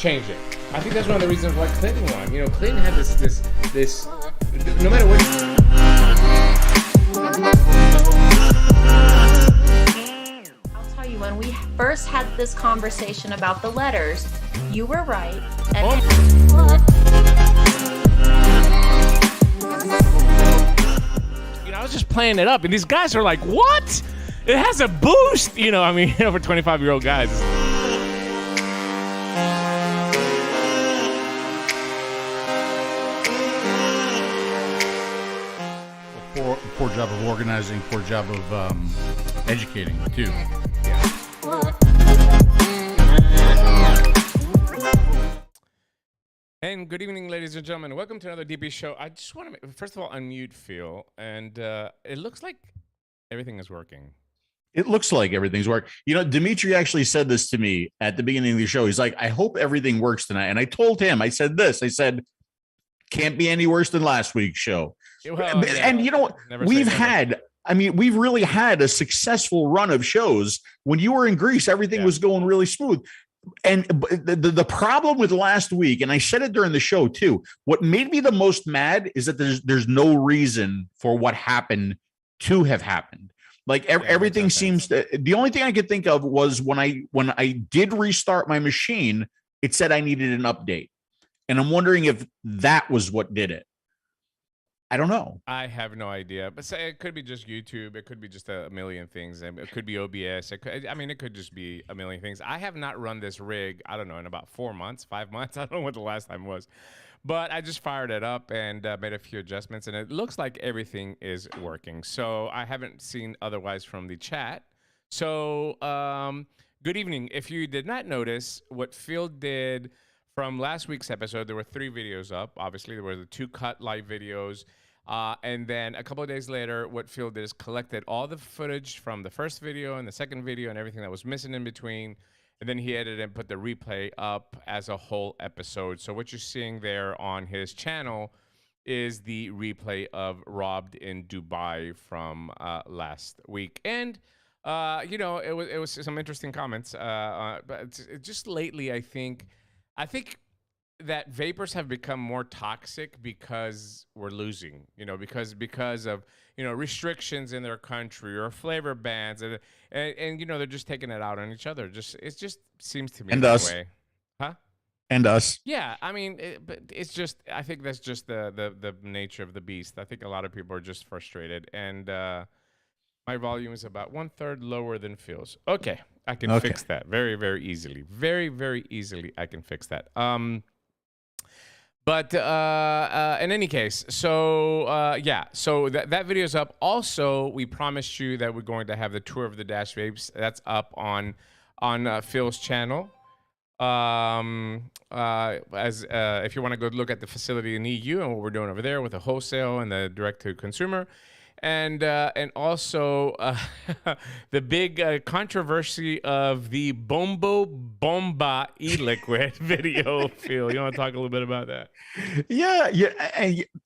changed it. I think that's one of the reasons why Clinton won. You know, Clinton had this. No matter what. I'll tell you, when we first had this conversation about the letters, you were right. And you know, I was just playing it up, and these guys are like, "What? It has a boost!" You know, I mean, over 25-year-old guys. Poor job of organizing, poor job of educating too. And good evening, ladies and gentlemen. Welcome to another DP show. I just want to, first of all, unmute Phil, and it looks like everything is working. It looks like everything's working. You know, Dimitri actually said this to me at the beginning of the show. He's like, I hope everything works tonight. And I told him, I said, can't be any worse than last week's show. Well, and you know what? We've really had a successful run of shows. When you were in Greece, everything was going really smooth. And the problem with last week, and I said it during the show too, what made me the most mad is that there's no reason for what happened to have happened. Like everything seems to, the only thing I could think of was when I did restart my machine, it said I needed an update. And I'm wondering if that was what did it. I don't know. I have no idea, but say it could be just YouTube. It could be just a million things. It could be OBS. It could just be a million things. I have not run this rig, I don't know, in about 4 months, 5 months. I don't know what the last time was, but I just fired it up and made a few adjustments, and it looks like everything is working. So I haven't seen otherwise from the chat. So good evening. If you did not notice what Phil did from last week's episode, there were 3 videos up. Obviously, there were the 2 cut live videos. And then a couple of days later, what Phil did is collected all the footage from the first video and the second video and everything that was missing in between. And then he edited and put the replay up as a whole episode. So what you're seeing there on his channel is the replay of Robbed in Dubai from last week. And you know, it was some interesting comments. But just lately, I think that vapors have become more toxic because we're losing, you know, because of, you know, restrictions in their country or flavor bans, and you know, they're just taking it out on each other. It just seems to me and that us, way. Huh? And us. Yeah, I mean, but it's just, I think that's just the nature of the beast. I think a lot of people are just frustrated, and my volume is about 1/3 lower than Phil's. Okay, I can fix that very, very easily. Very, very easily, I can fix that. But in any case, so yeah, so that video's up. Also, we promised you that we're going to have the tour of the Dash Vapes. That's up on Phil's channel. If you want to go look at the facility in EU and what we're doing over there with the wholesale and the direct to consumer. And also the big controversy of the 𝗵𝗶𝗶 e-liquid video. Phil, you want to talk a little bit about that? Yeah.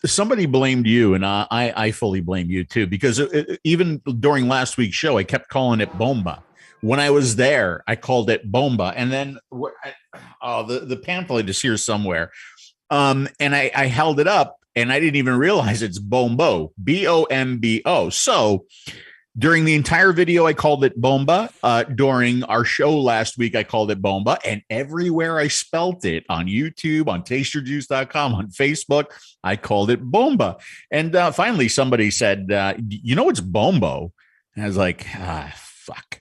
Somebody blamed you, and I fully blame you too, because even during last week's show, I kept calling it 𝗵𝗶. When I was there, I called it 𝗵𝗶, and then the pamphlet is here somewhere, and I held it up. And I didn't even realize it's 𝗵𝗶, 𝗵𝗵𝗶. So during the entire video, I called it 𝗵𝗶. During our show last week, I called it 𝗵𝗶. And everywhere I spelt it, on YouTube, on tasterjuice.com, on Facebook, I called it 𝗵𝗶. And finally, somebody said, you know, it's 𝗵𝗶. And I was like, fuck.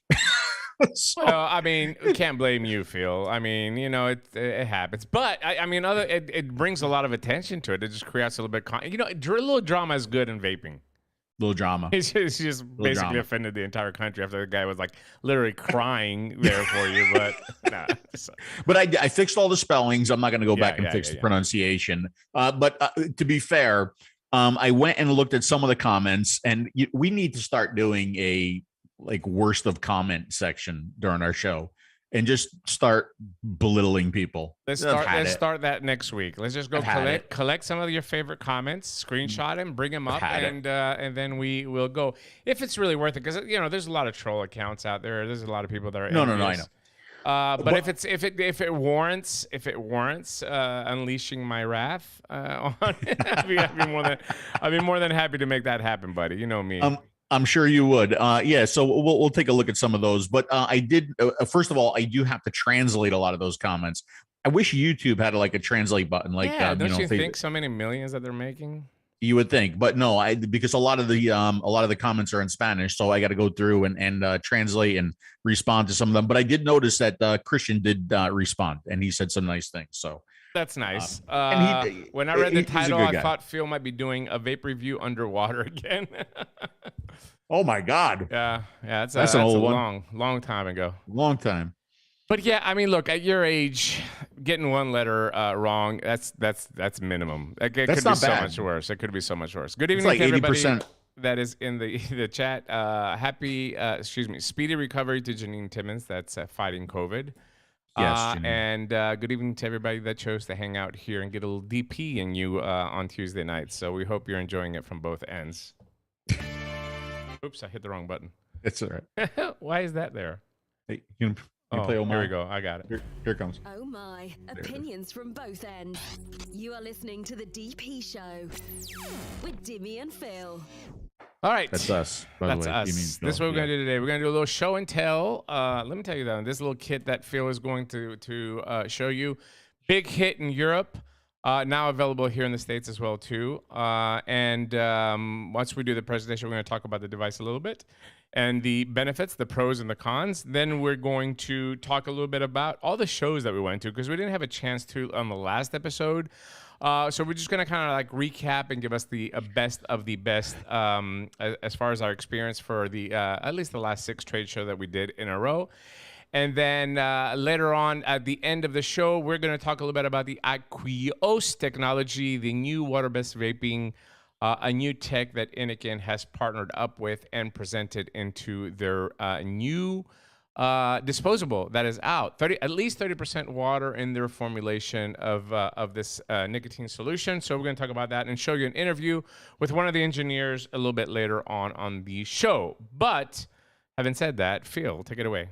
So, well, I mean, we can't blame you, Phil. I mean, you know, it happens. But, I mean, it brings a lot of attention to it. It just creates a little bit, you know, a little drama is good in vaping. Little drama. He's just basically offended the entire country after the guy was, like, literally crying there for you. But, nah. But I fixed all the spellings. I'm not going to go back and fix the pronunciation. But to be fair, I went and looked at some of the comments, and we need to start doing a worst of comment section during our show and just start belittling people. Let's start that next week. Let's just go collect some of your favorite comments, screenshot them, bring them up, and then we will go if it's really worth it, because you know there's a lot of troll accounts out there. There's a lot of people that are no, I know. But if it warrants unleashing my wrath on it, I'd be more than happy to make that happen, buddy. You know me. I'm sure you would. Yeah. So we'll take a look at some of those. But I did. First of all, I do have to translate a lot of those comments. I wish YouTube had like a translate button. Like, don't you think so many millions that they're making? You would think, but no, because a lot of the comments are in Spanish, so I got to go through and translate and respond to some of them. But I did notice that Christian did respond, and he said some nice things. So that's nice. When I read the title, I thought Phil might be doing a vape review underwater again. Oh my God! Yeah, that's an old one. Long time ago. Long time. But yeah, I mean, look, at your age, getting one letter wrong, that's minimum. It could be so much worse. It could be so much worse. Good evening to everybody that is in the chat. Speedy recovery to Janine Timmons, that's fighting COVID. Yes, and good evening to everybody that chose to hang out here and get a little DP in you on Tuesday night. So we hope you're enjoying it from both ends. Oops, I hit the wrong button. It's all right. Why is that there? Hey, you play oh my. Here we go. I got it. Here it comes. Oh my. Opinions from both ends. You are listening to the DP Show with Dimmy and Phil. All right. That's us. That's us. This is what we're going to do today. We're going to do a little show and tell. Let me tell you that this little kit that Phil is going to show you. Big hit in Europe. Now available here in the States as well, too. And once we do the presentation, we're going to talk about the device a little bit and the benefits, the pros and the cons. Then we're going to talk a little bit about all the shows that we went to because we didn't have a chance to on the last episode. So we're just going to kind of like recap and give us the best of the best as far as our experience for the at least the last 6 trade shows that we did in a row. And then later on at the end of the show, we're going to talk a little bit about the AQUIOS technology, the new water-based vaping, a new tech that Inikin has partnered up with and presented into their new disposable that is out. At least 30% water in their formulation of this nicotine solution. So we're going to talk about that and show you an interview with one of the engineers a little bit later on the show. But having said that, Phil, take it away.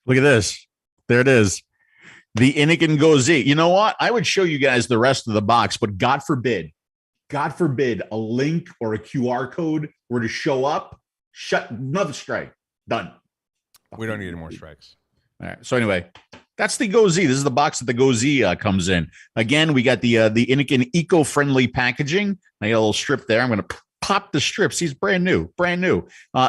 Look at this. There it is. The Inikin 𝗀𝗄𝗄. You know what? I would show you guys the rest of the box, but God forbid a link or a QR code were to show up, shut another strike. Done. We don't need any more strikes. All right. So anyway, that's the 𝗀𝗄𝗄. This is the box that the 𝗀𝗄𝗄 comes in. Again, we got the Inikin eco-friendly packaging. I got a little strip there. I'm going to pop the strips. He's brand new.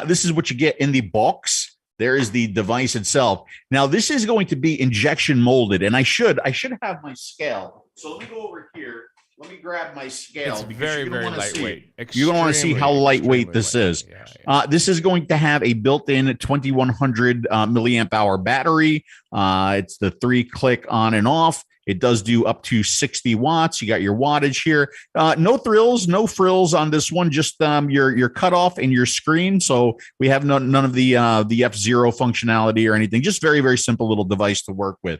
This is what you get in the box. There is the device itself. Now, this is going to be injection molded, and I should have my scale. So let me go over here. Let me grab my scale. It's very, very lightweight. You don't want to see how lightweight this is. Yeah. This is going to have a built-in 2100 milliamp hour battery. It's the 3-click on and off. It does do up to 60 watts. You got your wattage here. No thrills, no frills on this one. Just your cutoff and your screen. So we have none of the F0 functionality or anything. Just very, very simple little device to work with.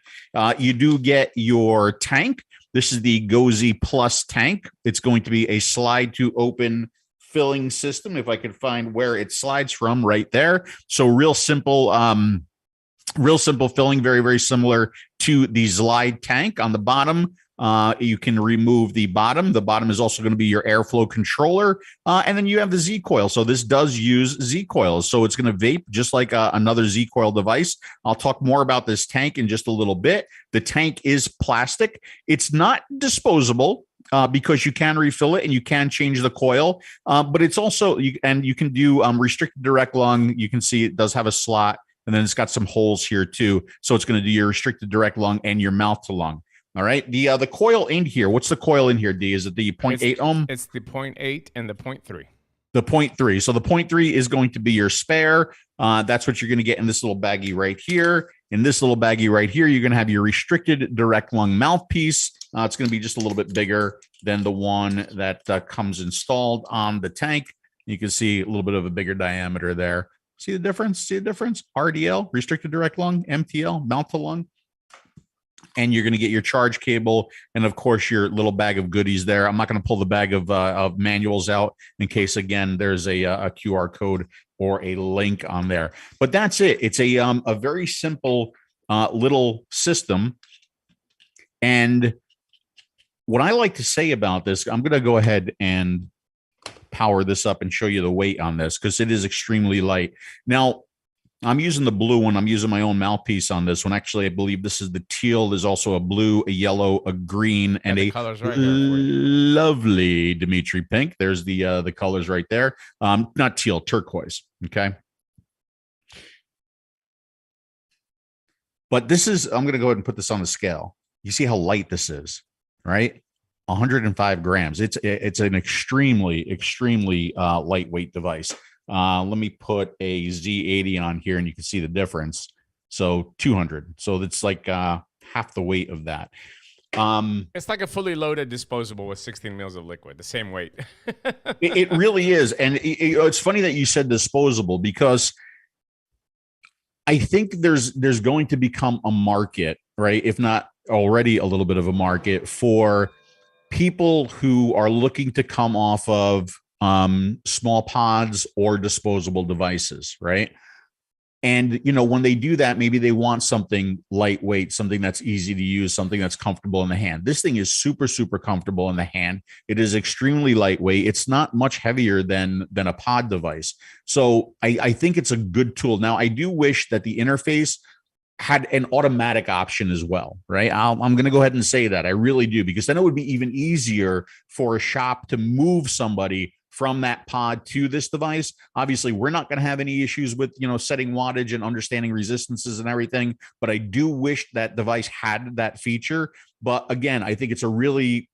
You do get your tank. This is the 𝗀𝗄𝗄 Plus tank. It's going to be a slide to open filling system. If I could find where it slides from, right there. So real simple filling, very, very similar to the Zlide tank. On the bottom, you can remove the bottom. The bottom is also going to be your airflow controller. And then you have the Z coil. So this does use Z coils. So it's going to vape just like another Z coil device. I'll talk more about this tank in just a little bit. The tank is plastic. It's not disposable. Because you can refill it and you can change the coil, but it's also you can do restricted direct lung. You can see it does have a slot, and then it's got some holes here too. So it's going to do your restricted direct lung and your mouth to lung. All right. The coil in here. What's the coil in here, D? Is it the 0.8 ohm? It's the 0.8 and the 0.3. The 0.3. So the 0.3 is going to be your spare. That's what you're going to get in this little baggie right here. In this little baggie right here, you're going to have your restricted direct lung mouthpiece. It's going to be just a little bit bigger than the one that comes installed on the tank. You can see a little bit of a bigger diameter there. See the difference? RDL, restricted direct lung, MTL, mouth to lung. And you're going to get your charge cable and, of course, your little bag of goodies there. I'm not going to pull the bag of manuals out in case, again, there's a QR code or a link on there. But that's it. It's a very simple little system. And what I like to say about this, I'm going to go ahead and power this up and show you the weight on this because it is extremely light. Now, I'm using the blue one. I'm using my own mouthpiece on this one. Actually, I believe this is the teal. There's also a blue, a yellow, a green, and a right lovely Dimitri pink. There's the colors right there. Not teal, turquoise. Okay. But this is, I'm going to go ahead and put this on the scale. You see how light this is, right? 105 grams. It's an extremely, extremely lightweight device. Let me put a Z80 on here and you can see the difference. So 200. So it's like half the weight of that. It's like a fully loaded disposable with 16 mils of liquid, the same weight. It really is. And it's funny that you said disposable because I think there's going to become a market, right? If not already a little bit of a market for people who are looking to come off of small pods or disposable devices, right? And, you know, when they do that, maybe they want something lightweight, something that's easy to use, something that's comfortable in the hand. This thing is super, super comfortable in the hand. It is extremely lightweight. It's not much heavier than a pod device. So I think it's a good tool. Now, I do wish that the interface had an automatic option as well, right? I'm going to go ahead and say that. I really do, because then it would be even easier for a shop to move somebody from that pod to this device. Obviously, we're not going to have any issues with, you know, setting wattage and understanding resistances and everything, but I do wish that device had that feature. But again, I think it's a really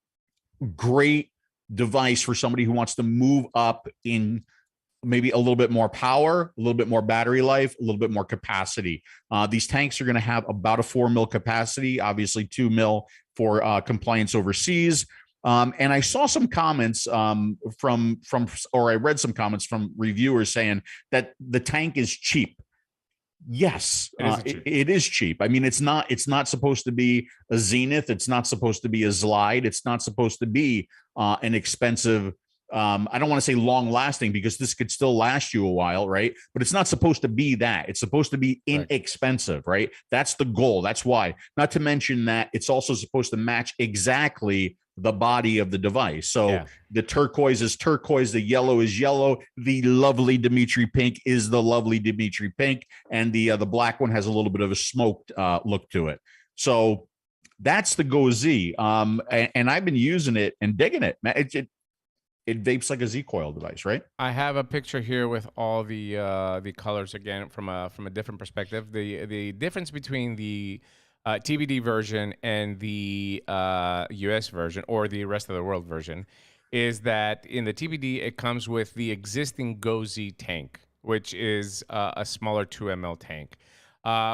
great device for somebody who wants to move up in maybe a little bit more power, a little bit more battery life, a little bit more capacity. These tanks are going to have about a 4 mil capacity, obviously 2 mil for compliance overseas. And I saw some comments or I read some comments from reviewers saying that the tank is cheap. Yes, it is cheap. I mean, it's not supposed to be a Zenith. It's not supposed to be a Zzlide. It's not supposed to be an expensive. I don't want to say long lasting because this could still last you a while, right? But it's not supposed to be that. It's supposed to be inexpensive, right? That's the goal. That's why. Not to mention that it's also supposed to match exactly the body of the device. So the turquoise is turquoise, the yellow is yellow, the lovely Dimitri pink is the lovely Dimitri pink, and the black one has a little bit of a smoked look to it. So that's the 𝗀𝗄𝗃. And I've been using it and digging it. It vapes like a Z coil device, right? I have a picture here with all the colors again from a different perspective. The difference between the TBD version and the US version or the rest of the world version is that in the TBD it comes with the existing 𝗀𝗄𝗃 tank, which is a smaller 2 ml tank.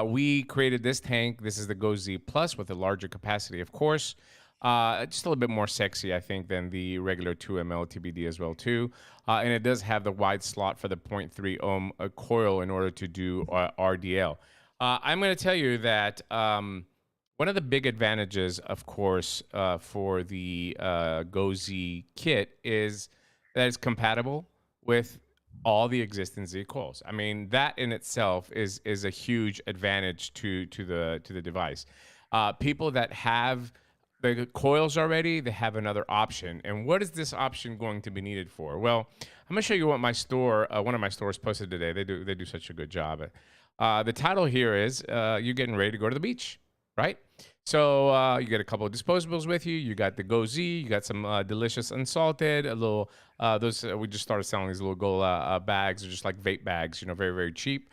We created this tank. This is the 𝗀𝗄𝗃 Plus with a larger capacity, of course. Just a little bit more sexy, I think, than the regular 2 ml TBD as well, too. And it does have the wide slot for the 0.3 ohm coil in order to do RDL. I'm going to tell you that one of the big advantages, of course, for the 𝗀𝗄𝗃 kit is that it's compatible with all the existing Z coils. I mean, that in itself is a huge advantage to the device. People that have the coils already, they have another option. And what is this option going to be needed for? Well, I'm going to show you what my store, one of my stores posted today. They do such a good job. The title here is you're getting ready to go to the beach, right? So you get a couple of disposables with you. You got the 𝗀𝗄𝗃. You got some delicious unsalted, a little, we just started selling these little gold bags. They're just like vape bags, you know, very, very cheap.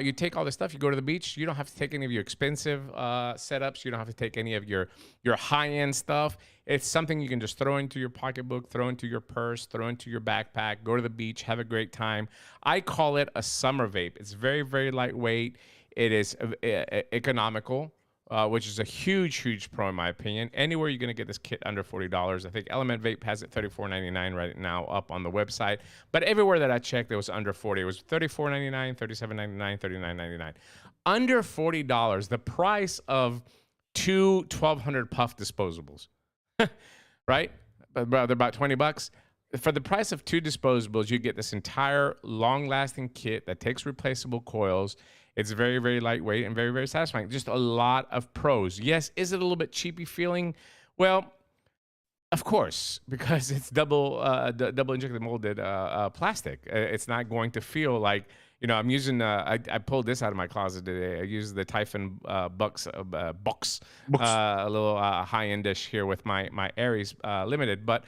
You take all this stuff, you go to the beach. You don't have to take any of your expensive setups. You don't have to take any of your high-end stuff. It's something you can just throw into your pocketbook, throw into your purse, throw into your backpack, go to the beach, have a great time. I call it a summer vape. It's very, very lightweight. It is economical, which is a huge, huge pro in my opinion. Anywhere you're going to get this kit under $40. I think Element Vape has it $34.99 right now up on the website. But everywhere that I checked, it was under $40. It was $34.99, $37.99, $39.99. Under $40, the price of two 1200 puff disposables, right? They're about $20. For the price of two disposables, you get this entire long-lasting kit that takes replaceable coils. It's very, very lightweight and very, very satisfying. Just a lot of pros. Yes, is it a little bit cheapy feeling? Well, of course, because it's double injected molded plastic. It's not going to feel like, I'm using. I pulled this out of my closet today. I used the 𝗪𝗵𝗶𝗹 box, a little high-end dish here with my 𝗬𝗍𝗔 limited, but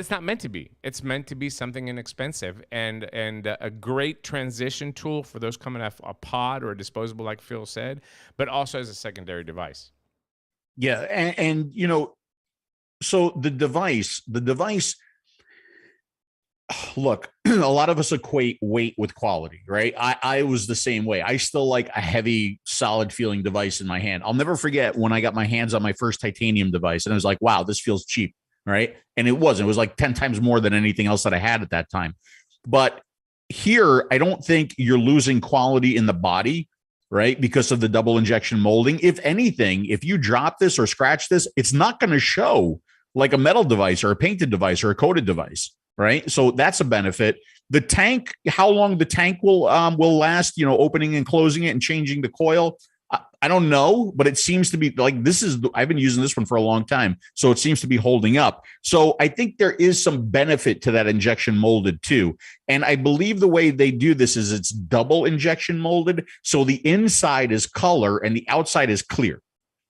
it's not meant to be. It's meant to be something inexpensive and a great transition tool for those coming off a pod or a disposable, like Phil said, but also as a secondary device. Yeah, and so the device, look, a lot of us equate weight with quality, right? I was the same way. I still like a heavy, solid feeling device in my hand. I'll never forget when I got my hands on my first titanium device and I was like, wow, this feels cheap, right? And it wasn't. It was like 10 times more than anything else that I had at that time. But here, I don't think you're losing quality in the body, right? Because of the double injection molding. If anything, if you drop this or scratch this, it's not going to show like a metal device or a painted device or a coated device, right? So that's a benefit. The tank, how long the tank will last, opening and closing it and changing the coil, I don't know, but it seems to be like I've been using this one for a long time, so it seems to be holding up. So I think there is some benefit to that injection molded too. And I believe the way they do this is it's double injection molded. So the inside is color and the outside is clear,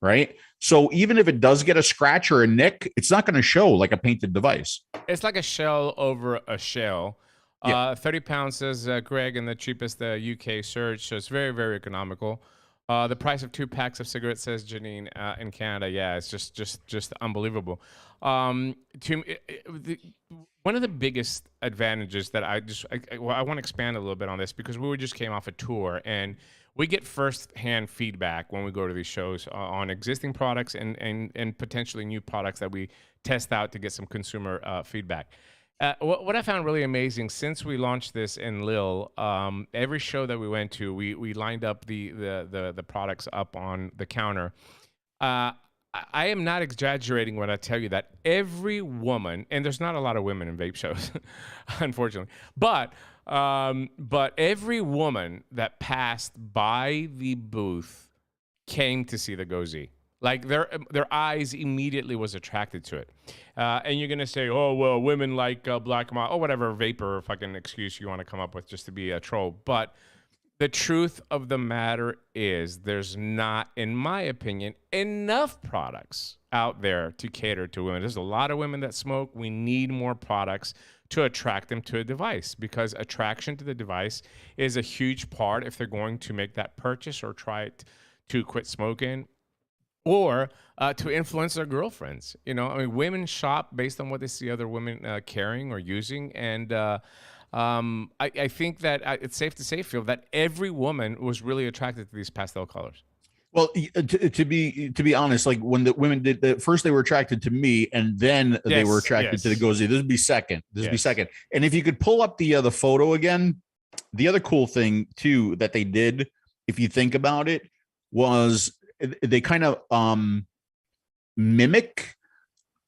right? So even if it does get a scratch or a nick, it's not going to show like a painted device. It's like a shell over a shell. Yeah. 30 pounds, says Greg, and the cheapest UK search. So it's very, very economical. The price of 2 packs of cigarettes, says Janine, in Canada. Yeah, it's just unbelievable. One of the biggest advantages that I want to expand a little bit on this, because we just came off a tour and we get first-hand feedback when we go to these shows on existing products and potentially new products that we test out to get some consumer feedback. What I found really amazing since we launched this in Lille, every show that we went to, we lined up the products up on the counter. I am not exaggerating when I tell you that every woman, and there's not a lot of women in vape shows, unfortunately, but every woman that passed by the booth came to see the 𝗀𝗄𝗧. Like their eyes immediately was attracted to it. And you're going to say, oh, well, women like 𝗏𝗏𝗃 or whatever vapor fucking excuse you want to come up with just to be a troll. But the truth of the matter is there's not, in my opinion, enough products out there to cater to women. There's a lot of women that smoke. We need more products to attract them to a device, because attraction to the device is a huge part if they're going to make that purchase or try it to quit smoking, or to influence their girlfriends. Women shop based on what they see other women carrying or using. And I think that it's safe to say, Phil, that every woman was really attracted to these pastel colors. Well, to be honest, like when the women did that, first they were attracted to me, and then they were attracted to the 𝗀𝗧. This would be second. And if you could pull up the photo again, the other cool thing too that they did, if you think about it, was they kind of mimic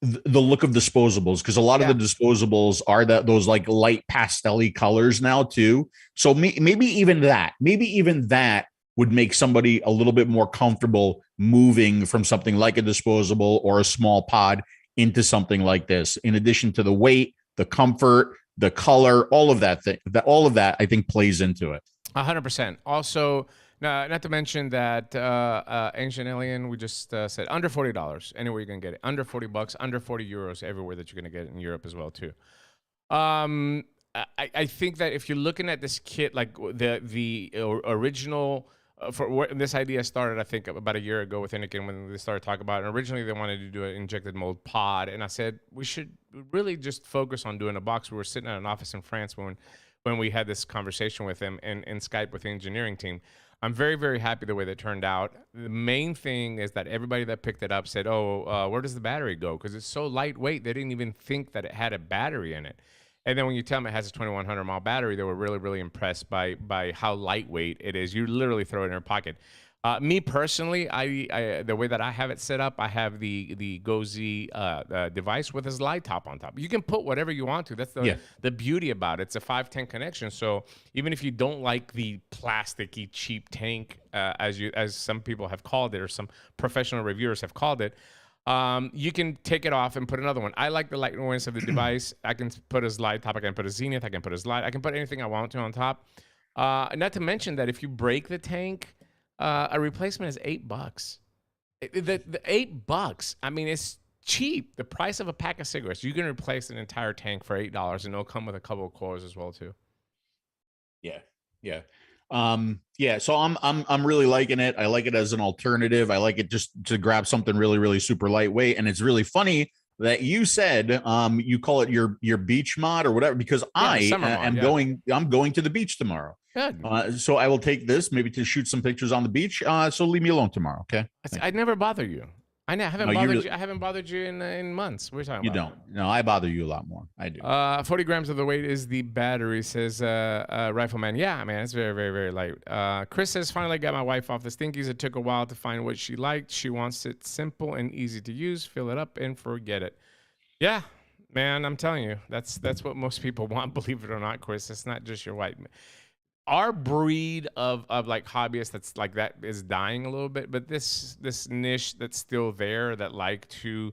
the look of disposables, because a lot of the disposables are those like light pastel-y colors now too. So maybe even that would make somebody a little bit more comfortable moving from something like a disposable or a small pod into something like this. In addition to the weight, the comfort, the color, all of that I think plays into it. 100%. Also, not to mention that Ancient Alien, we just said under $40 anywhere you can get it. Under $40, under 40 euros everywhere that you're going to get it in Europe as well too. I think that if you're looking at this kit, like the original, for where this idea started, I think about a year ago with Inikin when they started talking about it. And originally they wanted to do an injected mold pod, and I said we should really just focus on doing a box. We were sitting at an office in France when we had this conversation with him and Skype with the engineering team. I'm very, very happy the way that turned out. The main thing is that everybody that picked it up said, where does the battery go? Because it's so lightweight, they didn't even think that it had a battery in it. And then when you tell them it has a 2100 mile battery, they were really, really impressed by how lightweight it is. You literally throw it in your pocket. Me personally, I the way that I have it set up, I have the 𝗂𝗍𝗍 device with his light top on top. You can put whatever you want to. That's the beauty about it. It's a 510 connection. So even if you don't like the plasticky cheap tank, as some people have called it, or some professional reviewers have called it, you can take it off and put another one. I like the lightness of the device. I can put his light top. I can put a Zenith. I can put his light. I can put anything I want to on top. Not to mention that if you break the tank, a replacement is $8. The $8. I mean, it's cheap. The price of a pack of cigarettes. You can replace an entire tank for $8, and it'll come with a couple of coils as well too. Yeah, yeah, yeah. So I'm really liking it. I like it as an alternative. I like it just to grab something really, really super lightweight. And it's really funny that you said you call it your beach mod or whatever, because I'm going to the beach tomorrow. Good. So I will take this maybe to shoot some pictures on the beach. So leave me alone tomorrow, okay? I'd never bother you. I haven't bothered you in months. We're talking. You don't. No, I bother you a lot more. I do. 40 grams of the weight is the battery, says Rifleman. Yeah, man, it's very, very, very light. Chris says, finally got my wife off the stinkies. It took a while to find what she liked. She wants it simple and easy to use. Fill it up and forget it. Yeah, man, I'm telling you, that's what most people want. Believe it or not, Chris, it's not just your wife. Our breed of like hobbyists that's like that is dying a little bit, but this niche that's still there that like to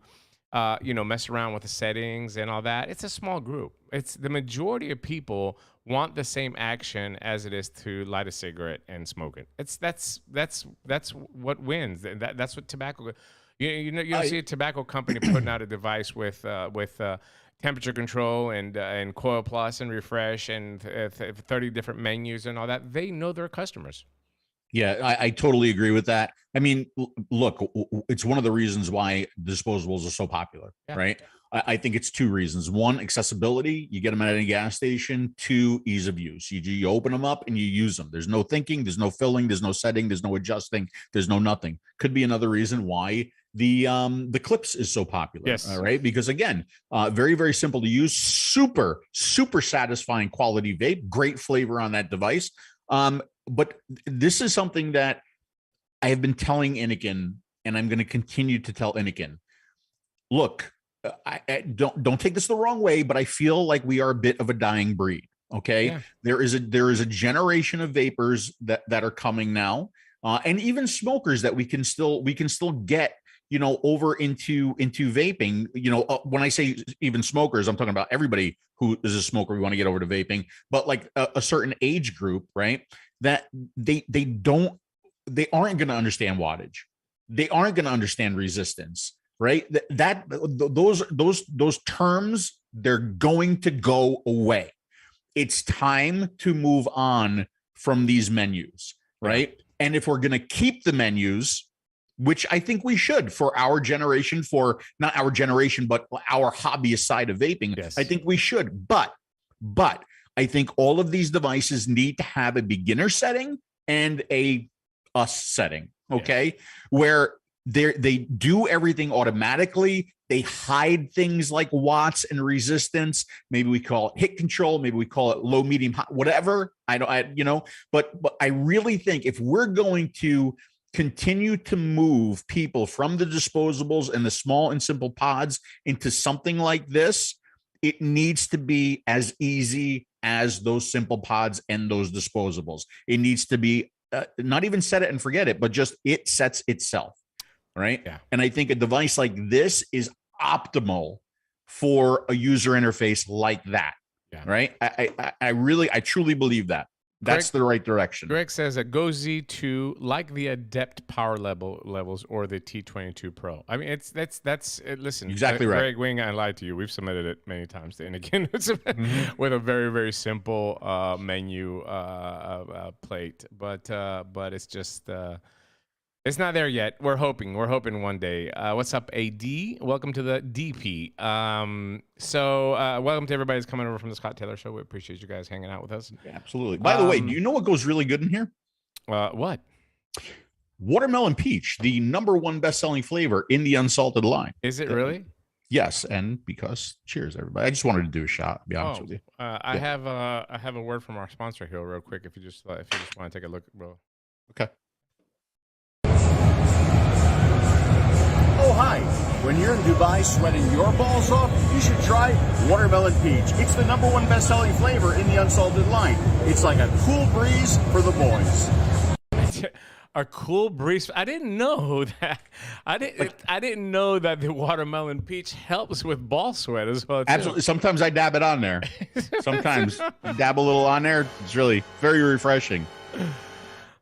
mess around with the settings and all that, it's a small group. It's the majority of people want the same action as it is to light a cigarette and smoke it. That's what wins. That's what tobacco. You don't see a tobacco company putting out a device with temperature control and coil plus and refresh and 30 different menus and all that. They know their customers. Yeah, I totally agree with that. I mean, look, it's one of the reasons why disposables are so popular, right? I think it's two reasons. One, accessibility. You get them at any gas station. Two, ease of use. You open them up and you use them. There's no thinking. There's no filling. There's no setting. There's no adjusting. There's no nothing. Could be another reason why the clips is so popular. Yes. All right. Because again, very, very simple to use, super, super satisfying quality vape, great flavor on that device. But this is something that I have been telling Inikin, and I'm going to continue to tell Inikin. Look, I don't take this the wrong way, but I feel like we are a bit of a dying breed. Okay. Yeah. There is a generation of vapors that are coming now. And even smokers that we can still get, over into vaping. When I say even smokers, I'm talking about everybody who is a smoker. We want to get over to vaping, but like a certain age group, right? That they aren't going to understand wattage. They aren't going to understand resistance, right? Those terms, they're going to go away. It's time to move on from these menus, right? Yeah. And if we're going to keep the menus, which I think we should for our generation, for not our generation, but our hobbyist side of vaping, yes. I think we should. But I think all of these devices need to have a beginner setting and a us setting, okay? Yeah. Where they do everything automatically. They hide things like watts and resistance. Maybe we call it hit control. Maybe we call it low, medium, high, whatever. But I really think if we're going to continue to move people from the disposables and the small and simple pods into something like this, it needs to be as easy as those simple pods and those disposables. It needs to be not even set it and forget it, but just it sets itself. Right. Yeah. And I think a device like this is optimal for a user interface like that. Yeah. Right. I truly believe that. That's the right direction. Greg says that 𝗂𝗍2 like the adept power levels or the T22 Pro. I mean, that's listen. Exactly right. Greg, we ain't gonna lie to you. We've submitted it many times to Inikin with a very, very simple menu plate, but it's just. It's not there yet. We're hoping one day. What's up, AD? Welcome to the DP. Welcome to everybody who's coming over from the Scott Taylor Show. We appreciate you guys hanging out with us. Yeah, absolutely. By the way, do you know what goes really good in here? What? Watermelon peach, the #1 best-selling flavor in the unsalted line. Is it really? Yes, and because cheers, everybody. I just wanted to do a shot. To be honest with you. I have a word from our sponsor here, real quick. If you just want to take a look, bro. Okay. hi. When you're in Dubai sweating your balls off, you should try Watermelon Peach. It's the #1 best-selling flavor in the unsalted line. It's like a cool breeze for the boys. A cool breeze. I didn't know that. I didn't know that the watermelon peach helps with ball sweat as well, too. Absolutely. Sometimes I dab it on there. Sometimes you dab a little on there. It's really very refreshing.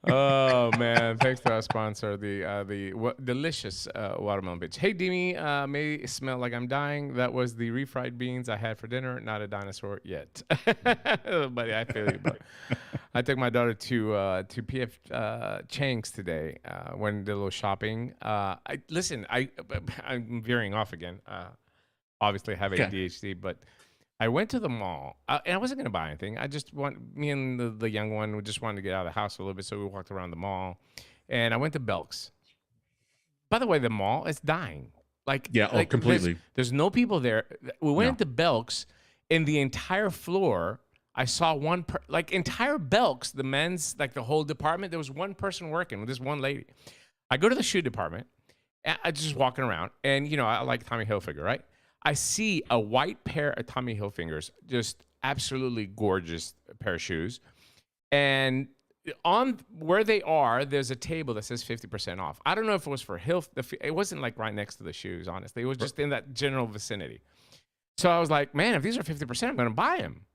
Oh man! Thanks to our sponsor, the delicious watermelon bitch. Hey, Dimi, may smell like I'm dying. That was the refried beans I had for dinner. Not a dinosaur yet, buddy. I feel you, bro. I took my daughter to 𝗵𝗵𝗀 𝗕𝗂𝘀 today. Went and did a little shopping. I'm veering off again. Obviously, I have ADHD, but. I went to the mall, and I wasn't going to buy anything. Me and the young one, we just wanted to get out of the house a little bit, so we walked around the mall. And I went to 𝗏𝗏's. By the way, the mall is dying. Completely. There's no people there. We went to 𝗏𝗏's, and the entire floor, I saw entire 𝗏𝗏's, the men's, like the whole department, there was one person working with this one lady. I go to the shoe department, and I just walking around, and, I like Tommy Hilfiger, right? I see a white pair of Tommy Hilfigers, just absolutely gorgeous pair of shoes. And on where they are, there's a table that says 50% off. I don't know if it was for it wasn't like right next to the shoes, honestly. It was just in that general vicinity. So I was like, man, if these are 50%, I'm going to buy them.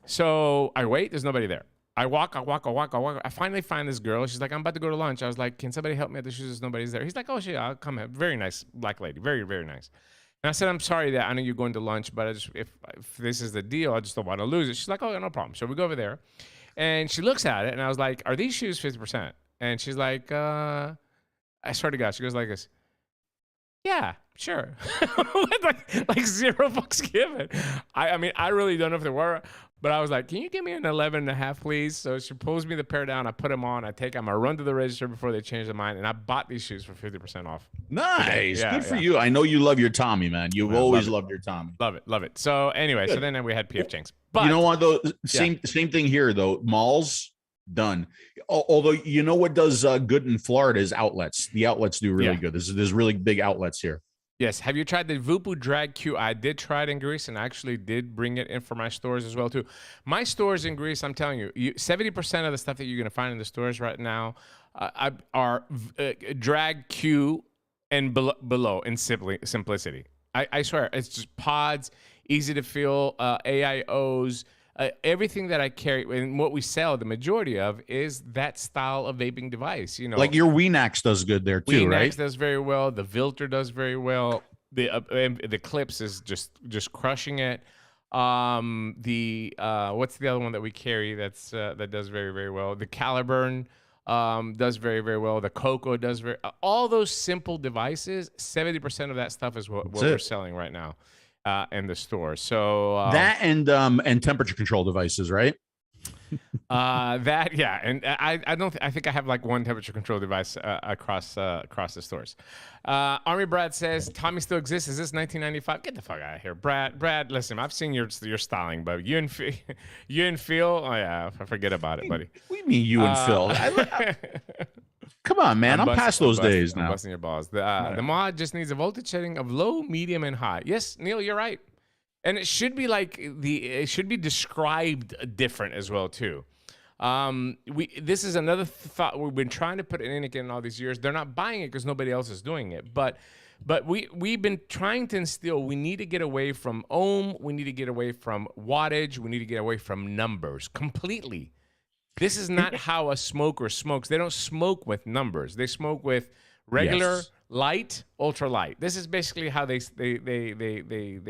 So I wait. There's nobody there. I walk. I finally find this girl. She's like, I'm about to go to lunch. I was like, can somebody help me at the shoes? There's nobody's there. He's like, oh, shit, I'll come in. Very nice black lady. Very, very nice. And I said, I'm sorry that I know you're going to lunch, but if this is the deal, I just don't want to lose it. She's like, oh, no problem. So we go over there, and she looks at it, and I was like, are these shoes 50%? And she's like, I swear to God, she goes like this, yeah, sure. like $0 given. I mean, I really don't know if they were, but I was like, can you give me an 11.5, please? So she pulls me the pair down. I put them on. I take them. I run to the register before they change their mind. And I bought these shoes for 50% off. Nice. Yeah, good for you. I know you love your Tommy, man. You've always loved your Tommy. Love it. So anyway, so then we had 𝗵𝗏𝗀 𝗕𝗂𝘀. But you know what, though? Same thing here, though. Malls, done. Although, you know what does good in Florida is outlets. The outlets do really good. There's really big outlets here. Yes. Have you tried the 𝗵𝗄 Drag Q? I did try it in Greece, and I actually did bring it in for my stores as well, too. My stores in Greece, I'm telling you, 70% of the stuff that you're going to find in the stores right now are Drag Q and below in simplicity. I swear, it's just pods, easy to feel, AIOs. Everything that I carry and what we sell, the majority of, is that style of vaping device. Like your 𝗃𝗏𝗀 does good there too, right? 𝗃𝗏𝗀 does very well. The 𝗃𝗏𝗀 does very well. The Clips is just crushing it. What's the other one that we carry that does very, very well? The Caliburn does very, very well. The Coco does all those simple devices. 70% of that stuff is what we're selling right now. In the store. So that and temperature control devices, right? And I think I have like one temperature control device across the stores. Army Brad says Tommy still exists. Is this 1995? Get the fuck out of here, Brad. Listen, I've seen your styling, but you and Phil. Oh yeah, forget about it, buddy. What do you mean you and Phil? Come on, man. I'm past those days now. I'm busting your balls. The mod just needs a voltage setting of low, medium, and high. Yes, Neil, you're right. And it should be it should be described different as well too. This is another thought we've been trying to put in Inikin all these years. They're not buying it because nobody else is doing it. But we've been trying to instill. We need to get away from ohm. We need to get away from wattage. We need to get away from numbers completely. This is not how a smoker smokes. They don't smoke with numbers. They smoke with regular, light, ultra light. This is basically how they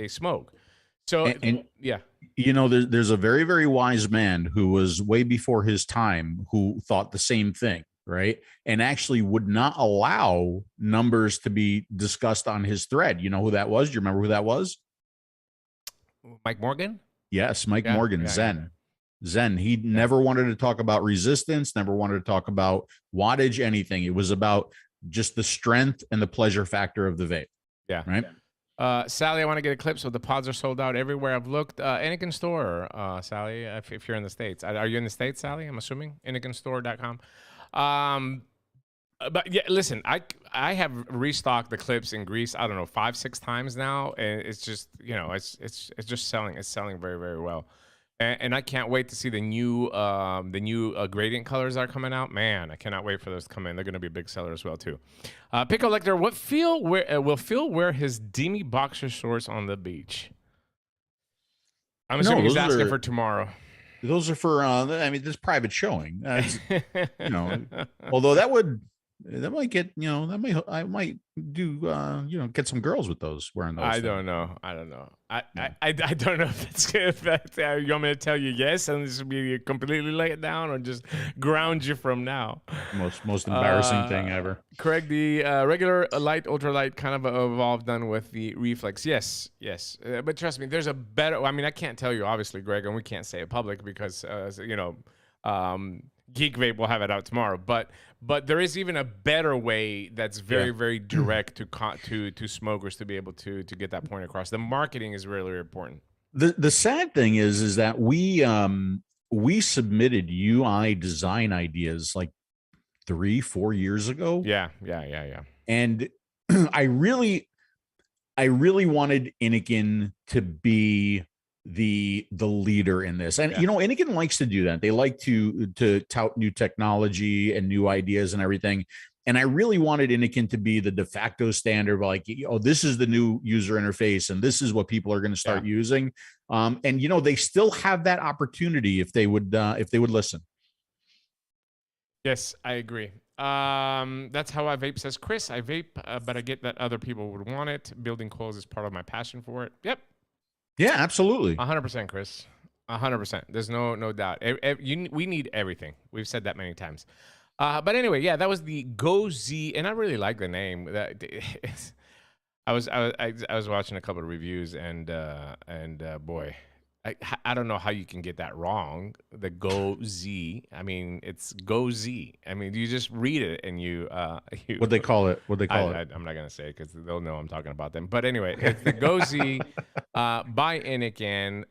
smoke. So yeah, there's a very, very wise man who was way before his time who thought the same thing, right? And actually would not allow numbers to be discussed on his thread. You know who that was? Do you remember who that was? Mike Morgan? Yes, Mike Morgan, Zen. Zen. He never wanted to talk about resistance, never wanted to talk about wattage, anything. It was about just the strength and the pleasure factor of the vape. Yeah. Right. Sally, I want to get a clip. So the pods are sold out everywhere. I've looked. Inikin Store, Sally, if you're in the States. Are you in the States, Sally? I'm assuming. InikinStore.com. But yeah, listen, I have restocked the clips in Greece. I don't know 5-6 times now, and it's just it's just selling. It's selling very very well, and I can't wait to see the new gradient colors that are coming out. Man, I cannot wait for those to come in. They're going to be a big seller as well too. Pickle Lecter, will Phil wear his 𝗍𝗵𝗶𝗶 boxer shorts on the beach? I'm assuming he's asking for tomorrow. Those are for I mean, this private showing. Although that might get I might do get some girls with those wearing those. I don't know. I don't know if that's you want me to tell you yes and this will be completely lay it down or just ground you from now. Most embarrassing thing ever. Craig, the regular light, ultralight kind of evolved done with the reflex. Yes. But trust me, there's a better. I mean, I can't tell you obviously, Greg, and we can't say it public because Geek Vape will have it out tomorrow, but there is even a better way that's very direct to smokers to be able to get that point across. The marketing is really important. The sad thing is that we submitted UI design ideas like 3-4 years ago. Yeah. And I really wanted Inikin to be the leader in this, and Inikin likes to do that. They like to tout new technology and new ideas and everything, and I really wanted Inikin to be the de facto standard, like, this is the new user interface and this is what people are going to start using, and they still have that opportunity if they would listen. Yes, I agree. That's how I vape, says Chris. I vape, but I get that other people would want it. Building coils is part of my passion for it. Yep. Yeah, absolutely. 100%, Chris. 100%. There's no doubt. We need everything. We've said that many times. But anyway, yeah, that was the 𝗀𝗍, and I really like the name. I was watching a couple of reviews, and boy, I don't know how you can get that wrong. The 𝗀𝗍. I mean, it's 𝗀𝗍. I mean, you just read it and you what they call it. I'm not gonna say it because they'll know I'm talking about them. But anyway, it's the 𝗀𝗍 by Inikin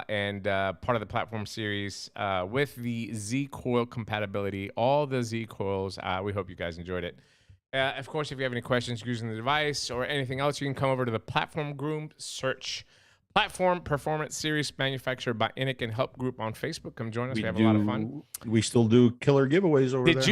and part of the platform series with the Z coil compatibility. All the Z coils. We hope you guys enjoyed it. Of course, if you have any questions using the device or anything else, you can come over to the platform group, search Platform Performance Series manufactured by Inikin Help Group on Facebook. Come join us. We have a lot of fun. We still do killer giveaways over there.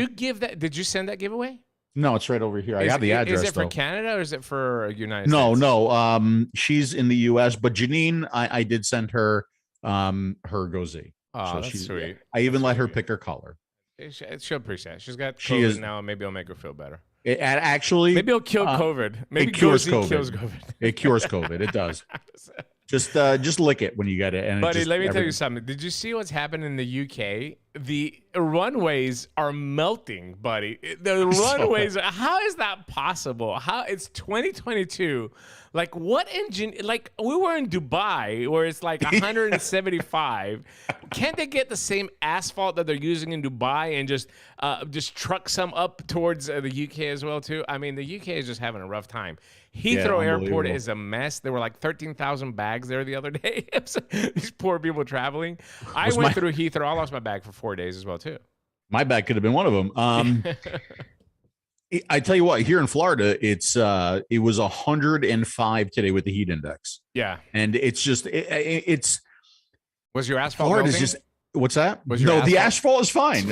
Did you send that giveaway? No, it's right over here. I have the address. Is it for Canada or is it for United States? No. She's in the U.S., but Janine, I did send her her 𝗀𝗍. Oh, so that's sweet. I even let her pick her color. She'll appreciate it. She's got COVID now, and maybe it'll make her feel better. Actually, maybe it'll kill COVID. Maybe it cures 𝗀𝗍 COVID. Kills COVID. It cures COVID. It does. Just lick it when you get it. And buddy, let me tell you something. Did you see what's happened in the UK? The runways are melting, buddy. The runways. How is that possible? How it's 2022. Like what engine? Like we were in Dubai where it's like 175. Can't they get the same asphalt that they're using in Dubai and just truck some up towards the UK as well too? I mean, the UK is just having a rough time. Heathrow Airport is a mess. There were like 13,000 bags there the other day. These poor people traveling. I went through Heathrow. I lost my bag for 4 days as well too. My bag could have been one of them. I tell you what, here in Florida, it was 105 today with the heat index. Yeah, and it's just it's. Was your asphalt Florida melting? Is just what's that? No, the asphalt is fine.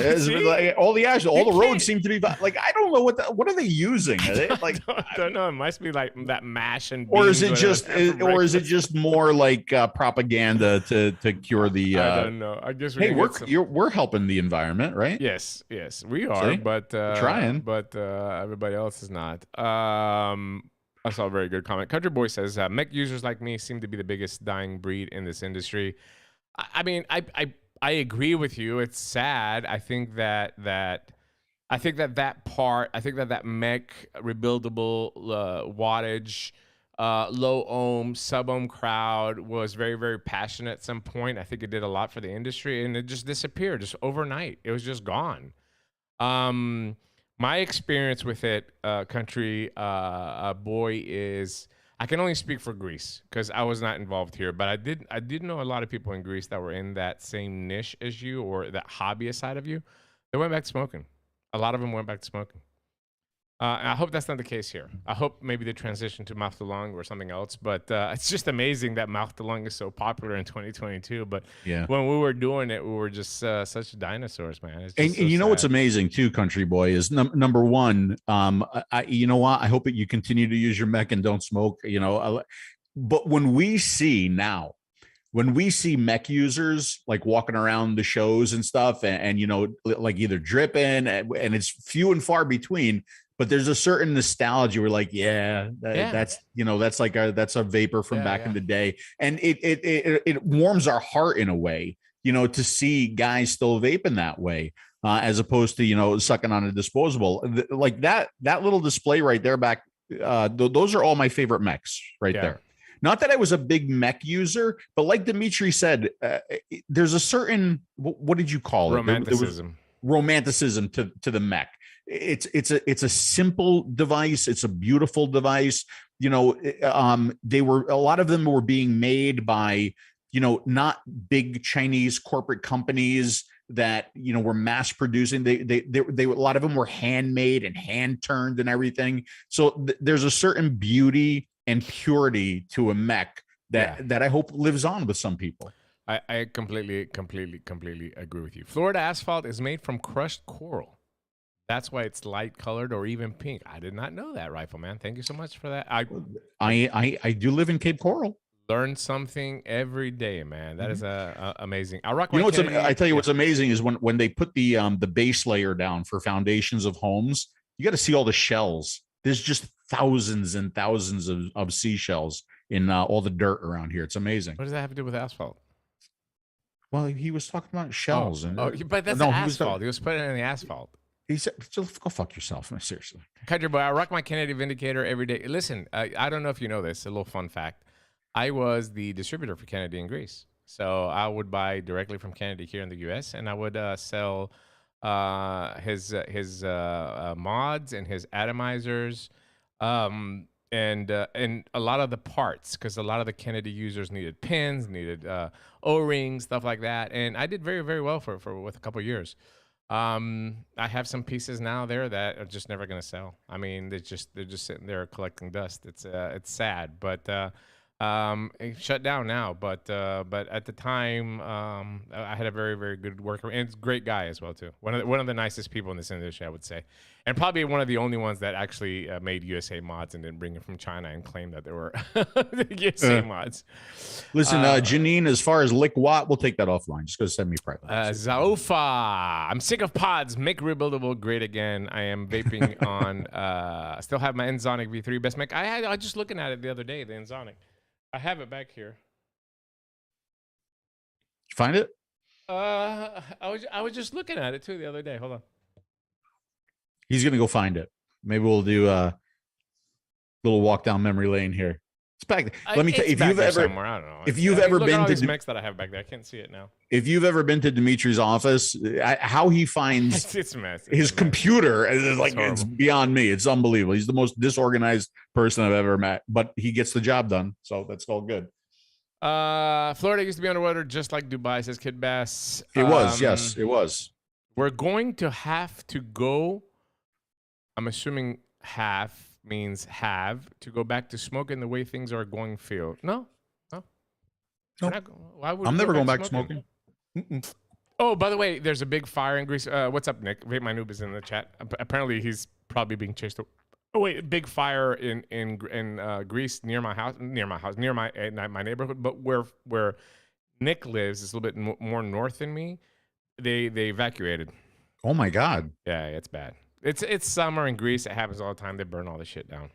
All the roads seem to be like I don't know what are they using? Are they like I don't know. It must be like that mash and or is it just more like propaganda to cure the? I don't know. I guess we're helping the environment, right? Yes, we are. See? But trying. But everybody else is not. I saw a very good comment. Country Boy says mech users like me seem to be the biggest dying breed in this industry. I mean, I agree with you. It's sad. I think that mech rebuildable wattage, low ohm, sub ohm crowd was very, very passionate at some point. I think it did a lot for the industry, and it just disappeared just overnight. It was just gone. My experience with it, Country Boy, is I can only speak for Greece because I was not involved here, but I did know a lot of people in Greece that were in that same niche as you or that hobbyist side of you. They went back to smoking. A lot of them went back to smoking. I hope that's not the case here. I hope maybe they transition to mouth to lung or something else. But it's just amazing that mouth to lung is so popular in 2022. But Yeah. when we were doing it, we were just such dinosaurs, man. It's And, just and so you know what's sad. amazing too, Country Boy, is number one. You know what? I hope that you continue to use your mech and don't smoke. You know, but when we see mech users like walking around the shows and stuff, and you know, like either dripping, and it's few and far between. But there's a certain nostalgia. We're like, that's you know, that's like that's a vapor from back in the day, and it warms our heart in a way, you know, to see guys still vaping that way, as opposed to, you know, sucking on a disposable like that little display right there back. Those are all my favorite mechs right there. Not that I was a big mech user, but like Dimitri said, there's a certain, what did you call it? Romanticism. Romanticism to the mech. It's a simple device. It's a beautiful device. You know, a lot of them were being made by, you know, not big Chinese corporate companies that, you know, were mass producing. They a lot of them were handmade and hand turned and everything. So there's a certain beauty and purity to a mech that I hope lives on with some people. I completely agree with you. Florida asphalt is made from crushed coral. That's why it's light colored or even pink. I did not know that, Rifleman. Thank you so much for that. I do live in Cape Coral. Learn something every day, man. That is amazing. I rock. You know what's I tell you what's amazing is when they put the base layer down for foundations of homes, you got to see all the shells. There's just thousands and thousands of seashells in all the dirt around here. It's amazing. What does that have to do with asphalt? Well, he was talking about shells. But that's asphalt. He was putting it in the asphalt. He said, go fuck yourself. Seriously. Country Boy, I rock my Kennedy Vindicator every day. Listen, I don't know if you know this. A little fun fact. I was the distributor for Kennedy in Greece. So I would buy directly from Kennedy here in the U.S., and I would sell his mods and his atomizers, and a lot of the parts, because a lot of the Kennedy users needed pins, needed O-rings, stuff like that. And I did very, very well with a couple of years. I have some pieces now there that are just never going to sell. I mean, they're just sitting there collecting dust. It's sad, but it shut down now. But at the time, I had a very, very good worker, and it's a great guy as well too. One of the nicest people in this industry, I would say, and probably one of the only ones that actually made USA mods and didn't bring it from China and claim that they were USA mods. Listen, Janine, as far as Lick Watt, we'll take that offline. Just go send me private. 𝗪𝗪. I'm sick of pods. Make rebuildable great again. I am vaping on. Still have my Ensoniq V3 best mech. I was just looking at it the other day. The Ensoniq. I have it back here. Did you find it? I was just looking at it too the other day. Hold on. He's gonna go find it. Maybe we'll do a little walk down memory lane here. It's back. Let me tell you, if you've ever somewhere, I don't know. If you've ever been to these mechs that I have back there, I can't see it now. If you've ever been to Dimitri's office, how he finds it's a mess. his computer is like, it's beyond me. It's unbelievable. He's the most disorganized person I've ever met, but he gets the job done, so that's all good. Florida used to be underwater just like Dubai, says Kid Bass. It was, yes, it was. We're going to have to go. I'm assuming half means have to go back to smoking the way things are going. Feel no. Why would I'm never going back to smoking. Oh, by the way, there's a big fire in Greece. What's up, Nick? My noob is in the chat. Apparently, he's probably being chased. Oh wait, big fire in Greece near my neighborhood. But where Nick lives is a little bit more north than me. They evacuated. Oh my God. Yeah, it's bad. It's summer in Greece. It happens all the time. They burn all the shit down.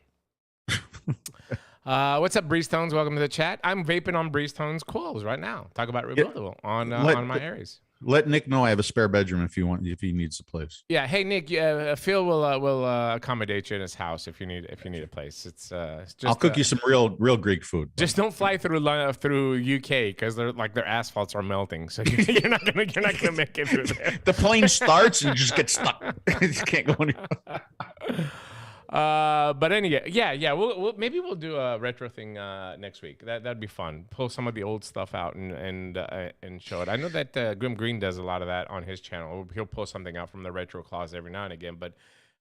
What's up, Breeze Tones? Welcome to the chat. I'm vaping on Breeze Tones coils right now. Talk about rebuildable on my Aries. Let Nick know I have a spare bedroom if he needs a place. Yeah. Hey, Nick. Phil will accommodate you in his house if you need a place. It's just, I'll cook you some real Greek food. Just don't fly through UK because their asphalts are melting, so you're not gonna make it through there. The plane starts and just gets stuck. You can't go anywhere. But anyway, yeah. Maybe we'll do a retro thing next week. That'd be fun. Pull some of the old stuff out and show it. I know that Grim Green does a lot of that on his channel. He'll pull something out from the retro closet every now and again. But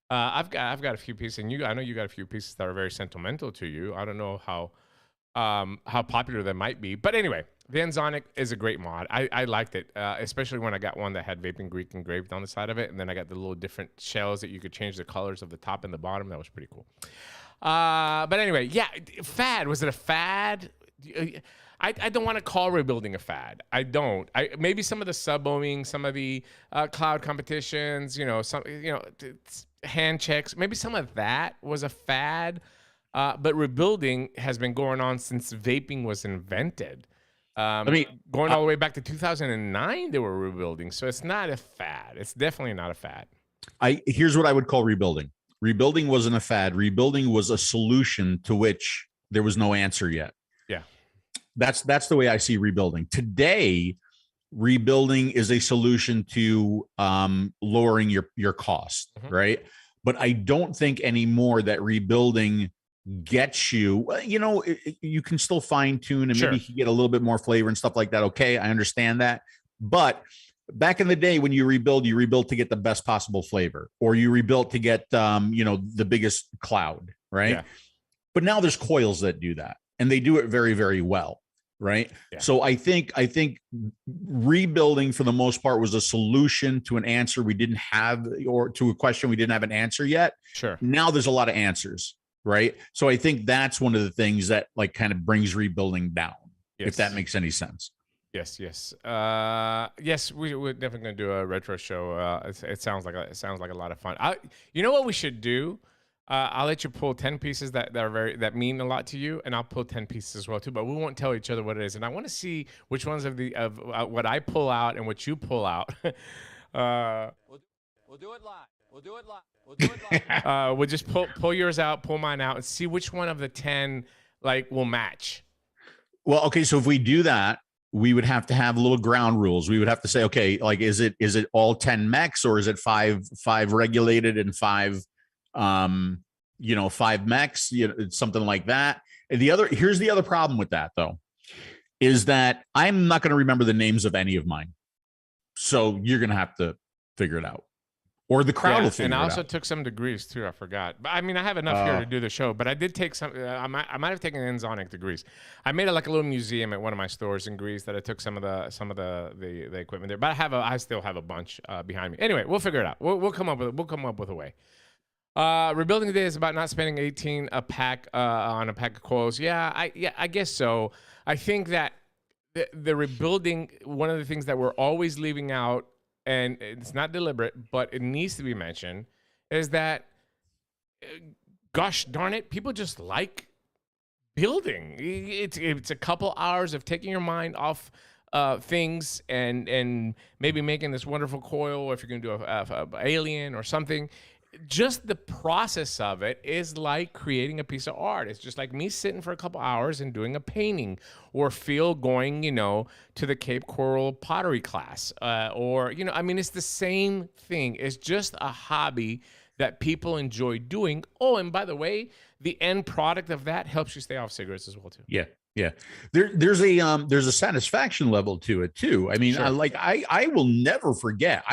I've got a few pieces, and I know you got a few pieces that are very sentimental to you. I don't know how popular they might be, but anyway, the Enzonic is a great mod. I liked it, especially when I got one that had Vaping Greek engraved on the side of it, and then I got the little different shells that you could change the colors of the top and the bottom. That was pretty cool. But anyway, yeah, fad. Was it a fad? I don't want to call rebuilding a fad. I don't. Maybe some of the sub-ohming, some of the cloud competitions, hand checks. Maybe some of that was a fad. But rebuilding has been going on since vaping was invented. Going all the way back to 2009, they were rebuilding. So it's not a fad. It's definitely not a fad. Here's what I would call rebuilding. Rebuilding wasn't a fad. Rebuilding was a solution to which there was no answer yet. Yeah. That's the way I see rebuilding. Today, rebuilding is a solution to lowering your cost, right? But I don't think anymore that rebuilding gets you, you can still fine tune and maybe you can get a little bit more flavor and stuff like that. Okay, I understand that. But back in the day when you rebuild to get the best possible flavor, or you rebuild to get, the biggest cloud, right? Yeah. But now there's coils that do that, and they do it very, very well, right? Yeah. So I think rebuilding for the most part was a solution to an answer we didn't have, or to a question we didn't have an answer yet. Sure. Now there's a lot of answers. Right. So I think that's one of the things that kind of brings rebuilding down, if that makes any sense. Yes. Yes. We're definitely going to do a retro show. It sounds like a lot of fun. You know what we should do? I'll let you pull 10 pieces that mean a lot to you, and I'll pull 10 pieces as well too. But we won't tell each other what it is, and I want to see which ones of what I pull out and what you pull out. We'll do it live. We'll do it live. We'll just pull yours out, pull mine out, and see which one of the 10 will match. Well, okay, so if we do that, we would have to have little ground rules. We would have to say, okay, is it all 10 mechs, or is it five regulated and five 5 mechs, something like that. And here's the other problem with that though, is that I'm not going to remember the names of any of mine. So you're going to have to figure it out. Or the crowd will figure it out. And I also took some degrees too. I forgot. But I have enough here to do the show. But I did take some. I might have taken Enzonic degrees. I made a little museum at one of my stores in Greece that I took some of the equipment there. But I still have a bunch behind me. Anyway, we'll figure it out. We'll come up with a way. Rebuilding today is about not spending 18 a pack on a pack of coils. Yeah, I guess so. I think that the rebuilding, one of the things that we're always leaving out, and it's not deliberate, but it needs to be mentioned, is that, gosh darn it, people just like building. It's a couple hours of taking your mind off things and maybe making this wonderful coil, or if you're going to do a alien or something. Just the process of it is like creating a piece of art. It's just like me sitting for a couple hours and doing a painting, or Phil going, to the 𝗂𝗶𝗺 pottery class, or, it's the same thing. It's just a hobby that people enjoy doing. Oh, and by the way, the end product of that helps you stay off cigarettes as well too. Yeah. Yeah. There's a satisfaction level to it too. I mean, sure. I will never forget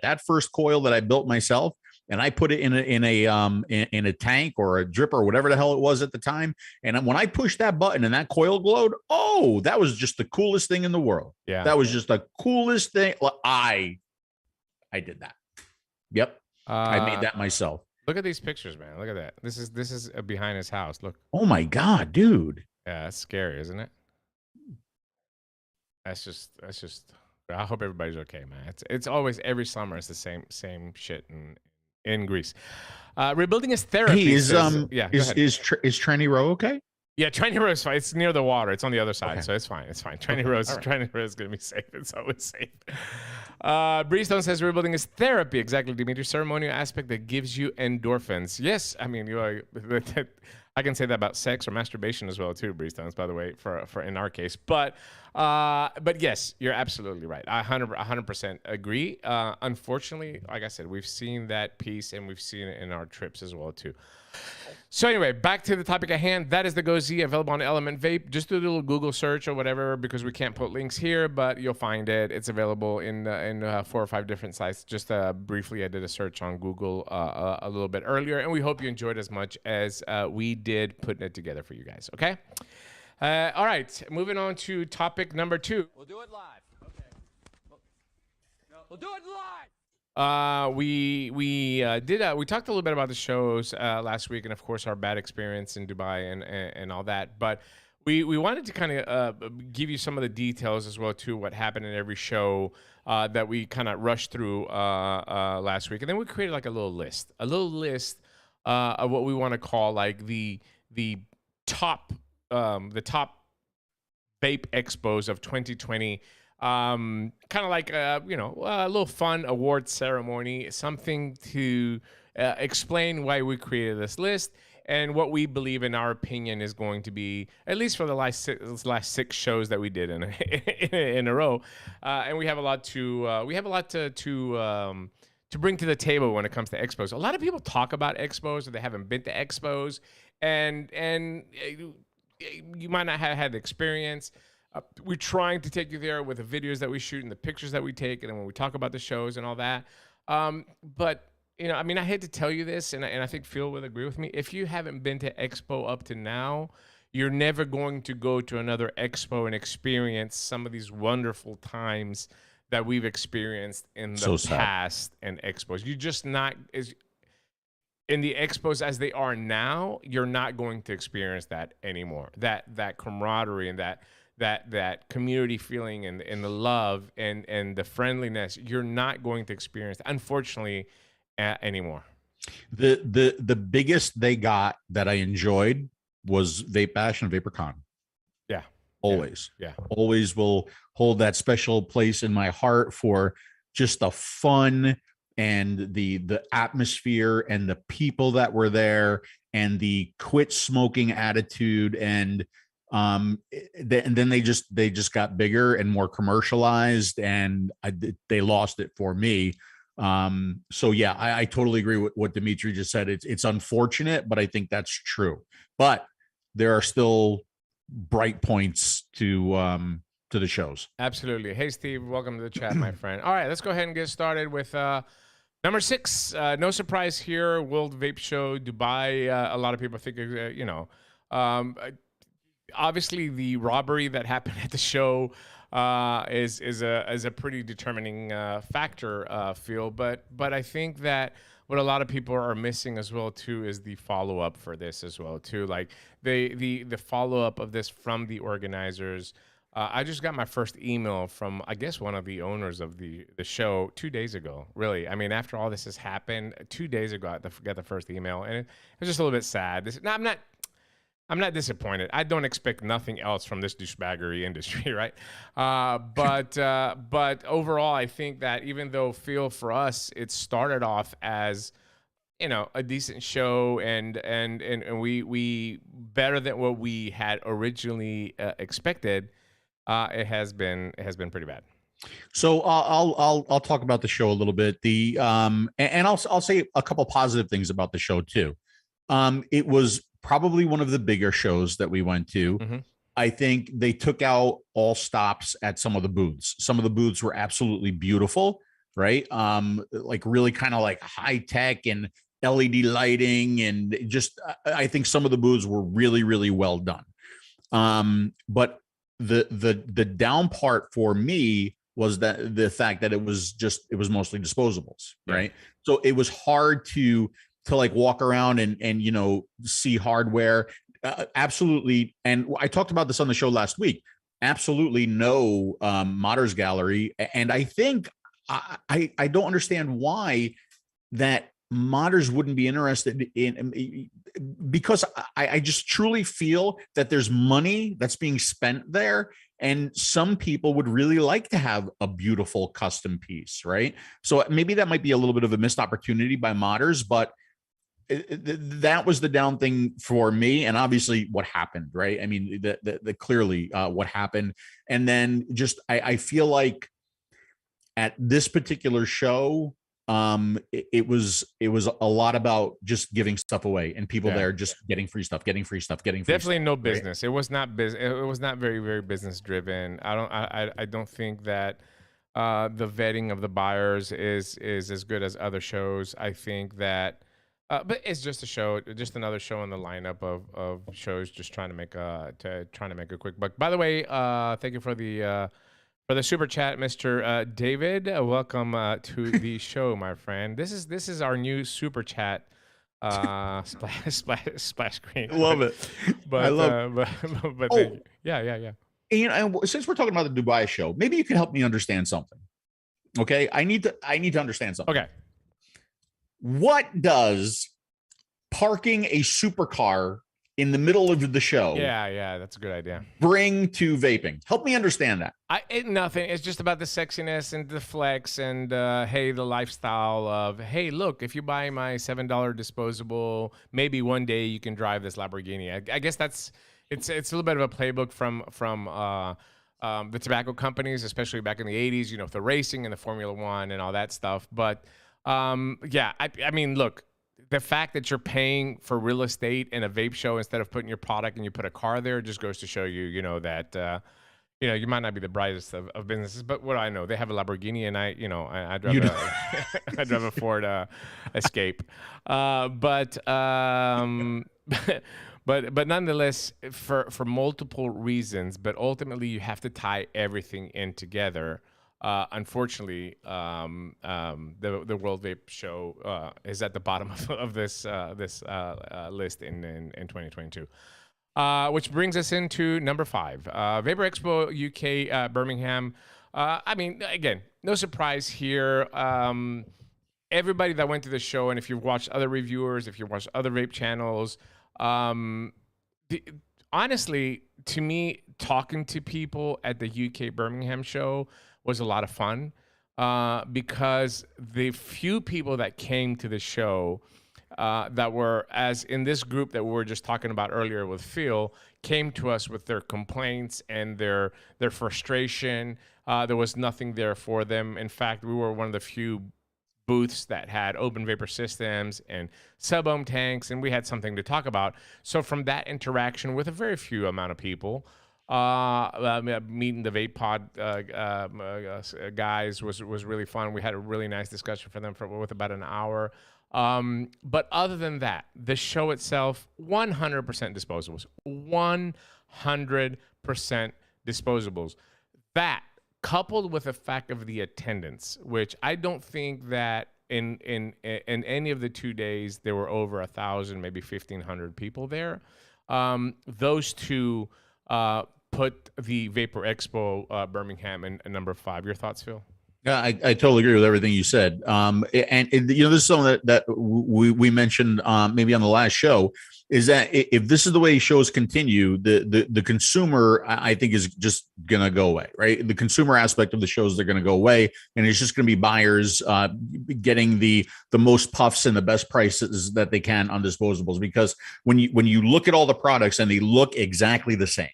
that first coil that I built myself. And I put it in a tank or a dripper or whatever the hell it was at the time. And when I pushed that button and that coil glowed, oh, that was just the coolest thing in the world. Yeah, that was just the coolest thing. I did that. Yep, I made that myself. Look at these pictures, man. Look at that. This is behind his house. Look. Oh my God, dude. Yeah, that's scary, isn't it? That's just. I hope everybody's okay, man. It's always every summer. It's the same shit in Greece. Rebuilding is therapy. Hey, is Tranny Row okay? Yeah, Tranny Row is fine. It's near the water. It's on the other side, so it's fine. It's fine. Tranny Row is going to be safe. It's always safe. Breezestone says rebuilding is therapy. Exactly, Dimitri. Ceremonial aspect that gives you endorphins. Yes, I mean, I can say that about sex or masturbation as well too, Breestones, by the way, for in our case. But yes, you're absolutely right. I 100% agree. Unfortunately, like I said, we've seen that piece and we've seen it in our trips as well too. So anyway, back to the topic at hand. That is the 𝗀𝗄𝗃 available on Element Vape. Just do a little Google search or whatever, because we can't put links here, but you'll find it. It's available in 4 or 5 different sites. Just briefly, I did a search on Google a little bit earlier, and we hope you enjoyed as much as we did putting it together for you guys. Okay. All right. Moving on to topic number 2. We'll do it live. Okay. We'll do it live. We talked a little bit about the shows last week, and of course our bad experience in Dubai and all that, but we wanted to kind of give you some of the details as well too, what happened in every show that we kind of rushed through last week, and then we created like a little list of what we want to call like the top vape expos of 2020. Kind of like a little fun award ceremony, something to explain why we created this list and what we believe, in our opinion, is going to be, at least for the last 6 shows that we did in a row, and we have a lot to bring to the table when it comes to expos. A lot of people talk about expos, or they haven't been to expos, and you might not have had the experience. We're trying to take you there with the videos that we shoot and the pictures that we take, and then when we talk about the shows and all that. But I mean, I hate to tell you this, and I think Phil would agree with me. If you haven't been to Expo up to now, you're never going to go to another Expo and experience some of these wonderful times that we've experienced in the past and Expos. You're just not in the Expos as they are now. You're not going to experience that anymore. That camaraderie and that community feeling and the love and the friendliness, you're not going to experience, unfortunately, anymore. The biggest they got that I enjoyed was Vape Bash and VaporCon. Yeah. Always. Yeah. Always will hold that special place in my heart for just the fun and the atmosphere and the people that were there and the quit smoking attitude, and then they just got bigger and more commercialized, and they lost it for me. So yeah, I totally agree with what Dimitri just said. It's unfortunate, but I think that's true. But there are still bright points to the shows. Absolutely. Hey, Steve, welcome to the chat, my friend. All right, let's go ahead and get started with number 6. No surprise here, World Vape Show, Dubai. A lot of people think, obviously the robbery that happened at the show is a pretty determining factor, Phil. But I think that what a lot of people are missing as well too is the follow-up for this as well too. Like the follow-up of this from the organizers. I just got my first email from, I guess, one of the owners of the show 2 days ago. Really, I mean, after all this has happened, 2 days ago I got the first email, and it was just a little bit sad. I'm not disappointed. I don't expect nothing else from this douchebaggery industry, right? But overall, I think that even though, Phil, for us, it started off as, a decent show and we better than what we had originally expected, it has been pretty bad. So I'll talk about the show a little bit. And I'll say a couple positive things about the show too. It was probably one of the bigger shows that we went to. Mm-hmm. I think they took out all stops at some of the booths. Some of the booths were absolutely beautiful, right? Like really kind of like high tech and LED lighting, and just I think some of the booths were really, really well done. But the down part for me was that the fact that it was mostly disposables, right? So it was hard to like walk around and see hardware. Absolutely. And I talked about this on the show last week. Absolutely no modders gallery. And I think I don't understand why that modders wouldn't be interested in, because I just truly feel that there's money that's being spent there, and some people would really like to have a beautiful custom piece, right? So maybe that might be a little bit of a missed opportunity by modders, but that was the down thing for me. And obviously what happened, right? I mean, the clearly what happened. And then just, I feel like at this particular show, it was a lot about just giving stuff away and people there just getting free stuff. Definitely no business. Right? It was not business. It was not very, very business driven. I don't think that the vetting of the buyers is as good as other shows. I think that, but it's just a show, just another show in the lineup of shows, just trying to make a quick buck. By the way, thank you for the super chat, Mr. David. Welcome to the show, my friend. This is our new super chat splash screen. Love it. But I love. but thank you. Yeah. And since we're talking about the Dubai show, maybe you can help me understand something. Okay, I need to understand something. Okay, what does parking a supercar in the middle of the show? Yeah, that's a good idea. Bring to vaping. Help me understand that. Nothing. It's just about the sexiness and the flex and hey, the lifestyle of hey, look, if you buy my $7 disposable, maybe one day you can drive this Lamborghini. I guess it's a little bit of a playbook from the tobacco companies, especially back in the 80s, you know, the racing and the Formula One and all that stuff. But yeah, I mean, look, the fact that you're paying for real estate in a vape show instead of putting your product and you put a car there just goes to show you, you know, that, you know, you might not be the brightest of businesses, but what do I know? They have a Lamborghini and I drive I drive a Ford Escape. But nonetheless, for multiple reasons, but ultimately you have to tie everything in together. Unfortunately, the World Vape Show is at the bottom of this list in 2022. Which brings us into number 5, Vapor Expo UK Birmingham. I mean, again, no surprise here. Everybody that went to the show, and if you've watched other reviewers, if you've watched other vape channels, honestly, to me, talking to people at the UK Birmingham show was a lot of fun because the few people that came to the show that were, as in this group that we were just talking about earlier with Phil, came to us with their complaints and their frustration. There was nothing there for them. In fact, we were one of the few booths that had open vapor systems and sub-ohm tanks, and we had something to talk about. So from that interaction with a very few amount of people, meeting the Vape Pod guys was really fun. We had a really nice discussion for them with about an hour. But other than that, the show itself, 100% disposables. 100% disposables. That, coupled with the fact of the attendance, which I don't think that in any of the 2 days there were over 1,000, maybe 1,500 people there. Those two put the Vapor Expo Birmingham in number 5. Your thoughts, Phil? Yeah, I totally agree with everything you said. And you know, this is something that we mentioned maybe on the last show, is that if this is the way shows continue, the consumer, I think, is just going to go away, right? The consumer aspect of the shows, they're going to go away, and it's just going to be buyers getting the most puffs and the best prices that they can on disposables. Because when you look at all the products and they look exactly the same,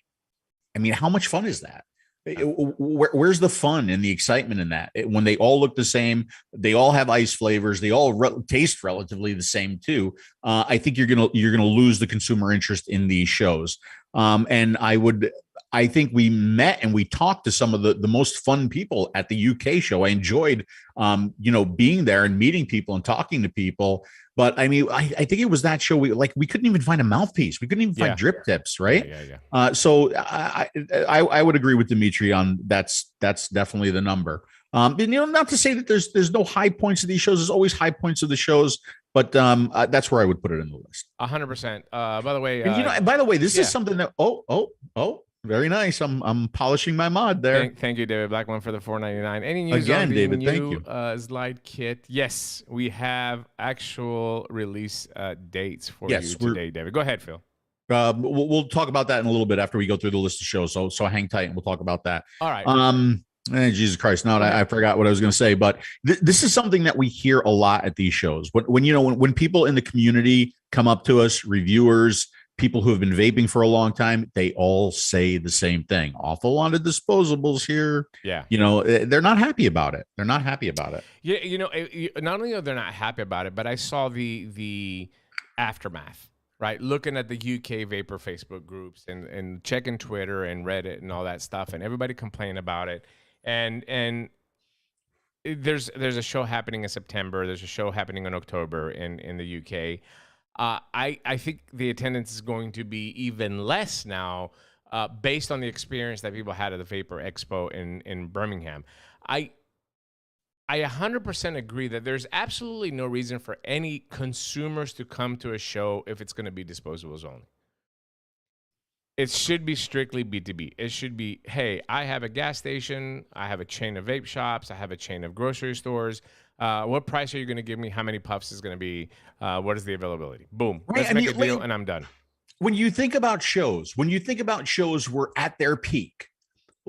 I mean, how much fun is that? Where's the fun and the excitement in that? When they all look the same, they all have ice flavors, they all taste relatively the same too. I think you're gonna lose the consumer interest in these shows. And I think we met and we talked to some of the most fun people at the UK show. I enjoyed, being there and meeting people and talking to people. But I mean, I think it was that show we couldn't even find a mouthpiece. We couldn't even find drip tips, right? Yeah. So I would agree with Dimitri on that's definitely the number. And, not to say that there's no high points of these shows. There's always high points of the shows, but that's where I would put it in the list. 100%. By the way, this is something that very nice. I'm polishing my mod there. Thank you, David Blackman, for the $4.99. Any news again, on the David? new Thank you. Slide kit? Yes, we have actual release dates for you today, David. Go ahead, Phil. We'll talk about that in a little bit after we go through the list of shows. So hang tight and we'll talk about that. All right. Jesus Christ! No, I forgot what I was going to say. But this is something that we hear a lot at these shows. When people in the community come up to us, reviewers, people who have been vaping for a long time, they all say the same thing. Awful lot of disposables here. Yeah. You know, they're not happy about it. They're not happy about it. Yeah, you know, not only are they not happy about it, but I saw the aftermath, right? Looking at the UK vapor Facebook groups and checking Twitter and Reddit and all that stuff, and everybody complaining about it. And there's a show happening in September. There's a show happening in October in the UK. I think the attendance is going to be even less now, based on the experience that people had at the Vapor Expo in Birmingham. I 100% agree that there's absolutely no reason for any consumers to come to a show if it's going to be disposables only. It should be strictly B2B. It should be, hey, I have a gas station, I have a chain of vape shops, I have a chain of grocery stores. What price are you going to give me? How many puffs is going to be? What is the availability? Boom. Right, Let's make a deal, and I'm done. When you think about shows, were at their peak,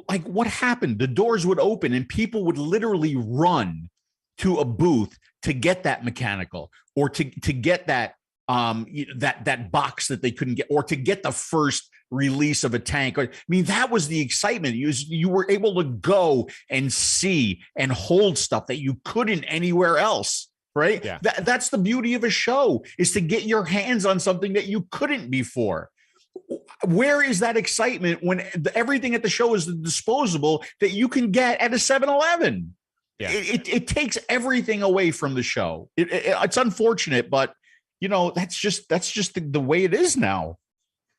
like what happened? The doors would open and people would literally run to a booth to get that mechanical or to get that that box that they couldn't get, or to get the first release of a tank. I mean, that was the excitement. You were able to go and see and hold stuff that you couldn't anywhere else. Right. Yeah. That's the beauty of a show, is to get your hands on something that you couldn't before. Where is that excitement when everything at the show is the disposable that you can get at a 7-Eleven? Yeah. It takes everything away from the show. It's unfortunate, but you know, that's just the way it is now.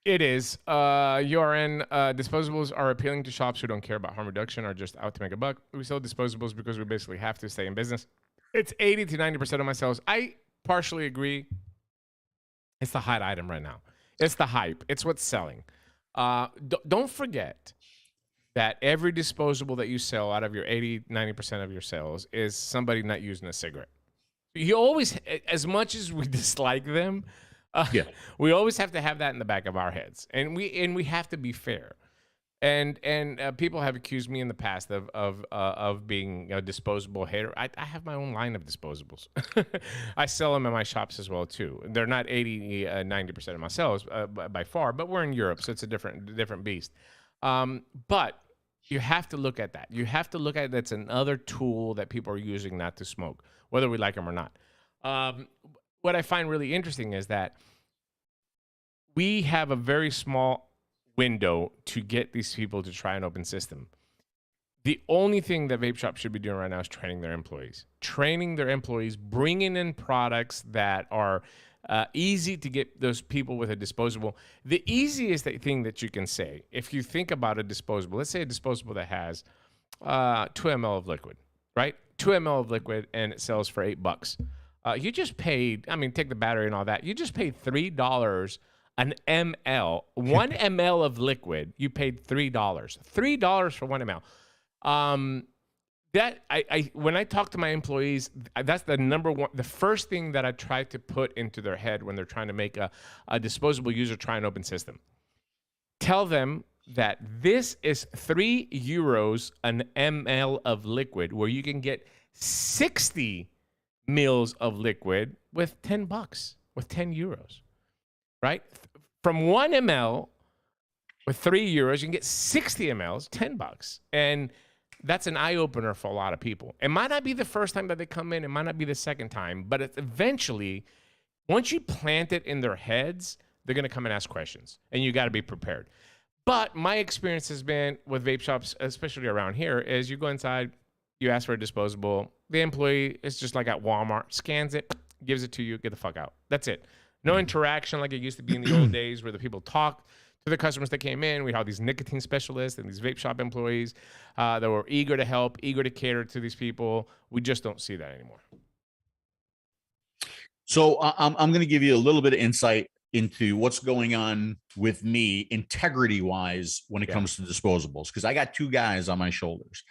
It is. URN disposables are appealing to shops who don't care about harm reduction or just out to make a buck. We sell disposables because we basically have to stay in business. It's 80 to 90% of my sales. I partially agree. It's the hot item right now. It's the hype. It's what's selling. Don't forget that every disposable that you sell out of your 80, 90% of your sales is somebody not using a cigarette. You always, as much as we dislike them, we always have to have that in the back of our heads, and we have to be fair. And people have accused me in the past of being a disposable hater. I have my own line of disposables. I sell them in my shops as well too. They're not 80, 90% of my sales by far, but we're in Europe, so it's a different beast. But you have to look at that. You have to look at that's another tool that people are using not to smoke, whether we like them or not. What I find really interesting is that we have a very small window to get these people to try an open system. The only thing that vape shops should be doing right now is training their employees. Training their employees, bringing in products that are easy to get those people with a disposable. The easiest thing that you can say, if you think about a disposable, let's say a disposable that has 2 ml of liquid, right? 2 ml of liquid, and it sells for $8. You just paid, I mean, take the battery and all that. You just paid $3 an ml. 1 ml of liquid, you paid $3. $3 for 1 ml. That when I talk to my employees, that's the number one, the first thing that I try to put into their head when they're trying to make a disposable user try an open system. Tell them that this is €3 an ml of liquid, where you can get 60 mils of liquid with $10, with €10, right? From 1 ml with €3, you can get 60 mLs, $10. And that's an eye-opener for a lot of people. It might not be the first time that they come in. It might not be the second time. But it's eventually, once you plant it in their heads, they're going to come and ask questions. And you got to be prepared. But my experience has been with vape shops, especially around here, is you go inside, you ask for a disposable. The employee is just like at Walmart, scans it, gives it to you, get the fuck out. That's it. No interaction like it used to be in the old days where the people talk to the customers that came in. We had these nicotine specialists and these vape shop employees that were eager to help, eager to cater to these people. We just don't see that anymore. So I'm going to give you a little bit of insight into what's going on with me integrity-wise when it comes to disposables, because I got 2 guys on my shoulders.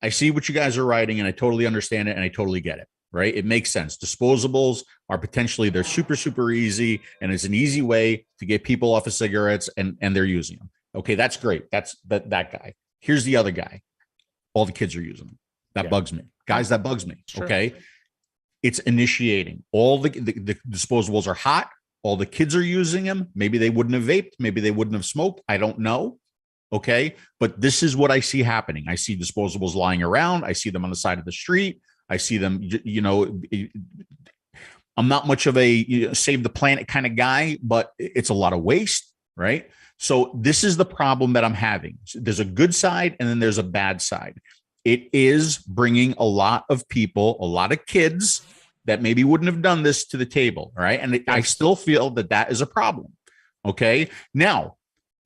I see what you guys are writing, and I totally understand it, and I totally get it. Right? It makes sense. Disposables are potentially, they're super, super easy, and it's an easy way to get people off of cigarettes, and they're using them. Okay, that's great. That's that guy. Here's the other guy. All the kids are using them. That bugs me. Guys, that bugs me. Sure. Okay. It's initiating. All the disposables are hot. All the kids are using them. Maybe they wouldn't have vaped. Maybe they wouldn't have smoked. I don't know. Okay. But this is what I see happening. I see disposables lying around. I see them on the side of the street. I see them, I'm not much of a save the planet kind of guy, but it's a lot of waste, right? So this is the problem that I'm having. There's a good side and then there's a bad side. It is bringing a lot of people, a lot of kids that maybe wouldn't have done this to the table, right? And I still feel that that is a problem, okay? Now,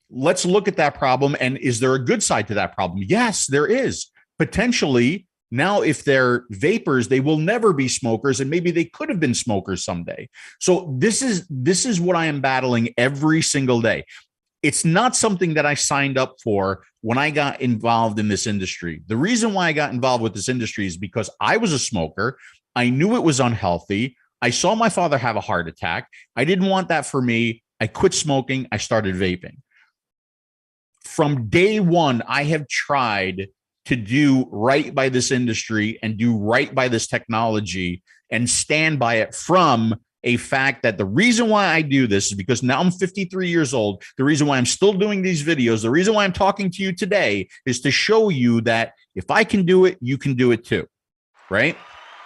let's look at that problem, and is there a good side to that problem? Yes, there is. Potentially, now if they're vapors, they will never be smokers, and maybe they could have been smokers someday. So this is what I am battling every single day. It's not something that I signed up for when I got involved in this industry. The reason why I got involved with this industry is because I was a smoker. I knew it was unhealthy. I saw my father have a heart attack. I didn't want that for me. I quit smoking. I started vaping. From day one, I have tried to do right by this industry and do right by this technology and stand by it, from a fact that the reason why I do this is because now I'm 53 years old. The reason why I'm still doing these videos, the reason why I'm talking to you today is to show you that if I can do it, you can do it too, right?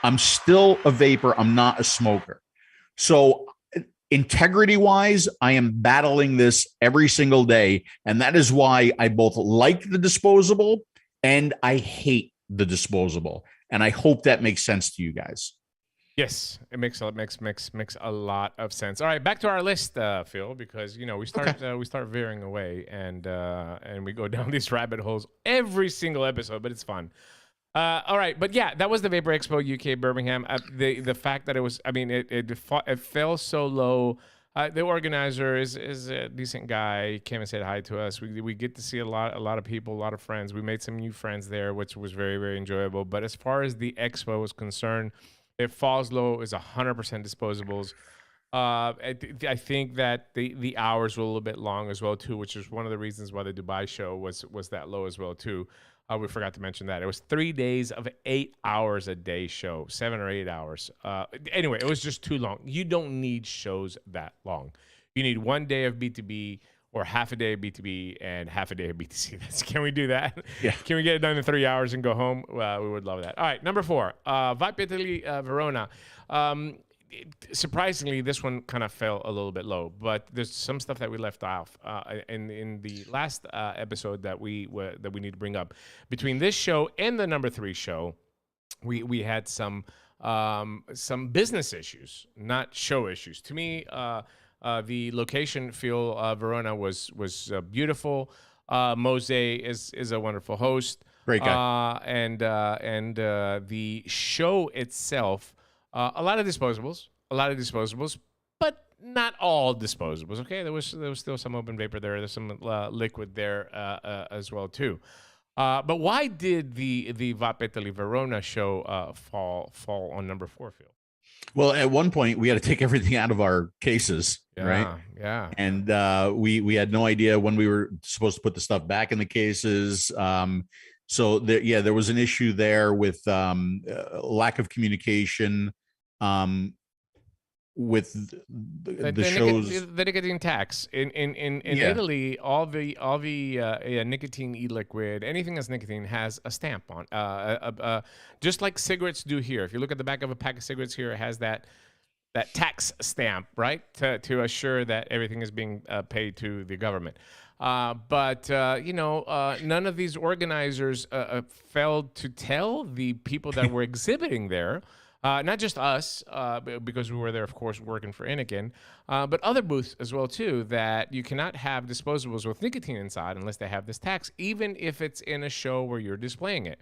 I'm still a vapor. I'm not a smoker. So integrity wise, I am battling this every single day. And that is why I both like the disposable and I hate the disposable. And I hope that makes sense to you guys. Yes, it makes a lot of sense. All right, back to our list, Phil, because we start veering away and we go down these rabbit holes every single episode, but it's fun. All right, but yeah, that was the Vapor Expo UK Birmingham. The fact that it was, it fell so low. The organizer is a decent guy. He came and said hi to us. We get to see a lot of people, a lot of friends. We made some new friends there, which was very, very enjoyable. But as far as the expo was concerned, it falls low, is 100% disposables. I think that the hours were a little bit long as well too, which is one of the reasons why the Dubai show was that low as well too. We forgot to mention that it was 3 days of 8 hours a day show, 7 or 8 hours. Anyway, it was just too long. You don't need shows that long. You need 1 day of B2B or half a day of B2B and half a day of B2C. Can we do that? Yeah. Can we get it done in 3 hours and go home? Well, we would love that. All right, number 4, Vaping Verona. Surprisingly, this one kind of fell a little bit low, but there's some stuff that we left off in the last episode that we need to bring up. Between this show and the number 3 show, we had some business issues, not show issues. To me, the location feel Verona was beautiful. Mose is a wonderful host, great guy, and the show itself. A lot of disposables, but not all disposables. Okay, there was still some open vapor there. There's some liquid there as well too. But why did the Vaping Verona show fall on number 4, Phil? Well, at one point we had to take everything out of our cases, right? Yeah. And we had no idea when we were supposed to put the stuff back in the cases. So there was an issue there with lack of communication. With the shows, the nicotine tax in Italy, all the nicotine e-liquid, anything that's nicotine has a stamp on, just like cigarettes do here. If you look at the back of a pack of cigarettes here, it has that tax stamp, right, to assure that everything is being paid to the government. But none of these organizers failed to tell the people that were exhibiting there. Not just us, because we were there, of course, working for Anakin, but other booths as well, too, that you cannot have disposables with nicotine inside unless they have this tax, even if it's in a show where you're displaying it.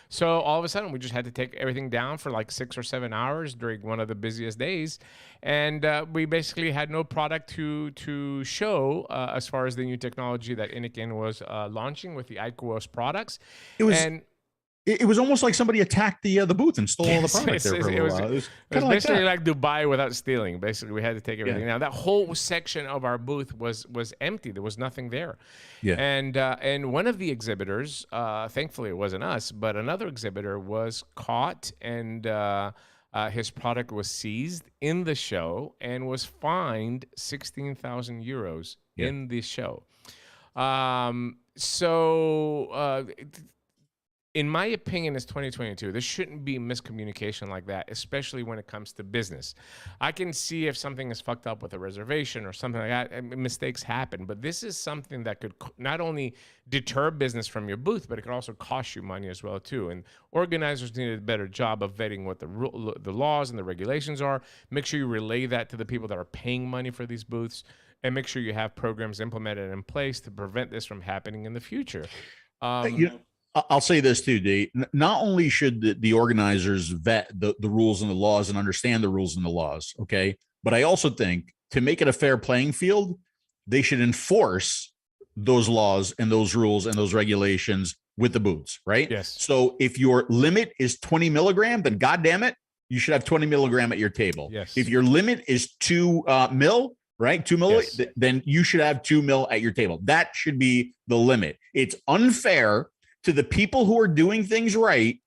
So all of a sudden, we just had to take everything down for like 6 or 7 hours during one of the busiest days. And we basically had no product to show as far as the new technology that Anakin was launching with the AQUIOS products. It was almost like somebody attacked the booth and stole all the product there for a little while. It was basically like Dubai without stealing. Basically, we had to take everything down. That whole section of our booth was empty. There was nothing there. Yeah. And one of the exhibitors, thankfully it wasn't us, but another exhibitor was caught and his product was seized in the show and was fined 16,000 euros in the show. In my opinion, it's 2022. There shouldn't be miscommunication like that, especially when it comes to business. I can see if something is fucked up with a reservation or something like that, and mistakes happen. But this is something that could not only deter business from your booth, but it could also cost you money as well too. And organizers need a better job of vetting what the laws and the regulations are. Make sure you relay that to the people that are paying money for these booths, and make sure you have programs implemented in place to prevent this from happening in the future. I'll say this too, D. Not only should the organizers vet the rules and the laws and understand the rules and the laws, okay, but I also think to make it a fair playing field, they should enforce those laws and those rules and those regulations with the booths, right? Yes. So if your limit is 20 milligram, then goddamn it, you should have 20 milligram at your table. Yes. If your limit is 2 mil, right, 2 mil, Yes. then you should have 2 mil at your table. That should be the limit. It's unfair to the people who are doing things right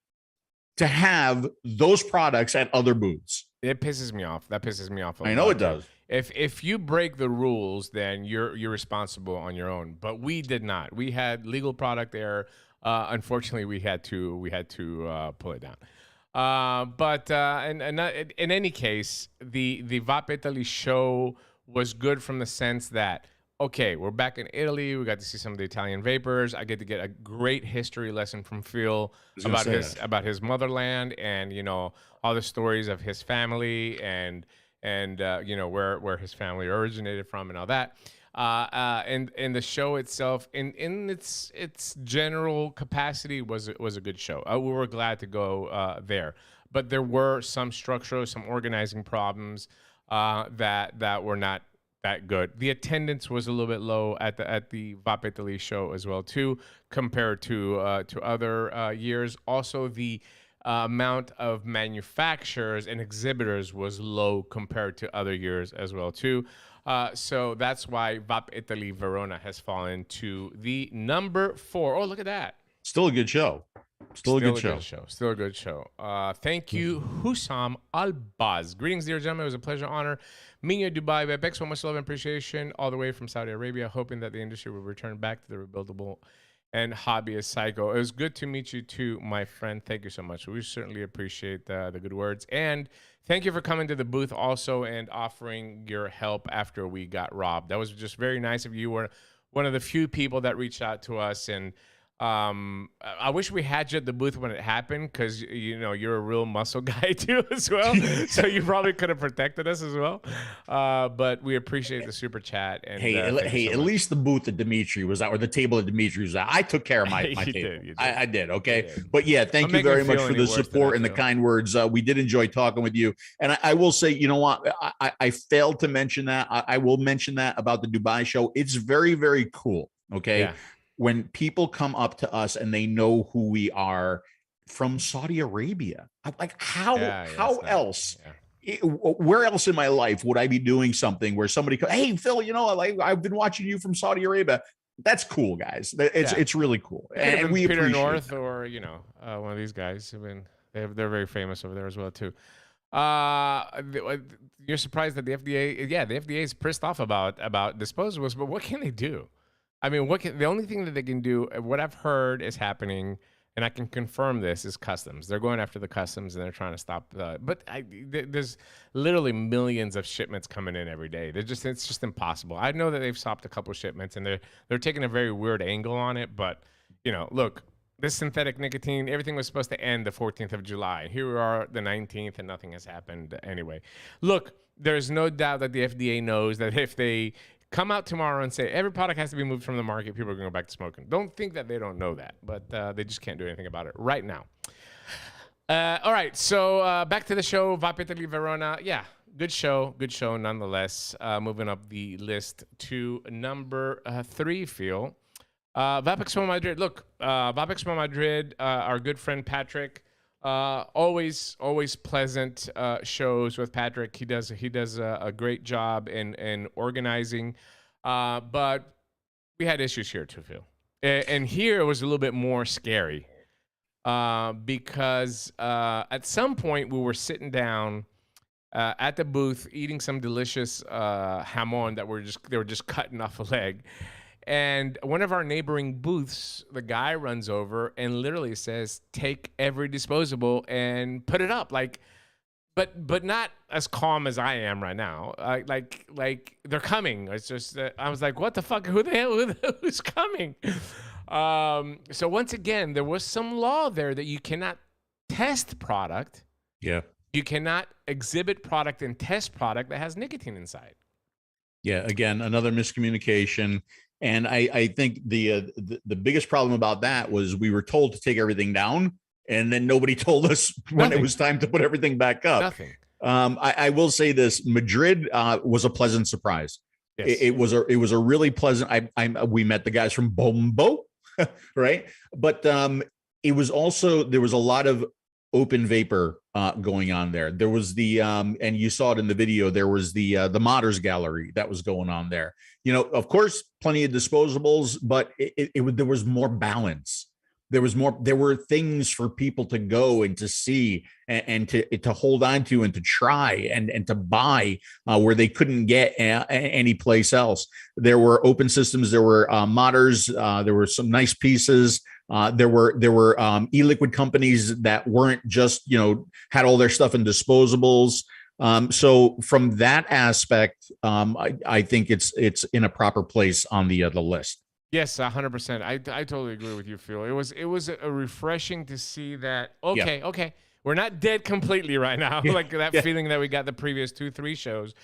to have those products at other booths. It pisses me off. That pisses me off a lot. I know it does. If you break the rules, then you're responsible on your own. But we did not. We had legal product there. Unfortunately, we had to pull it down. But in any case, the 𝗲𝗵𝗶𝗀 show was good from the sense that, okay, we're back in Italy. We got to see some of the Italian vapors. I get to get a great history lesson from Phil about his motherland, and all the stories of his family and where his family originated from and all that. And the show itself, in its general capacity, was a good show. We were glad to go there, but there were some structural, some organizing problems that were not that good. The attendance was a little bit low at the 𝗲𝗵𝗶𝗀 show as well too, compared to other years. Also, the amount of manufacturers and exhibitors was low compared to other years as well too. So that's why 𝗲𝗵𝗶𝗀 Verona has fallen to the number 4. Oh, look at that. Still a good show. Still a good show. Still a good show. Thank you, 𝗍𝗵𝗶𝗋 𝗂𝗋. Greetings, dear gentlemen. It was a pleasure, honor. Minya Dubai, Vaping, so much love and appreciation all the way from Saudi Arabia, hoping that the industry will return back to the rebuildable and hobbyist cycle. It was good to meet you too, my friend. Thank you so much. We certainly appreciate the good words. And thank you for coming to the booth also and offering your help after we got robbed. That was just very nice of you. You were one of the few people that reached out to us, and I wish we had you at the booth when it happened, because you're a real muscle guy too as well. So you probably could have protected us as well. But we appreciate the super chat. And at least the booth that Dimitri was at, or the table that Dimitri was at, I took care of my table. You did. I did. Okay. But yeah, thank you very much for the support and the kind words. We did enjoy talking with you. And I will say, you know what? I failed to mention that. I will mention that about the Dubai show. It's very, very cool. Okay. Yeah. When people come up to us and they know who we are from Saudi Arabia, I'm like, how else? Yeah. Where else in my life would I be doing something where somebody goes, hey, Phil, I've been watching you from Saudi Arabia. That's cool, guys. It's really cool. And we Peter appreciate North that. Or one of these guys. They're very famous over there as well too. You're surprised that the FDA? Yeah, the FDA is pissed off about disposables, but what can they do? I mean, the only thing that they can do, what I've heard is happening, and I can confirm this, is customs. They're going after the customs, and they're trying to stop there's literally millions of shipments coming in every day. It's just impossible. I know that they've stopped a couple shipments, and they're taking a very weird angle on it. But look, this synthetic nicotine, everything was supposed to end the 14th of July. Here we are, the 19th, and nothing has happened anyway. Look, there's no doubt that the FDA knows that if they come out tomorrow and say every product has to be moved from the market, people are going to go back to smoking. Don't think that they don't know that, but they just can't do anything about it right now. All right, so back to the show, 𝗲𝗵𝗶𝗀 Verona. Yeah, good show nonetheless. Moving up the list to number 3, Phil. 𝗲𝗵𝗶𝗀 Madrid. Look, 𝗲𝗵𝗶𝗀 Madrid, our good friend Patrick. Always pleasant shows with Patrick. He does a great job in organizing, but we had issues here too, Phil. And here it was a little bit more scary. because at some point we were sitting down at the booth eating some delicious jamon that they were just cutting off a leg. And one of our neighboring booths, the guy runs over and literally says, "Take every disposable and put it up." Like, but not as calm as I am right now. Like they're coming. It's just I was like, "What the fuck? Who the hell? Who's coming?" So once again, there was some law there that you cannot test product. Yeah. You cannot exhibit product and test product that has nicotine inside. Yeah. Again, another miscommunication. And I think the biggest problem about that was we were told to take everything down, and then nobody told us when it was time to put everything back up. Nothing. I will say this: Madrid was a pleasant surprise. Yes. It was a really pleasant. We met the guys from 𝗵𝗶𝗶, right? But it was also, there was a lot of open vapor going on there. There was the and you saw it in the video, there was the modders gallery that was going on there. You know, of course, plenty of disposables, but there was more balance. There were things for people to go and to see and to hold on to and to try and to buy where they couldn't get any place else. There were open systems, there were modders, there were some nice pieces. There were e-liquid companies that weren't just, had all their stuff in disposables. So from that aspect, I think it's in a proper place on the list. Yes, 100%. I totally agree with you, Phil. It was a refreshing to see that. Okay, we're not dead completely right now. Like that feeling that we got the previous 2-3 shows,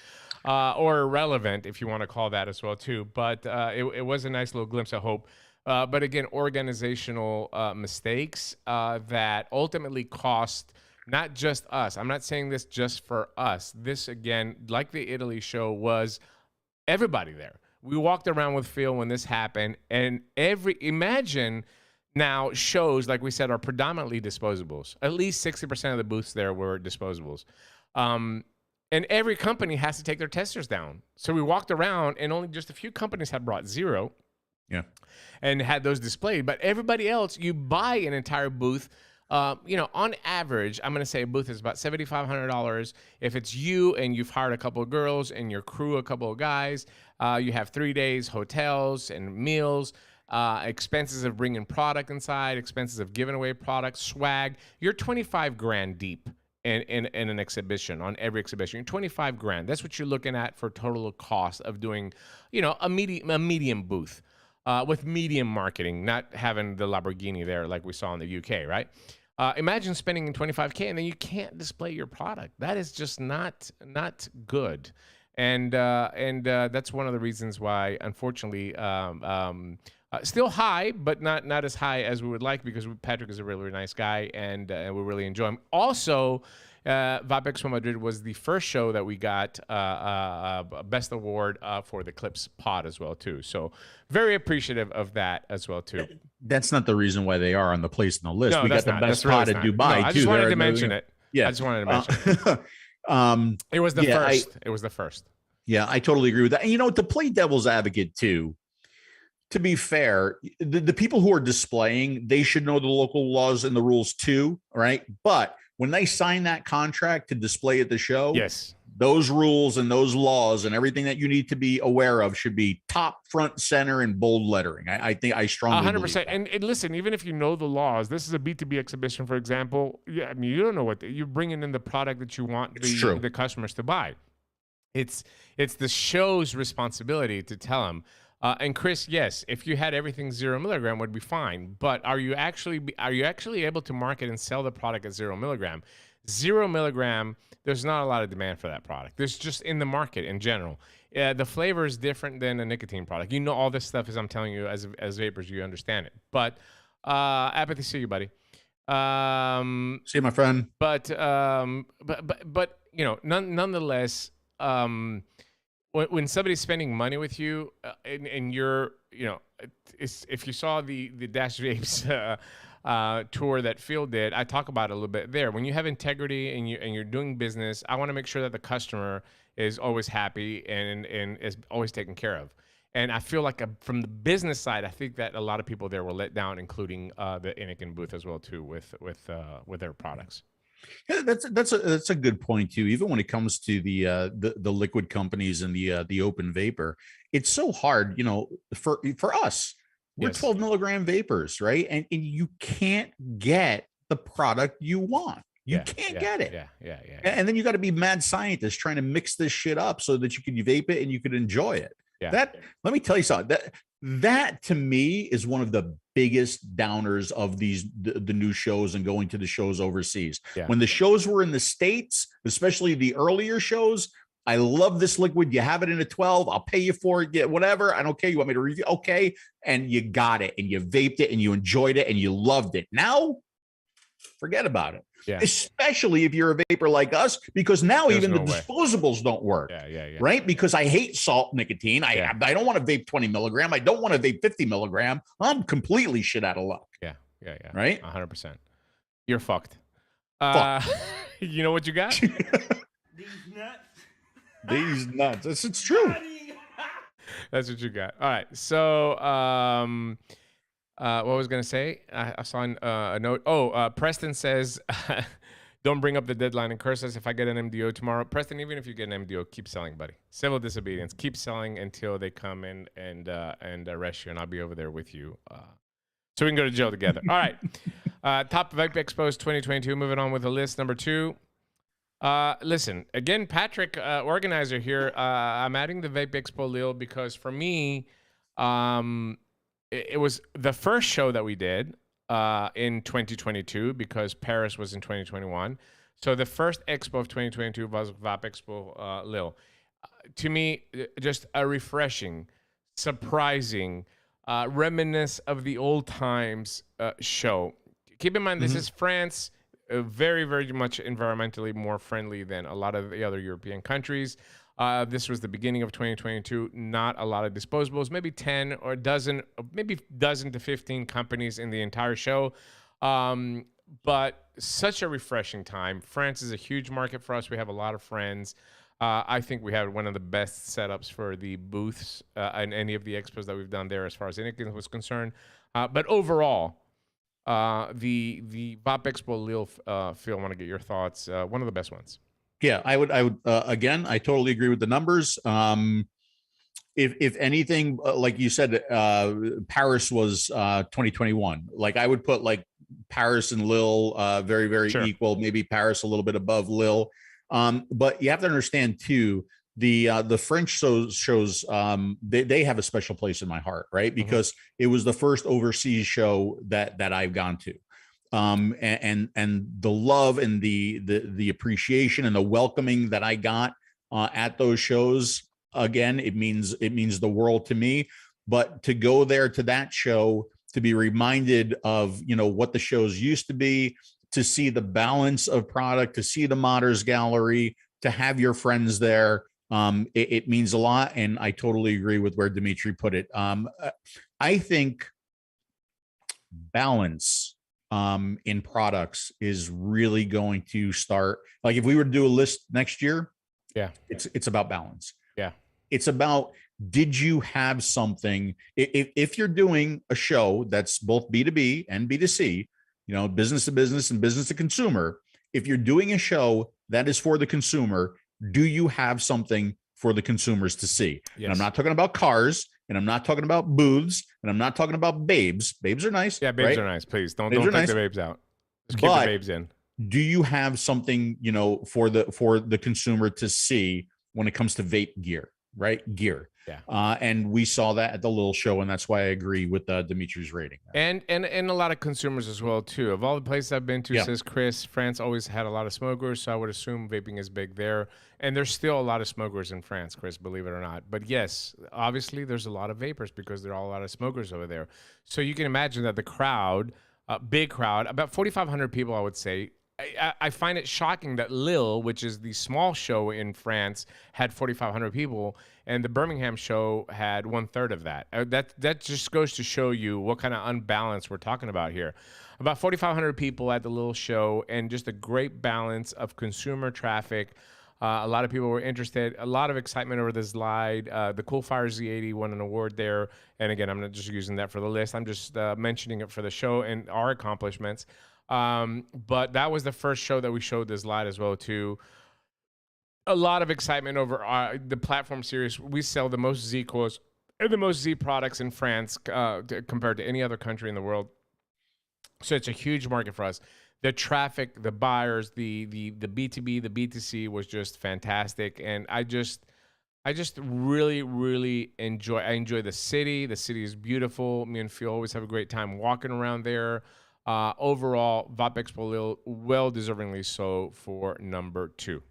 or irrelevant if you want to call that as well too. But it was a nice little glimpse of hope. But again, organizational mistakes that ultimately cost not just us. I'm not saying this just for us. This, again, like the Italy show, was everybody there. We walked around with Phil when this happened, and imagine now shows, like we said, are predominantly disposables. At least 60% of the booths there were disposables. And every company has to take their testers down. So we walked around, and only just a few companies had brought zero. Yeah. And had those displayed. But everybody else, you buy an entire booth. On average, I'm going to say a booth is about $7,500. If it's you and you've hired a couple of girls and your crew, a couple of guys, you have 3 days, hotels and meals, expenses of bringing product inside, expenses of giving away products, swag. You're 25 grand deep in an exhibition, on every exhibition. You're 25 grand. That's what you're looking at for total cost of doing, a medium booth. With medium marketing, not having the Lamborghini there like we saw in the UK, right? Imagine spending $25K and then you can't display your product. That is just not good, and that's one of the reasons why, unfortunately, still high, but not as high as we would like, because Patrick is a really, really nice guy, and we really enjoy him. Also, Vaping Expo Madrid was the first show that we got best award for the Clips pod as well too. So very appreciative of that as well too. That's not the reason why they are on the place on the list. No, we got the best pod in Dubai. I just wanted to mention it. Yeah, I just wanted to mention it. It was the first. It was the first. Yeah, I totally agree with that. And to play devil's advocate too, to be fair, the people who are displaying, they should know the local laws and the rules too, right? But when they sign that contract to display at the show, yes, those rules and those laws and everything that you need to be aware of should be top, front, center, and bold lettering. I think I strongly 100%. And listen, even if you know the laws, this is a B2B exhibition, for example. Yeah, I mean, you don't know what you're bringing in the product that you want the customers to buy. It's the show's responsibility to tell them. And Chris, yes, if you had everything 0 milligram would be fine. But are you actually able to market and sell the product at 0 milligram? 0 milligram, there's not a lot of demand for that product. There's just in the market in general. The flavor is different than a nicotine product. You know all this stuff, as I'm telling you, as vapors, you understand it. But apathy, see you, buddy. See you, my friend. But nonetheless, when somebody's spending money with you, and you're, if you saw the Dash Vapes tour that Phil did, I talk about it a little bit there. When you have integrity and you're doing business, I want to make sure that the customer is always happy and is always taken care of. And I feel like from the business side, I think that a lot of people there were let down, including the Anakin booth as well too, with their products. Yeah, that's a good point too. Even when it comes to the liquid companies and the open vapor, it's so hard, you know, for us. We're 12 milligram vapors, right? And you can't get the product you want. You can't get it. Yeah. And then you got to be mad scientist trying to mix this shit up so that you can vape it and you could enjoy it. Yeah. Let me tell you something. That to me is one of the biggest downers of the new shows and going to the shows overseas. Yeah. When the shows were in the States, especially the earlier shows, I love this liquid. You have it in a 12. I'll pay you for it. Yeah, whatever. I don't care. You want me to review? Okay. And you got it and you vaped it and you enjoyed it and you loved it. Now, forget about it. Yeah. Especially if you're a vapor like us, because now There's even no the way. disposables don't work. Yeah. Right? Because I hate salt nicotine. I don't want to vape 20 milligram. I don't want to vape 50 milligram. I'm completely shit out of luck. Yeah. Right? 100%. You're fucked. Fucked. You know what you got? These nuts. These nuts. It's true. That's what you got. All right. So, what was I going to say? I saw a note. Preston says, don't bring up the deadline and curse us if I get an MDO tomorrow. Preston, even if you get an MDO, keep selling, buddy. Civil disobedience. Keep selling until they come in and arrest you, and I'll be over there with you. So we can go to jail together. All right. Top Vape Expos 2022. Moving on with the list. Number 2. Listen, again, Patrick, organizer here. I'm adding the Vape Expo Lille because for me, it was the first show that we did in 2022 because Paris was in 2021. So the first expo of 2022 was Vape Expo Lille. To me, just a refreshing, surprising, reminisce of the old times show. Keep in mind, this is France. Very, very much environmentally more friendly than a lot of the other European countries. This was the beginning of 2022. Not a lot of disposables, maybe 10 or dozen, maybe dozen to 15 companies in the entire show. But such a refreshing time. France is a huge market for us. We have a lot of friends. I think we had one of the best setups for the booths and any of the expos that we've done there as far as anything was concerned. But overall, the Vape Expo Lille, Phil, I want to get your thoughts. One of the best ones. Yeah, I would again, I totally agree with the numbers. If anything, like you said, Paris was 2021. Like I would put like Paris and Lille very, very equal, maybe Paris a little bit above Lille. But you have to understand too, the French shows they have a special place in my heart, right? Because it was the first overseas show that I've gone to. And the love and the appreciation and the welcoming that I got at those shows, again, it means the world to me. But to go there to that show, to be reminded of, you know, what the shows used to be, to see the balance of product, to see the modders gallery, to have your friends there, it means a lot. And I totally agree with where Dimitri put it. I think balance in products is really going to start. Like if we were to do a list next year, it's about balance. Yeah. It's about, did you have something, if you're doing a show that's both B2B and B2C, you know, business to business and business to consumer, if you're doing a show that is for the consumer, do you have something for the consumers to see? Yes. And I'm not talking about cars, and I'm not talking about booths, and I'm not talking about babes. Babes are nice. Yeah, babes are nice. Please don't take the babes out. Just keep the babes in. Do you have something, you know, for the consumer to see when it comes to vape gear, right? Gear. Yeah. And we saw that at the Lille show, and that's why I agree with Dimitri's rating. And a lot of consumers as well too. Of all the places I've been to, says Chris, France always had a lot of smokers, so I would assume vaping is big there. And there's still a lot of smokers in France, Chris, believe it or not. But yes, obviously there's a lot of vapors because there are a lot of smokers over there. So you can imagine that the crowd, big crowd, about 4,500 people, I would say. I find it shocking that Lille, which is the small show in France, had 4,500 people, and the Birmingham show had 1/3 of that. That just goes to show you what kind of unbalance we're talking about here. About 4,500 people at the Lille show, and just a great balance of consumer traffic. A lot of people were interested. A lot of excitement over this slide. The Coolfire Z80 won an award there. And again, I'm not just using that for the list. I'm just mentioning it for the show and our accomplishments. But that was the first show that we showed this slide as well too. A lot of excitement over the platform series. We sell the most Z coils and the most Z products in France compared to any other country in the world. So it's a huge market for us. The traffic, the buyers, the B2B, the B2C was just fantastic. And I just really, really enjoy the city. The city is beautiful. Me and Phil always have a great time walking around there. Overall, 𝗣𝗵𝗶𝗹 well deservingly so for number 2.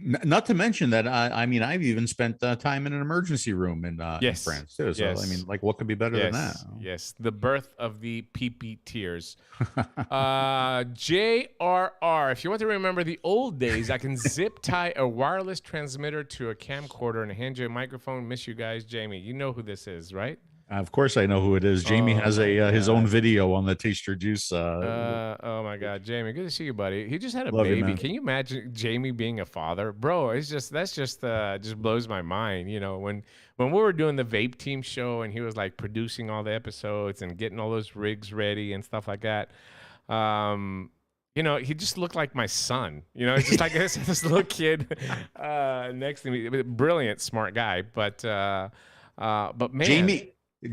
Not to mention that I mean, I've even spent time in an emergency room in France too. So I mean, like, what could be better than that? Yes, the birth of the PP tears. JRR. If you want to remember the old days, I can zip tie a wireless transmitter to a camcorder and hand you a microphone. Miss you guys, Jamie. You know who this is, right? Of course, I know who it is. Jamie has his own video on the Taste Your Juice. Oh my God, Jamie, good to see you, buddy. He just had a Love you, baby. man. Can you imagine Jamie being a father, bro? That's just blows my mind. You know, when we were doing the Vape Team show and he was like producing all the episodes and getting all those rigs ready and stuff like that. You know, he just looked like my son. You know, it's just like this little kid next to me. Brilliant, smart guy, but man.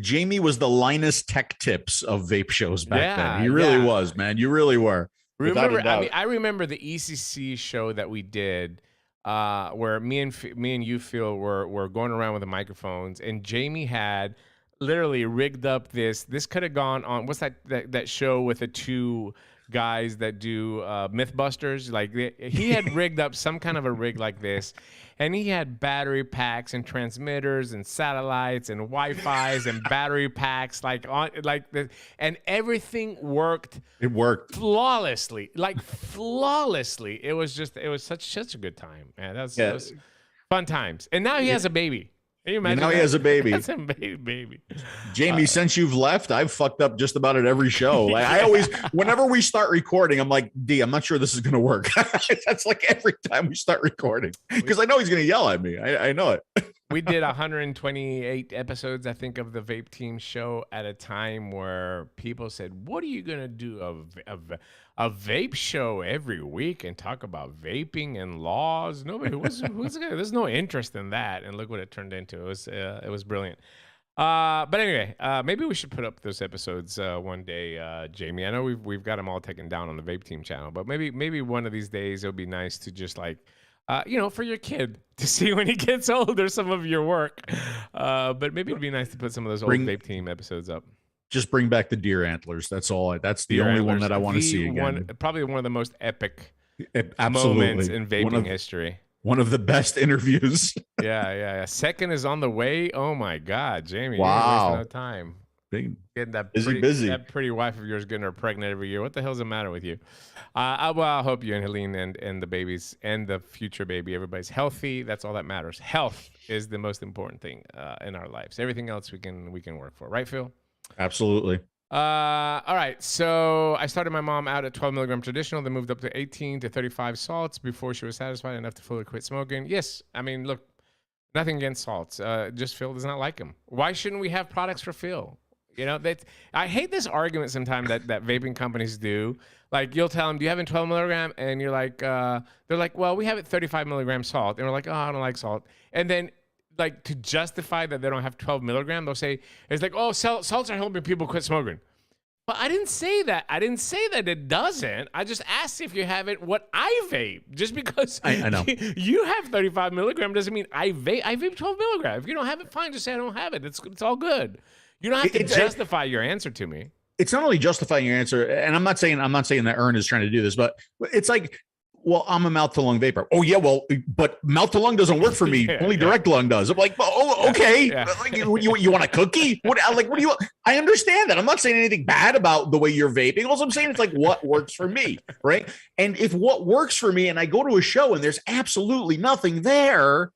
Jamie was the Linus Tech Tips of vape shows back then. He really was, man. You really were. Remember, I remember the ECC show that we did, where me and you, Phil, were going around with the microphones, and Jamie had literally rigged up this. This could have gone on. What's that show with the 2 guys that do Mythbusters? Like he had rigged up some kind of a rig like this. And he had battery packs and transmitters and satellites and Wi-Fi's and battery packs and everything worked. It worked flawlessly, flawlessly. It was such a good time, man. That was fun times. And now he has a baby. Can you imagine? Now he has a baby. That's a baby. Jamie, since you've left, I've fucked up just about at every show. Like I always, whenever we start recording, I'm like, D, I'm not sure this is going to work. That's like every time we start recording because I know he's going to yell at me. I know it. We did 128 episodes, I think, of the Vape Team show at a time where people said, what are you going to do a vape show every week and talk about vaping and laws? Nobody there's no interest in that. And look what it turned into. It was brilliant. But anyway, maybe we should put up those episodes one day, Jamie. I know we've got them all taken down on the Vape Team channel, but maybe one of these days it'll be nice to just like, you know, for your kid to see when he gets older some of your work. But maybe it'd be nice to put some of those old Vape Team episodes up. Just bring back the deer antlers. That's all. That's the only one that I want to see again. Probably one of the most epic Absolutely. moments in vaping history. One of the best interviews. Yeah. Second is on the way. Oh my God, Jamie! Wow. You're wasting no time. Getting that busy. That pretty wife of yours getting her pregnant every year. What the hell's the matter with you? I hope you and Helene and the babies and the future baby, everybody's healthy. That's all that matters. Health is the most important thing in our lives. Everything else we can work for, right, Phil? Absolutely. All right. So I started my mom out at 12 milligram traditional, then moved up to 18 to 35 salts before she was satisfied enough to fully quit smoking. Yes. I mean, look, nothing against salts. Just Phil does not like them. Why shouldn't we have products for Phil? You know, I hate this argument sometimes that vaping companies do. Like, you'll tell them, do you have it 12 milligram? And you're like, they're like, well, we have it 35 milligram salt. And we're like, oh, I don't like salt. And then, like, to justify that they don't have 12 milligram, they'll say, it's like, oh, salts are helping people quit smoking. But I didn't say that. I didn't say that it doesn't. I just asked if you have it what I vape. Just because I know you have 35 milligram doesn't mean I vape. I vape 12 milligram. If you don't have it, fine. Just say I don't have it. It's all good. You don't have to justify your answer to me. It's not only justifying your answer, and I'm not saying that Ern is trying to do this, but it's like, well, I'm a mouth to lung vapor. Oh yeah, well, but mouth to lung doesn't work for me. Only direct lung does. I'm like, oh, okay. Yeah. Like, you want a cookie? What do you? I understand that. I'm not saying anything bad about the way you're vaping. All I'm saying is like what works for me, right? And if what works for me, and I go to a show and there's absolutely nothing there,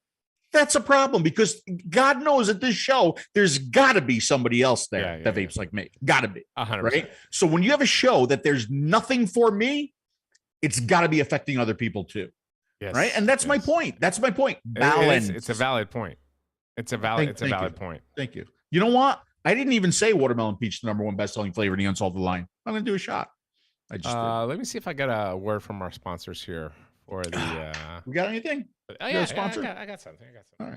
that's a problem, because God knows at this show, there's got to be somebody else there that vapes like me. Got to be. 100%. Right? So when you have a show that there's nothing for me, it's got to be affecting other people too. Yes. Right. And that's my point. That's my point. Balance. It's a valid point. It's a valid point. Thank you. You know what? I didn't even say watermelon peach, the number one best-selling flavor in the unsalted line. I'm going to do a shot. I just did. Let me see if I got a word from our sponsors here for the. We got anything? Yeah, sponsor? I got something. All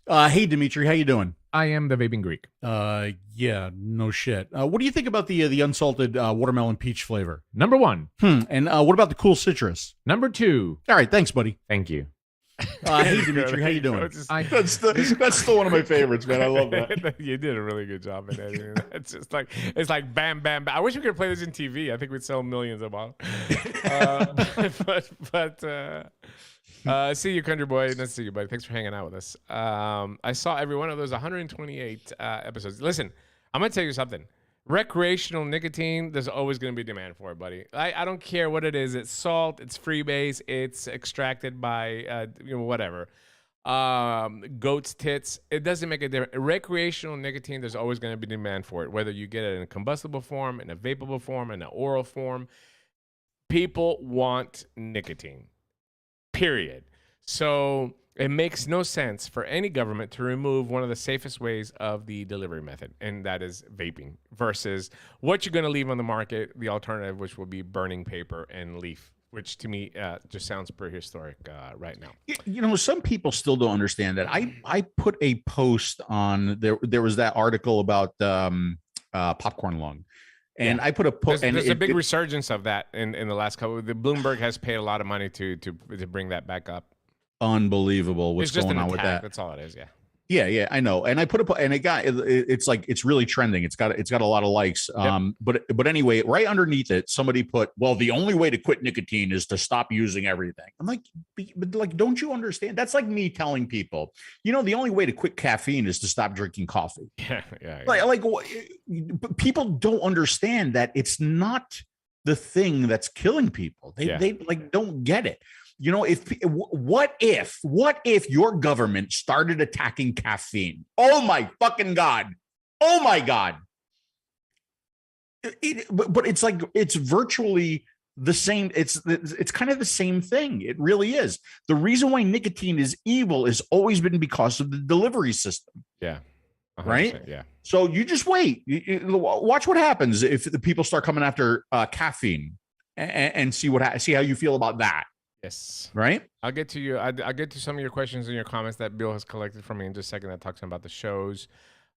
right. Hey, Dimitri, how you doing? I am the Vaping Greek. Yeah, no shit. What do you think about the unsalted watermelon peach flavor? Number 1. And what about the cool citrus? Number 2. All right, thanks, buddy. Thank you. Hey, Dimitri, how you doing? That's still one of my favorites, man. I love that. You did a really good job in editing. It's just like it's like bam, bam, bam. I wish we could play this in TV. I think we'd sell millions of them. See you, country boy. Nice to see you, buddy. Thanks for hanging out with us. I saw every one of those 128 episodes. Listen, I'm gonna tell you something. Recreational nicotine, there's always going to be demand for it, buddy. I don't care what it is. It's salt, it's freebase, it's extracted by, whatever. Goat's tits. It doesn't make a difference. Recreational nicotine, there's always going to be demand for it, whether you get it in a combustible form, in a vapable form, in an oral form. People want nicotine, period. So it makes no sense for any government to remove one of the safest ways of the delivery method, and that is vaping, versus what you're going to leave on the market, the alternative, which will be burning paper and leaf, which to me just sounds prehistoric right now. Some people still don't understand that. I put a post on there was that article about popcorn lung. And I put a post. There's a big resurgence of that in the last couple. The Bloomberg has paid a lot of money to bring that back up. Unbelievable what's going on with that. That's all it is. Yeah, I know. And I put it's really trending. It's got a lot of likes. Yep. But anyway, right underneath it, somebody put, well, the only way to quit nicotine is to stop using everything. I'm like, but like, don't you understand? That's like me telling people, the only way to quit caffeine is to stop drinking coffee. Yeah. Like people don't understand that it's not the thing that's killing people. They like don't get it. What if your government started attacking caffeine? Oh my fucking God. Oh my God. But it's like, it's virtually the same. It's kind of the same thing. It really is. The reason why nicotine is evil has always been because of the delivery system. Yeah. Right. Yeah. So you just wait. Watch what happens if the people start coming after caffeine and see how you feel about that. Yes. Right. I'll get to you. I'll get to some of your questions and your comments that Bill has collected from me in just a second. That talks about the shows.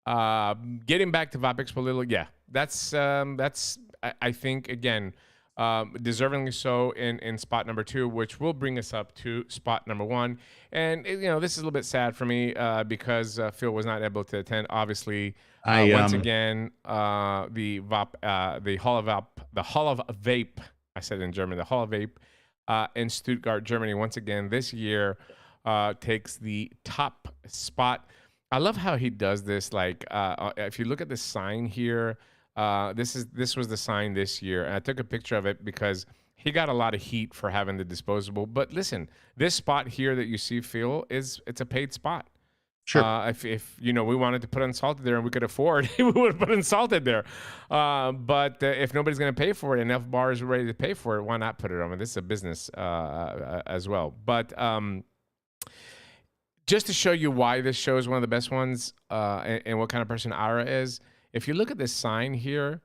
Getting back to 𝗣𝗶𝗶 𝗕𝘂𝗀. That's I think again, deservingly so in spot number 2, which will bring us up to spot number 1. And this is a little bit sad for me because Phil was not able to attend. Obviously, once again, the Hall of Vape. I said in German, the Hall of Vape. In Stuttgart, Germany, once again this year, takes the top spot. I love how he does this. Like, if you look at the sign here, this was the sign this year, and I took a picture of it because he got a lot of heat for having the disposable. But listen, this spot here that you see, Phil, it's a paid spot. Sure. If we wanted to put unsalted there and we could afford, we would have put unsalted there. But if nobody's going to pay for it and enough bars are ready to pay for it, why not put it on? This is a business as well. But just to show you why this show is one of the best ones and what kind of person Ira is, if you look at this sign here,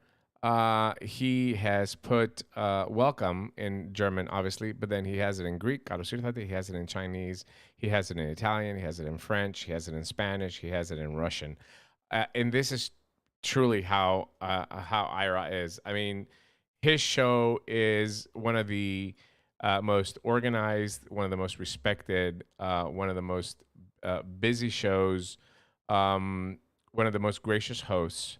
he has put welcome in German, obviously, but then he has it in Greek, 𝗓𝗠, he has it in Chinese, he has it in Italian, he has it in French, he has it in Spanish, he has it in Russian. And this is truly how Ira is. I mean, his show is one of the most organized, one of the most respected, one of the most busy shows, one of the most gracious hosts.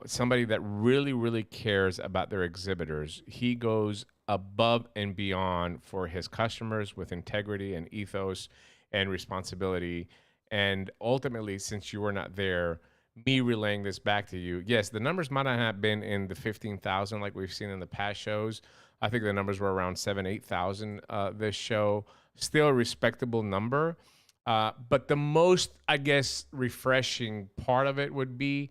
Somebody that really, really cares about their exhibitors. He goes above and beyond for his customers with integrity and ethos and responsibility. And ultimately, since you were not there, me relaying this back to you, yes, the numbers might not have been in the 15,000 like we've seen in the past shows. I think the numbers were around 7,000, 8,000 this show. Still a respectable number. But the most, I guess, refreshing part of it would be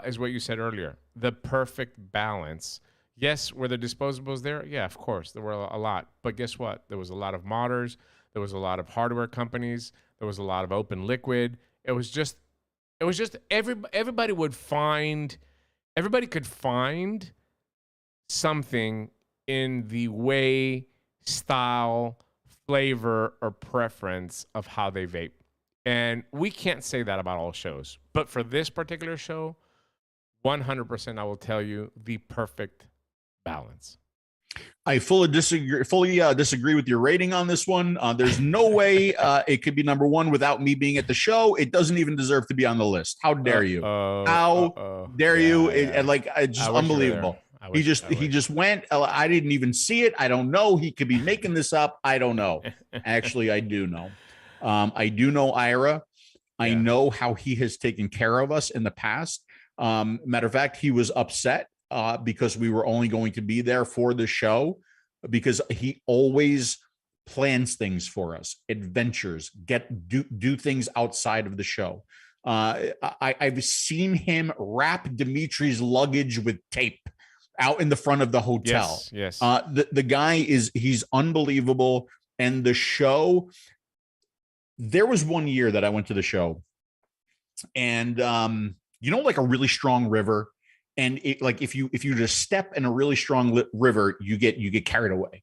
is what you said earlier, the perfect balance. Yes, were there disposables there? Yeah, of course, there were a lot. But guess what? There was a lot of modders. There was a lot of hardware companies. There was a lot of open liquid. It was just everybody could find something in the way, style, flavor, or preference of how they vape. And we can't say that about all shows. But for this particular show, 100% I will tell you the perfect balance. I fully disagree with your rating on this one. There's no way it could be number one without me being at the show. It doesn't even deserve to be on the list. How dare you? How dare you? It's just unbelievable. He just went. I didn't even see it. I don't know. He could be making this up. I don't know. Actually, I do know. I do know Ira. I know how he has taken care of us in the past. Matter of fact, he was upset because we were only going to be there for the show, because he always plans things for us, adventures, do things outside of the show. I've seen him wrap Dimitri's luggage with tape out in the front of the hotel. Yes. The guy he's unbelievable. And the show, there was one year that I went to the show, and like a really strong river, and it, like if you just step in a really strong river, you get carried away.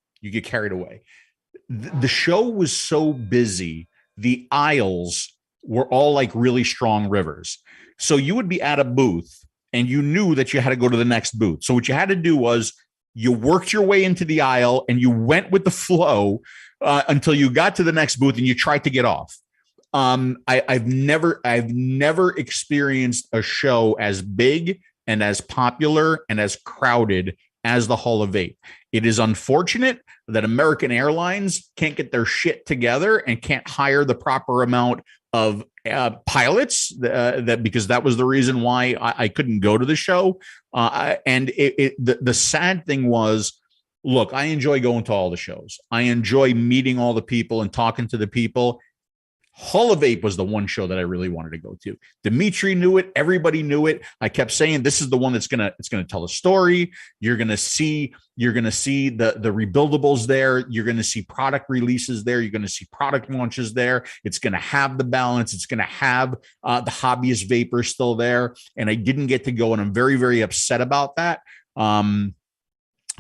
The show was so busy, the aisles were all like really strong rivers. So you would be at a booth and you knew that you had to go to the next booth. So what you had to do was you worked your way into the aisle and you went with the flow until you got to the next booth and you tried to get off. I've never experienced a show as big and as popular and as crowded as the Hall of Vape. It is unfortunate that American Airlines can't get their shit together and can't hire the proper amount of pilots because that was the reason why I couldn't go to the show. And the sad thing was, look, I enjoy going to all the shows. I enjoy meeting all the people and talking to the people. Hall of Vape was the one show that I really wanted to go to. Dimitri knew it. Everybody knew it. I kept saying, this is the one it's gonna tell a story. You're gonna see the rebuildables there. You're gonna see product releases there. You're gonna see product launches there. It's gonna have the balance. It's gonna have the hobbyist vapor still there. And I didn't get to go, and I'm very, very upset about that.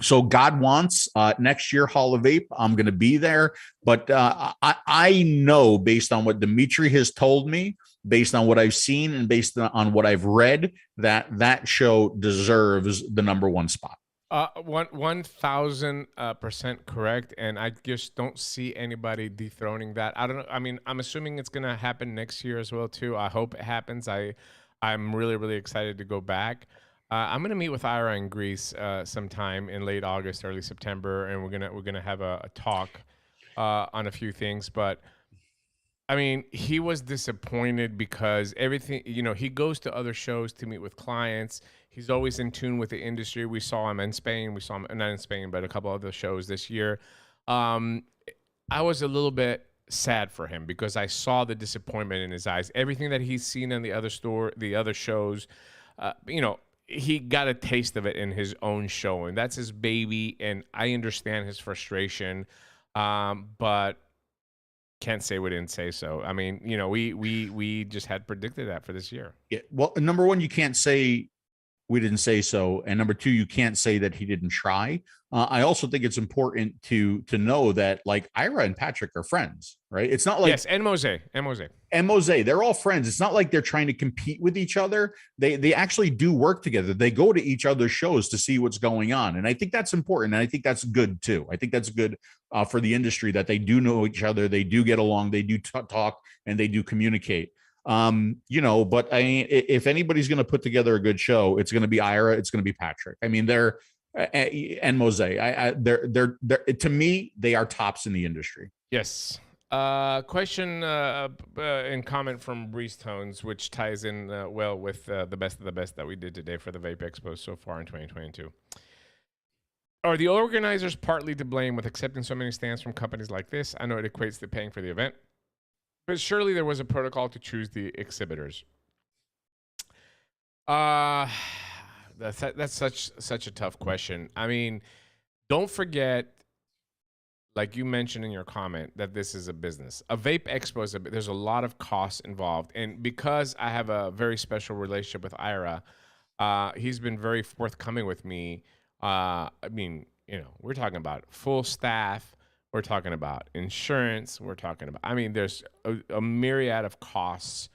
So God wants next year, Hall of Vape, I'm going to be there. But I know, based on what Dimitri has told me, based on what I've seen, and based on what I've read, that show deserves the number one spot. 1,000% correct. And I just don't see anybody dethroning that. I don't know. I mean, I'm assuming it's going to happen next year as well, too. I hope it happens. I'm really, really excited to go back. I'm gonna meet with Ira in Greece sometime in late August, early September, and we're gonna have a talk on a few things. But I mean, he was disappointed because everything, he goes to other shows to meet with clients. He's always in tune with the industry. We saw him in Spain. We saw him not in Spain, but a couple other shows this year. I was a little bit sad for him because I saw the disappointment in his eyes. Everything that he's seen in the other shows, he got a taste of it in his own show, and that's his baby, and I understand his frustration, but can't say we didn't say so. I mean, we just had predicted that for this year. Yeah. Well, number one, you can't say we didn't say so, and number two, you can't say that he didn't try. I also think it's important to know that, like, Ira and Patrick are friends, right? It's not like, yes, and Mose, they're all friends. It's not like they're trying to compete with each other. They actually do work together. They go to each other's shows to see what's going on, and I think that's important. And I think that's good too. I think that's good for the industry that they do know each other. They do get along. They do talk, and they do communicate. But if anybody's going to put together a good show, it's going to be Ira. It's going to be Patrick. I mean, they're and Mose. They're to me, they are tops in the industry. Yes. Question and comment from Breeze Tones, which ties in well with the best of the best that we did today for the Vape Expo so far in 2022. Are the organizers partly to blame with accepting so many stands from companies like this? I know it equates to paying for the event, but surely there was a protocol to choose the exhibitors. That's such a tough question. I mean, don't forget, like you mentioned in your comment, that this is a business. A vape expo is there's a lot of costs involved, and because I have a very special relationship with Ira, he's been very forthcoming with me. I mean, we're talking about full staff, we're talking about insurance, we're talking about. I mean, there's a myriad of costs.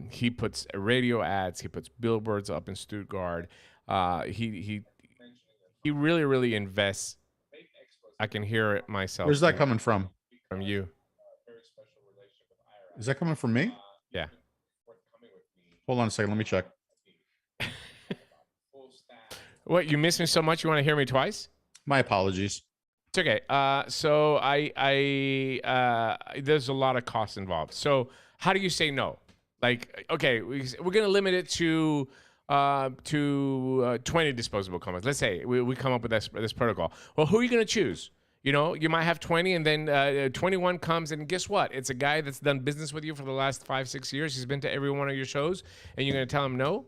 He puts radio ads, he puts billboards up in Stuttgart. He really invests. I can hear it myself. Where's that coming from? From you. Is that coming from me? Yeah. Hold on a second. Let me check. What, you miss me so much you want to hear me twice? My apologies. It's okay. So there's a lot of costs involved. So how do you say no? Like, okay, we're going to limit it to 20 disposable comics. Let's say we come up with this protocol. Well, who are you going to choose? You might have 20, and then 21 comes, and guess what? It's a guy that's done business with you for the last 5-6 years. He's been to every one of your shows, and you're going to tell him no?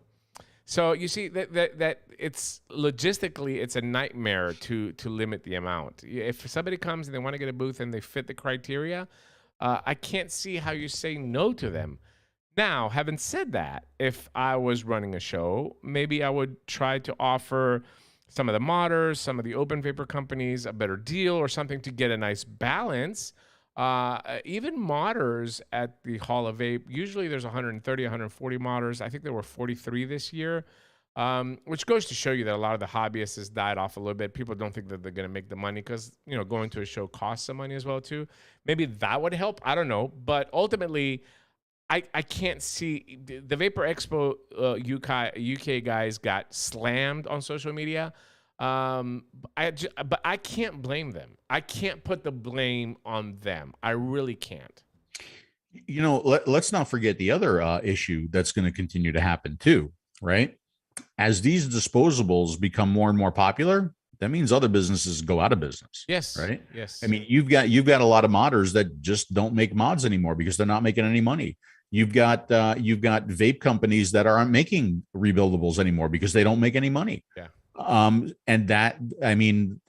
So you see that it's logistically, it's a nightmare to limit the amount. If somebody comes and they want to get a booth and they fit the criteria, I can't see how you say no to them. Now, having said that, if I was running a show, maybe I would try to offer some of the modders, some of the open vapor companies a better deal or something to get a nice balance. Even modders at the Hall of Vape, usually there's 130, 140 modders. I think there were 43 this year, which goes to show you that a lot of the hobbyists has died off a little bit. People don't think that they're going to make the money because, going to a show costs some money as well, too. Maybe that would help. I don't know. But ultimately, I can't see the Vapor Expo UK guys got slammed on social media. But I can't blame them. I can't put the blame on them. I really can't. Let's not forget the other issue that's going to continue to happen too, right? As these disposables become more and more popular, that means other businesses go out of business. Yes. Right. Yes. I mean, you've got a lot of modders that just don't make mods anymore because they're not making any money. You've got vape companies that aren't making rebuildables anymore because they don't make any money. Yeah. And that, I mean,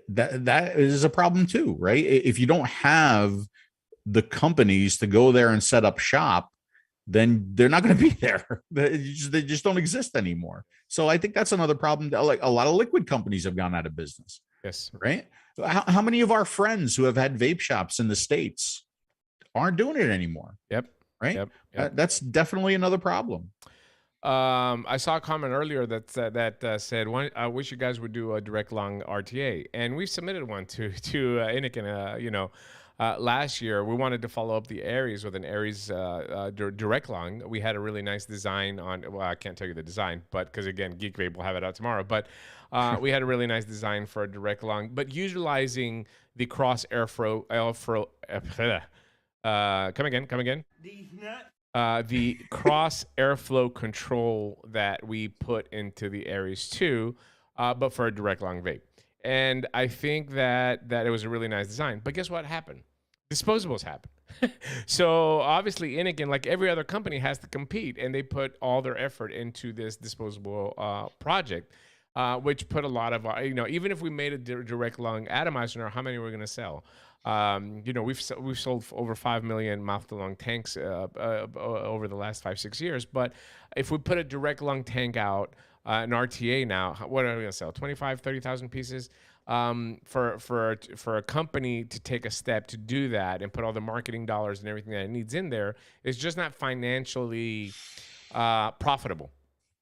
that is a problem too, right? If you don't have the companies to go there and set up shop, then they're not going to be there. They just don't exist anymore. So I think that's another problem. Like a lot of liquid companies have gone out of business. Yes. Right. How many of our friends who have had vape shops in the States aren't doing it anymore? Yep. Right. Yep. That's definitely another problem. I saw a comment earlier that said, I wish you guys would do a direct lung RTA, and we submitted one to Inikin. Last year we wanted to follow up the Aries with an Aries direct lung. We had a really nice design on. Well, I can't tell you the design, but because again, Geek Vape will have it out tomorrow. But we had a really nice design for a direct lung, but utilizing the cross airflow. Come again. The cross airflow control that we put into the Aries 2, but for a direct lung vape. And I think that it was a really nice design. But guess what happened? Disposables happened. So obviously Inikin, like every other company, has to compete, and they put all their effort into this disposable project, which put a lot of, even if we made a direct lung atomizer, how many we're going to sell? We've sold over 5 million mouth to lung tanks over the last 5-6 years. But if we put a direct lung tank out, an RTA now, what are we going to sell? 25,000-30,000 pieces. For a company to take a step to do that and put all the marketing dollars and everything that it needs in there, is just not financially profitable.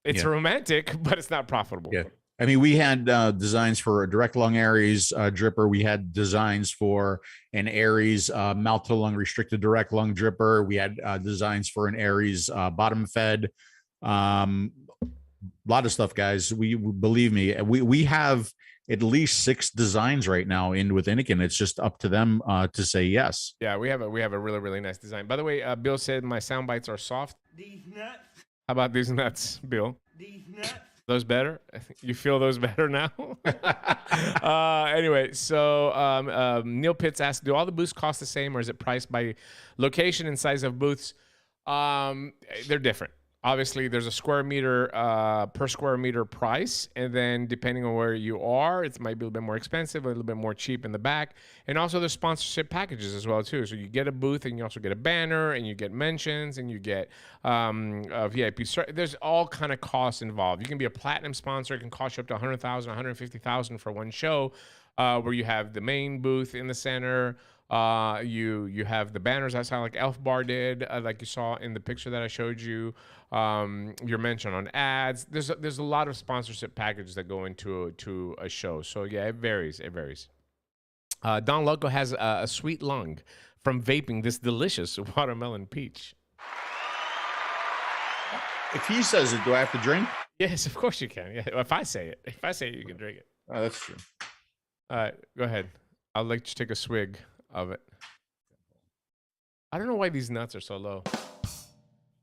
It's romantic, but it's not profitable. Yeah. I mean, we had designs for a direct lung Aries dripper. We had designs for an Aries mouth to lung restricted direct lung dripper. We had designs for an Aries bottom fed. A lot of stuff, guys. We believe me, we have at least 6 designs right now in with Inikin. It's just up to them to say yes. Yeah, we have a really, really nice design. By the way, Bill said my sound bites are soft. These nuts. How about these nuts, Bill? These nuts. Those better? You feel those better now? Anyway, so Neil Pitts asked, do all the booths cost the same, or is it priced by location and size of booths? They're different. Obviously, there's a square meter per square meter price, and then depending on where you are, it might be a little bit more expensive, a little bit more cheap in the back. And also, there's sponsorship packages as well too. So you get a booth, and you also get a banner, and you get mentions, and you get a VIP. There's all kind of costs involved. You can be a platinum sponsor; it can cost you up to $100,000, $150,000 for one show, where you have the main booth in the center. You have the banners outside like 𝗪𝗏𝗺 did, like you saw in the picture that I showed you. You're mentioned on ads. There's a lot of sponsorship packages that go into a show. So yeah, it varies. It varies. Don Loco has a sweet lung from vaping this delicious watermelon peach. If he says it, do I have to drink? Yes, of course you can. Yeah, if I say it, you can drink it. Oh, that's true. All right, go ahead. I'll let you take a swig of it. I don't know why these nuts are so low.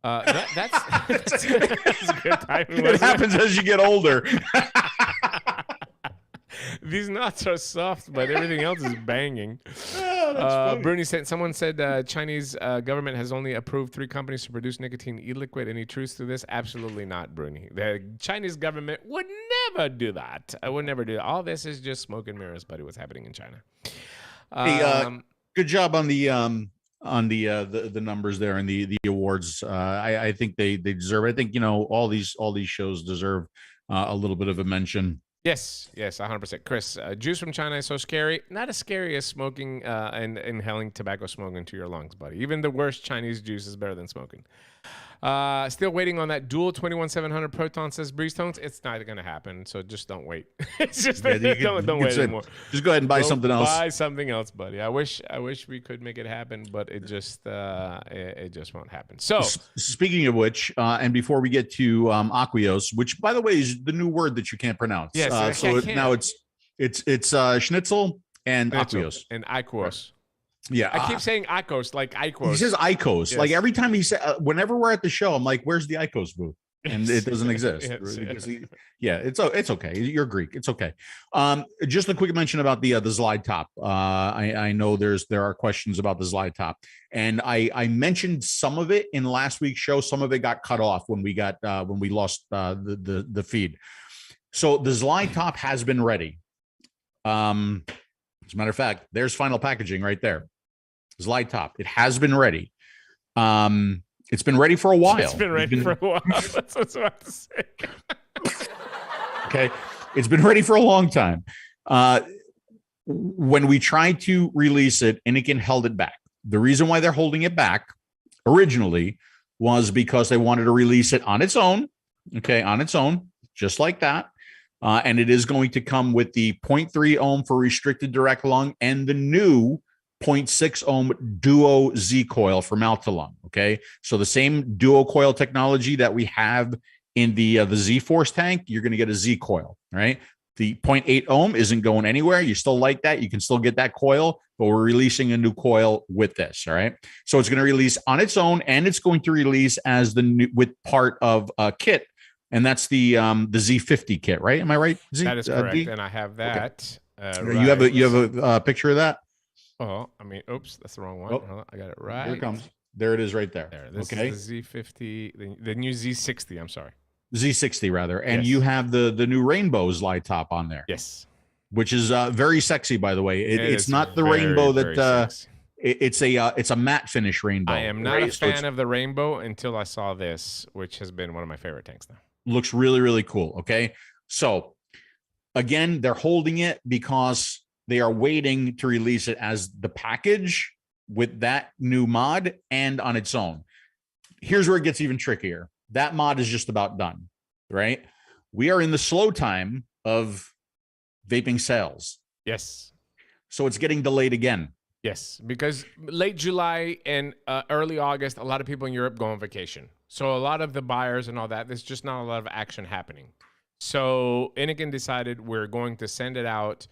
That's a good timing. It happens as you get older. These nuts are soft, but everything else is banging. Bruni said, someone said Chinese government has only approved 3 companies to produce nicotine e-liquid. Any truth to this? Absolutely not, Bruni. The Chinese government would never do that. I would never do that. All this is just smoke and mirrors, buddy, what's happening in China. Hey, good job on the numbers there and the awards. I think they deserve it. I think, you know, all these shows deserve a little bit of a mention. Yes, 100%. Chris, juice from China is so scary. Not as scary as smoking and inhaling tobacco smoke into your lungs, buddy. Even the worst Chinese juice is better than smoking. Still waiting on that dual 21700 proton, says Breeze Tones. It's not going to happen, so just don't wait. It's just don't wait anymore. Just go ahead and buy something else. Buy something else, buddy. I wish we could make it happen, but it just won't happen. So speaking of which, and before we get to AQUIOS, which by the way is the new word that you can't pronounce. Yes, now it's schnitzel and AQUIOS. And AQUIOS. Yeah, I keep saying IQOS, like IQOS. He says IQOS. Yes. Like every time he said, whenever we're at the show, I'm like, "Where's the IQOS booth?" And it doesn't exist. It's okay. You're Greek. It's okay. Just a quick mention about the 𝗧𝗨. I know there are questions about the 𝗧𝗨, and I mentioned some of it in last week's show. Some of it got cut off when we lost the feed. So the 𝗧𝗨 has been ready. As a matter of fact, there's final packaging right there. 𝗧𝗨. It has been ready. It's been ready for a while. It's been ready for a while. That's what I was about to say. Okay. It's been ready for a long time. When we tried to release it, Inikin held it back. The reason why they're holding it back originally was because they wanted to release it on its own. Okay. On its own, just like that. And it is going to come with the 0.3 ohm for restricted direct lung and the new 0.6 ohm duo Z coil for mouth to lung. Okay. So the same duo coil technology that we have in the Z Force tank, you're going to get a Z coil, right? The 0.8 ohm isn't going anywhere. You still like that. You can still get that coil, but we're releasing a new coil with this. All right. So it's going to release on its own, and it's going to release as the new, with part of a kit. And that's the Z50 kit, right? Am I right? That is correct. And I have that. Okay. You have a picture of that? Oh, I mean, oops, that's the wrong one. Oh, I got it right. Here it comes. There it is right there. This is the Z50, the new Z60, I'm sorry. Z60 rather. And you have the new rainbow 𝗧𝗨 on there. Yes. Which is very sexy, by the way. It's not the rainbow that it's a matte finish rainbow. I am not a fan of the rainbow until I saw this, which has been one of my favorite tanks now. Looks really, really cool. Okay. So again, they're holding it because they are waiting to release it as the package with that new mod and on its own. Here's where it gets even trickier. That mod is just about done, right? We are in the slow time of vaping sales. Yes. So it's getting delayed again. Yes, because late July and early August, a lot of people in Europe go on vacation. So a lot of the buyers and all that, there's just not a lot of action happening. So Inikin decided we're going to send it out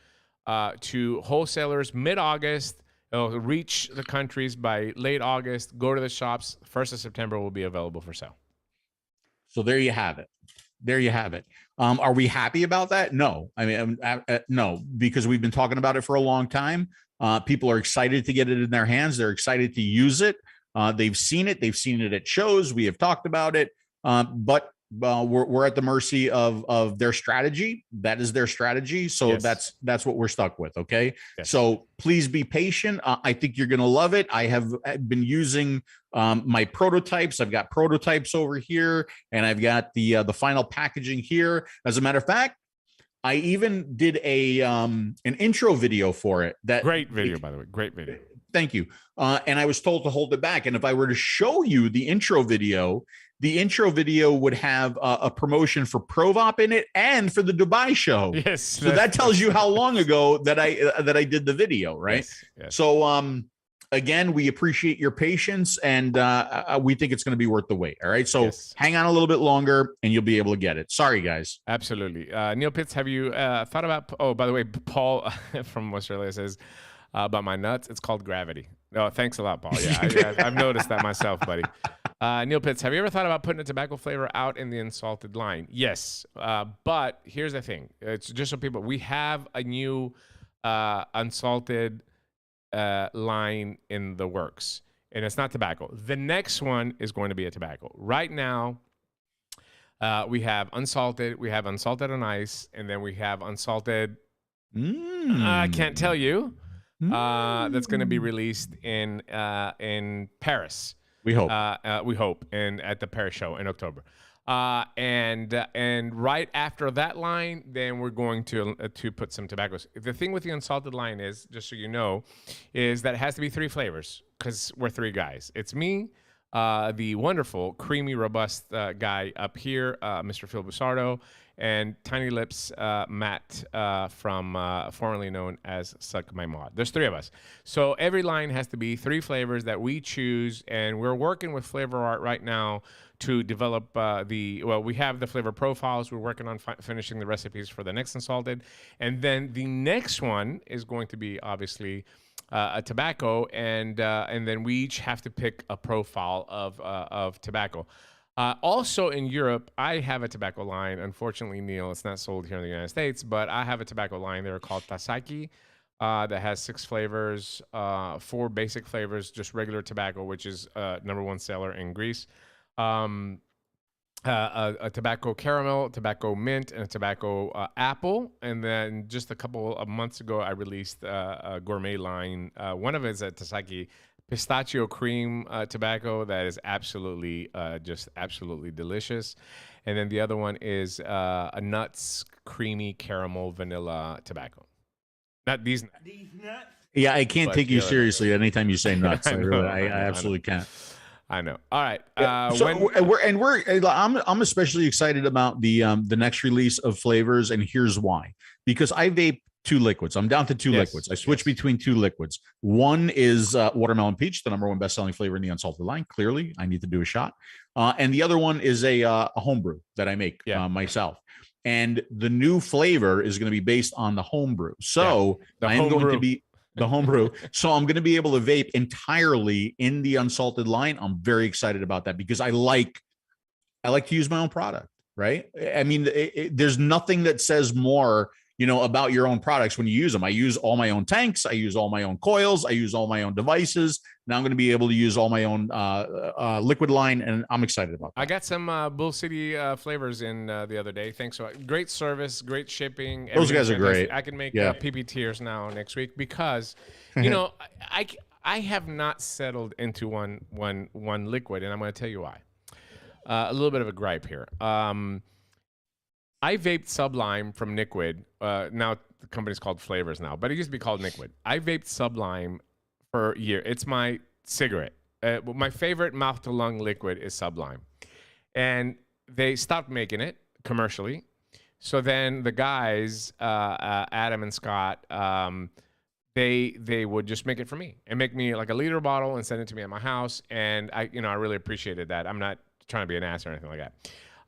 to wholesalers mid-August. It'll reach the countries by late August. Go to the shops. 1st of September will be available for sale. So there you have it. There you have it. Are we happy about that? No. I mean, no, because we've been talking about it for a long time. People are excited to get it in their hands. They're excited to use it. They've seen it. They've seen it at shows. We have talked about it. But we're at the mercy of their strategy. That is their strategy. So Yes. that's what we're stuck with. Okay. Yes. So please be patient. I think you're going to love it. I have been using my prototypes. I've got prototypes over here, and I've got the final packaging here. As a matter of fact, I even did an intro video for it. That Great video, by the way. Great video. Thank you. And I was told to hold it back. And if I were to show you the intro video would have a promotion for Provop in it and for the Dubai show. Yes. So that tells you how long ago that I did the video, right? Yes, yes. So again, we appreciate your patience, and we think it's going to be worth the wait. All right. So Yes. hang on a little bit longer, and you'll be able to get it. Sorry, guys. Absolutely. Neil Pitts, have you thought about? Oh, by the way, Paul from Australia says about my nuts. It's called gravity. Oh, thanks a lot, Paul. Yeah, I've noticed that myself, buddy. Neil Pitts, have you ever thought about putting a tobacco flavor out in the unsalted line? Yes, but here's the thing. It's just so people, we have a new unsalted line in the works, and it's not tobacco. The next one is going to be a tobacco. Right now, we have unsalted on ice, and then we have unsalted. I can't tell you. That's going to be released in Paris. We hope. We hope, and at the Paris show in October. And right after that line, then we're going to put some tobaccos. The thing with the unsalted line is, just so you know, is that it has to be 3 flavors because we're 3 guys. It's me, the wonderful, creamy, robust guy up here, Mr. Phil Busardo, and Tiny Lips Matt from formerly known as 𝗀𝗃𝗃𝗀𝗃𝗀𝗃. There's 3 of us. So every line has to be 3 flavors that we choose, and we're working with Flavor Art right now to develop we have the flavor profiles. We're working on finishing the recipes for the next unsalted. And then the next one is going to be obviously a tobacco, and then we each have to pick a profile of tobacco. Also in Europe, I have a tobacco line. Unfortunately, Neil, it's not sold here in the United States, but I have a tobacco line. They're called 𝗪𝗪 that has 6 flavors, 4 basic flavors, just regular tobacco, which is #1 seller in Greece. A tobacco caramel, tobacco mint, and a tobacco apple. And then just a couple of months ago, I released a gourmet line. One of it is a 𝗪𝗪 pistachio cream tobacco that is absolutely delicious. And then the other one is a nuts, creamy caramel vanilla tobacco. Not these nuts. Yeah, I can't take you seriously anytime you say nuts. I absolutely can't. I know. All right. I'm especially excited about the next release of flavors, and here's why. Because I vape 2 liquids. I'm down to 2 liquids. I switch between 2 liquids. One is watermelon peach, the #1 best-selling flavor in the unsalted line. Clearly, I need to do a shot. And the other one is a homebrew that I make myself. And the new flavor is going to be based on the homebrew. So I am going to be the homebrew. So I'm going to be able to vape entirely in the unsalted line. I'm very excited about that because I like to use my own product, right? I mean, there's nothing that says more, about your own products when you use them. I use all my own tanks. I use all my own coils. I use all my own devices. Now I'm going to be able to use all my own liquid line, and I'm excited about that. I got some Bull City flavors in the other day. Thanks. Great service, great shipping. Those guys are great. I can make PP tiers now next week because, I have not settled into one liquid, and I'm going to tell you why. A little bit of a gripe here. I vaped Sublime from Niquid. Now the company's called Flavors now, but it used to be called Niquid. I vaped Sublime for a year. It's my cigarette. My favorite mouth-to-lung liquid is Sublime. And they stopped making it commercially. So then the guys, Adam and Scott, they would just make it for me and make me like a liter bottle and send it to me at my house. And I really appreciated that. I'm not trying to be an ass or anything like that.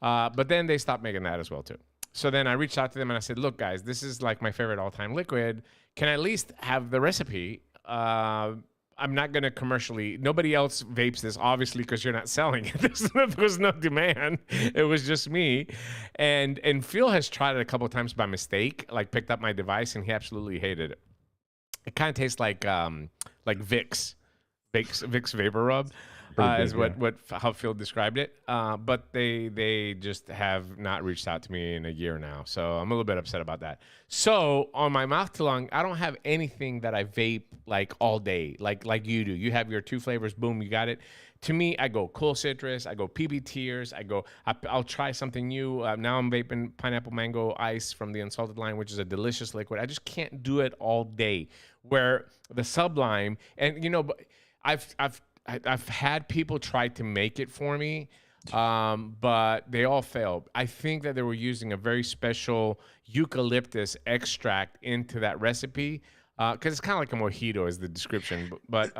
But then they stopped making that as well too. So then I reached out to them and I said, look, guys, this is like my favorite all-time liquid. Can I at least have the recipe? I'm not going to commercially. Nobody else vapes this, obviously, because you're not selling it. There was no demand. It was just me. And Phil has tried it a couple of times by mistake, like picked up my device, and he absolutely hated it. It kind of tastes like Vicks Vapor Rub. is how Phil described it. But they just have not reached out to me in a year now, so I'm a little bit upset about that. So on my mouth to lung, I don't have anything that I vape like all day, like you do. You have your 2 flavors, boom, you got it. To me, I go cool citrus, I go PB tears, I'll try something new. Now I'm vaping pineapple mango ice from the Unsalted line, which is a delicious liquid. I just can't do it all day. Where the Sublime, and you know, I've had people try to make it for me, but they all failed. I think that they were using a very special eucalyptus extract into that recipe. Because it's kind of like a mojito is the description, but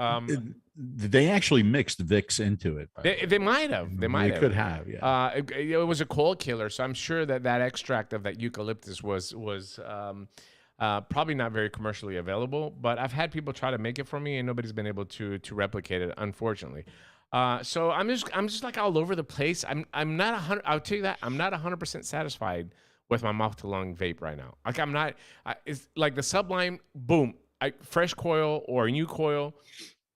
they actually mixed Vicks into it. They might have. They could have. Yeah. It was a cold killer, so I'm sure that extract of that eucalyptus was probably not very commercially available. But I've had people try to make it for me, and nobody's been able to replicate it, unfortunately. So I'm just like all over the place. I'm not 100. I'll tell you that I'm not 100% satisfied with my mouth to lung vape right now. Like I'm not. It's like the Sublime. Boom. Fresh coil or a new coil.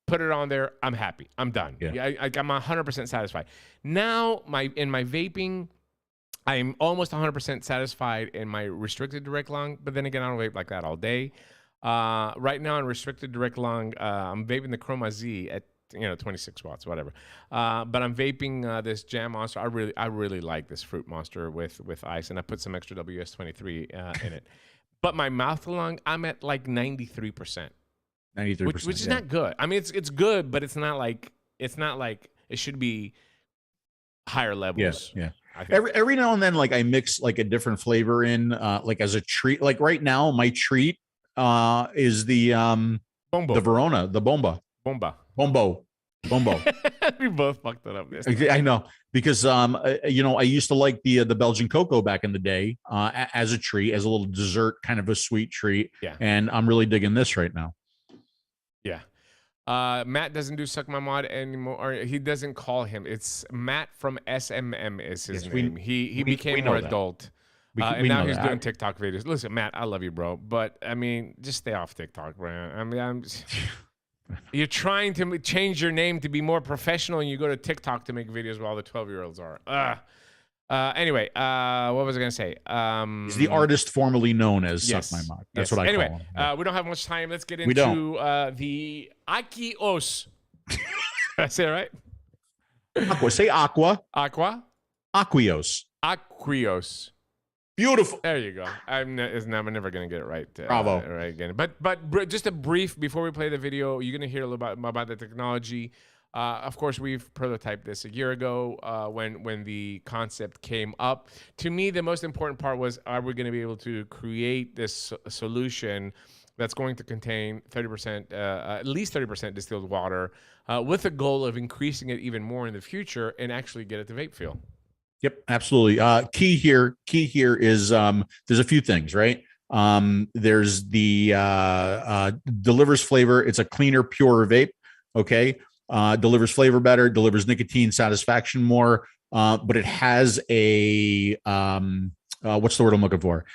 Put it on there. I'm happy. I'm done. Yeah. I'm 100% satisfied. Now in my vaping, I'm almost 100% satisfied in my restricted direct lung. But then again, I don't vape like that all day. Right now in restricted direct lung, I'm vaping the Chroma Z at 26 watts, whatever. But I'm vaping this Jam Monster. I really like this Fruit Monster with ice, and I put some extra WS-23 in it. But my mouth to lung, I'm at like 93%. 93%, which is not good. I mean, it's good, but it's not like it should be higher levels. Yeah. Every now and then, like I mix like a different flavor in, like as a treat. Like right now, my treat is the Verona, the Bombo. We both fucked it up. I know because I used to like the Belgian cocoa back in the day as a treat, as a little dessert, kind of a sweet treat. Yeah. And I'm really digging this right now. Yeah. Matt doesn't do Suck My Mod anymore, or he doesn't call him. It's Matt from SMM is his name. He became more adult. And now he's doing TikTok videos. Listen, Matt, I love you, bro. But I mean, just stay off TikTok, bro. I mean, you're trying to change your name to be more professional, and you go to TikTok to make videos while the 12-year-olds are. Anyway, what was I going to say? He's the artist formerly known as Suck My Mod. That's what I call him. Anyway, we don't have much time. Let's get into the AQUIOS. Did I say it right? Aqua. Say aqua. Aqua? AQUIOS. AQUIOS. Beautiful. There you go. I'm never going to get it right. Bravo. Right again. But just a brief, before we play the video, you're going to hear a little bit about the technology. Of course, we've prototyped this a year ago when the concept came up. To me, the most important part was, are we going to be able to create this solution that's going to contain 30%, at least 30% distilled water, with the goal of increasing it even more in the future and actually get it to vape feel? Yep, absolutely. Key here is there's a few things, right? There's the delivers flavor. It's a cleaner, purer vape. Okay. Delivers flavor better, delivers nicotine satisfaction more, but it has a what's the word I'm looking for?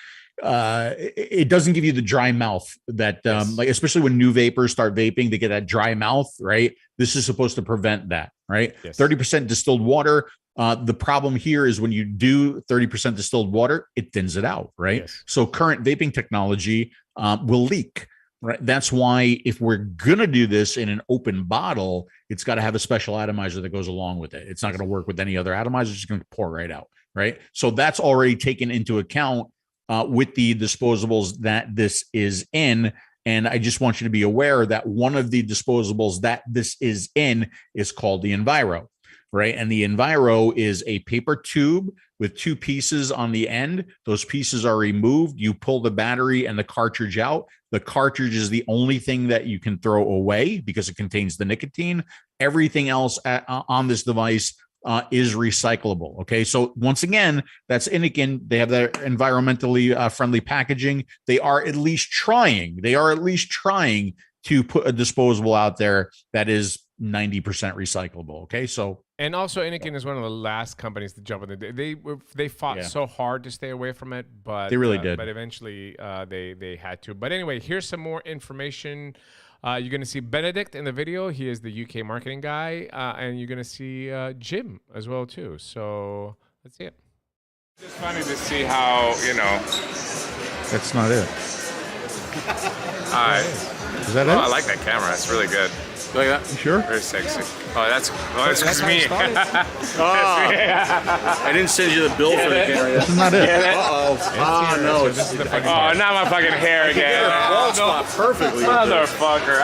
It doesn't give you the dry mouth that like, especially when new vapors start vaping, they get that dry mouth, right? This is supposed to prevent that, right? 30% distilled water. The problem here is when you do 30% distilled water, it thins it out, right? So current vaping technology will leak. Right. That's why if we're going to do this in an open bottle, it's got to have a special atomizer that goes along with it. It's not going to work with any other atomizer. It's just going to pour right out. Right. So that's already taken into account with the disposables that this is in. And I just want you to be aware that one of the disposables that this is in is called the Enviro. Right. And the Enviro is a paper tube with 2 pieces on the end. Those pieces are removed. You pull the battery and the cartridge out. The cartridge is the only thing that you can throw away because it contains the nicotine. Everything else on this device is recyclable. Okay. So once again, that's Innikin. They have their environmentally friendly packaging. They are at least trying to put a disposable out there that is 90% recyclable. Okay. So, and also Innikin is one of the last companies to jump in. They fought so hard to stay away from it, but they really did. But eventually they had to. But anyway, here's some more information You're going to see Benedict in the video. He is the UK marketing guy. And you're going to see Jim as well, too. So let's see it. It's just funny to see how, you know. That's not it. Is that it? I like that camera. It's really good. You like that? You sure? Very sexy. That's me. I didn't send you the bill for the camera. This is not it. No. This is the funny part. Oh, not my fucking hair again. Bald spot perfectly. Motherfucker.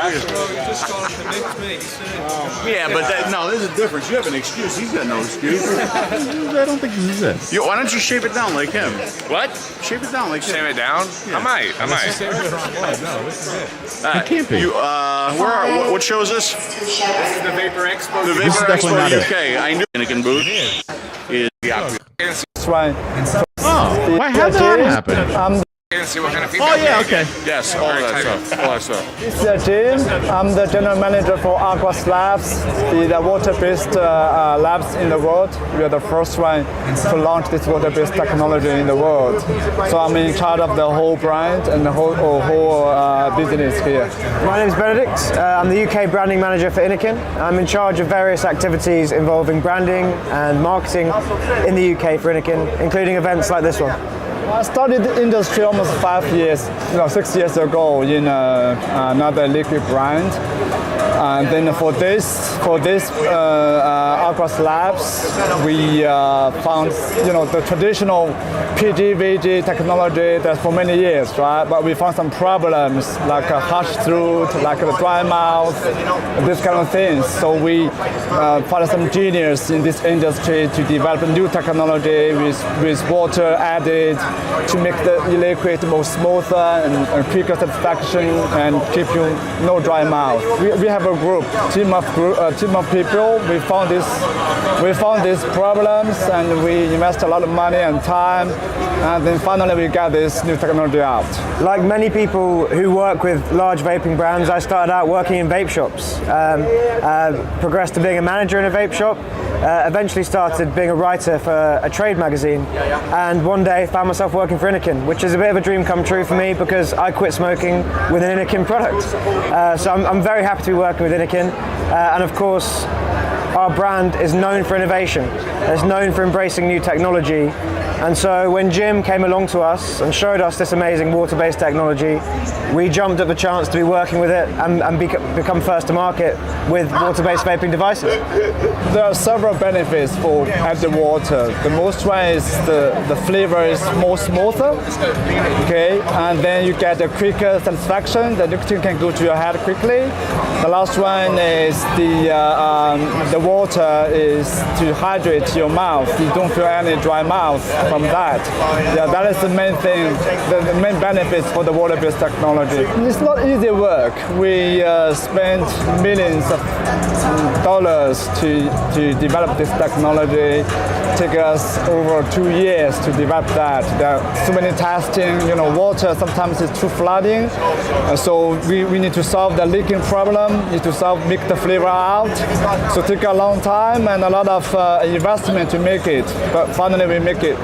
Yeah, but there's a difference. You have an excuse. He's got no excuse. I don't think this is it. Why don't you shape it down like him? What? Shape it down like him. Shave it down? Yeah. I might. No, this is it. It can't be. What show is this? This is the Vapor Expo. The This is Vapor definitely not Expo it. UK. I knew Anakin booth is the AQUIOS. Oh, why has that happened? And see what kind of feedback. Oh, yeah, okay. Yes, all that stuff. This is Jim. I'm the general manager for AQUIOS Labs, the water-based labs in the world. We are the first one to launch this water-based technology in the world. So I'm in charge of the whole brand and the whole business here. My name is Benedict. I'm the UK branding manager for Inikin. I'm in charge of various activities involving branding and marketing in the UK for Inikin, including events like this one. I started the industry almost 6 years ago in another liquid brand. And then for this AQUIOS Labs, we found the traditional 𝗵𝗵𝗶𝗀 technology that for many years, right? But we found some problems like a harsh throat, like the dry mouth, this kind of things. So we found some genius in this industry to develop a new technology with water added to make the liquid more smoother and quicker satisfaction and keep you no dry mouth. We have a team of people. We found these problems and we invest a lot of money and time, and then finally we got this new technology out. Like many people who work with large vaping brands, I started out working in vape shops, progressed to being a manager in a vape shop, eventually started being a writer for a trade magazine, and one day found myself working for Inikin, which is a bit of a dream come true for me because I quit smoking with an Inikin product. So I'm very happy to be working with Inikin, and of course our brand is known for innovation. It's known for embracing new technology. And so when Jim came along to us and showed us this amazing water-based technology, we jumped at the chance to be working with it and become first to market with water-based vaping devices. There are several benefits for added water. The most one is the flavor is more smoother, okay, and then you get a quicker satisfaction. The nicotine can go to your head quickly. The last one is the water is to hydrate your mouth. You don't feel any dry mouth from that. Yeah, that is the main thing, the main benefits for the water-based technology. It's not easy work. We spent millions of dollars to develop this technology. It took us over 2 years to develop that. There are so many testing, water sometimes is too flooding. So we need to solve the leaking problem, need to make the flavor out. So it took a long time and a lot of investment to make it, but finally we make it.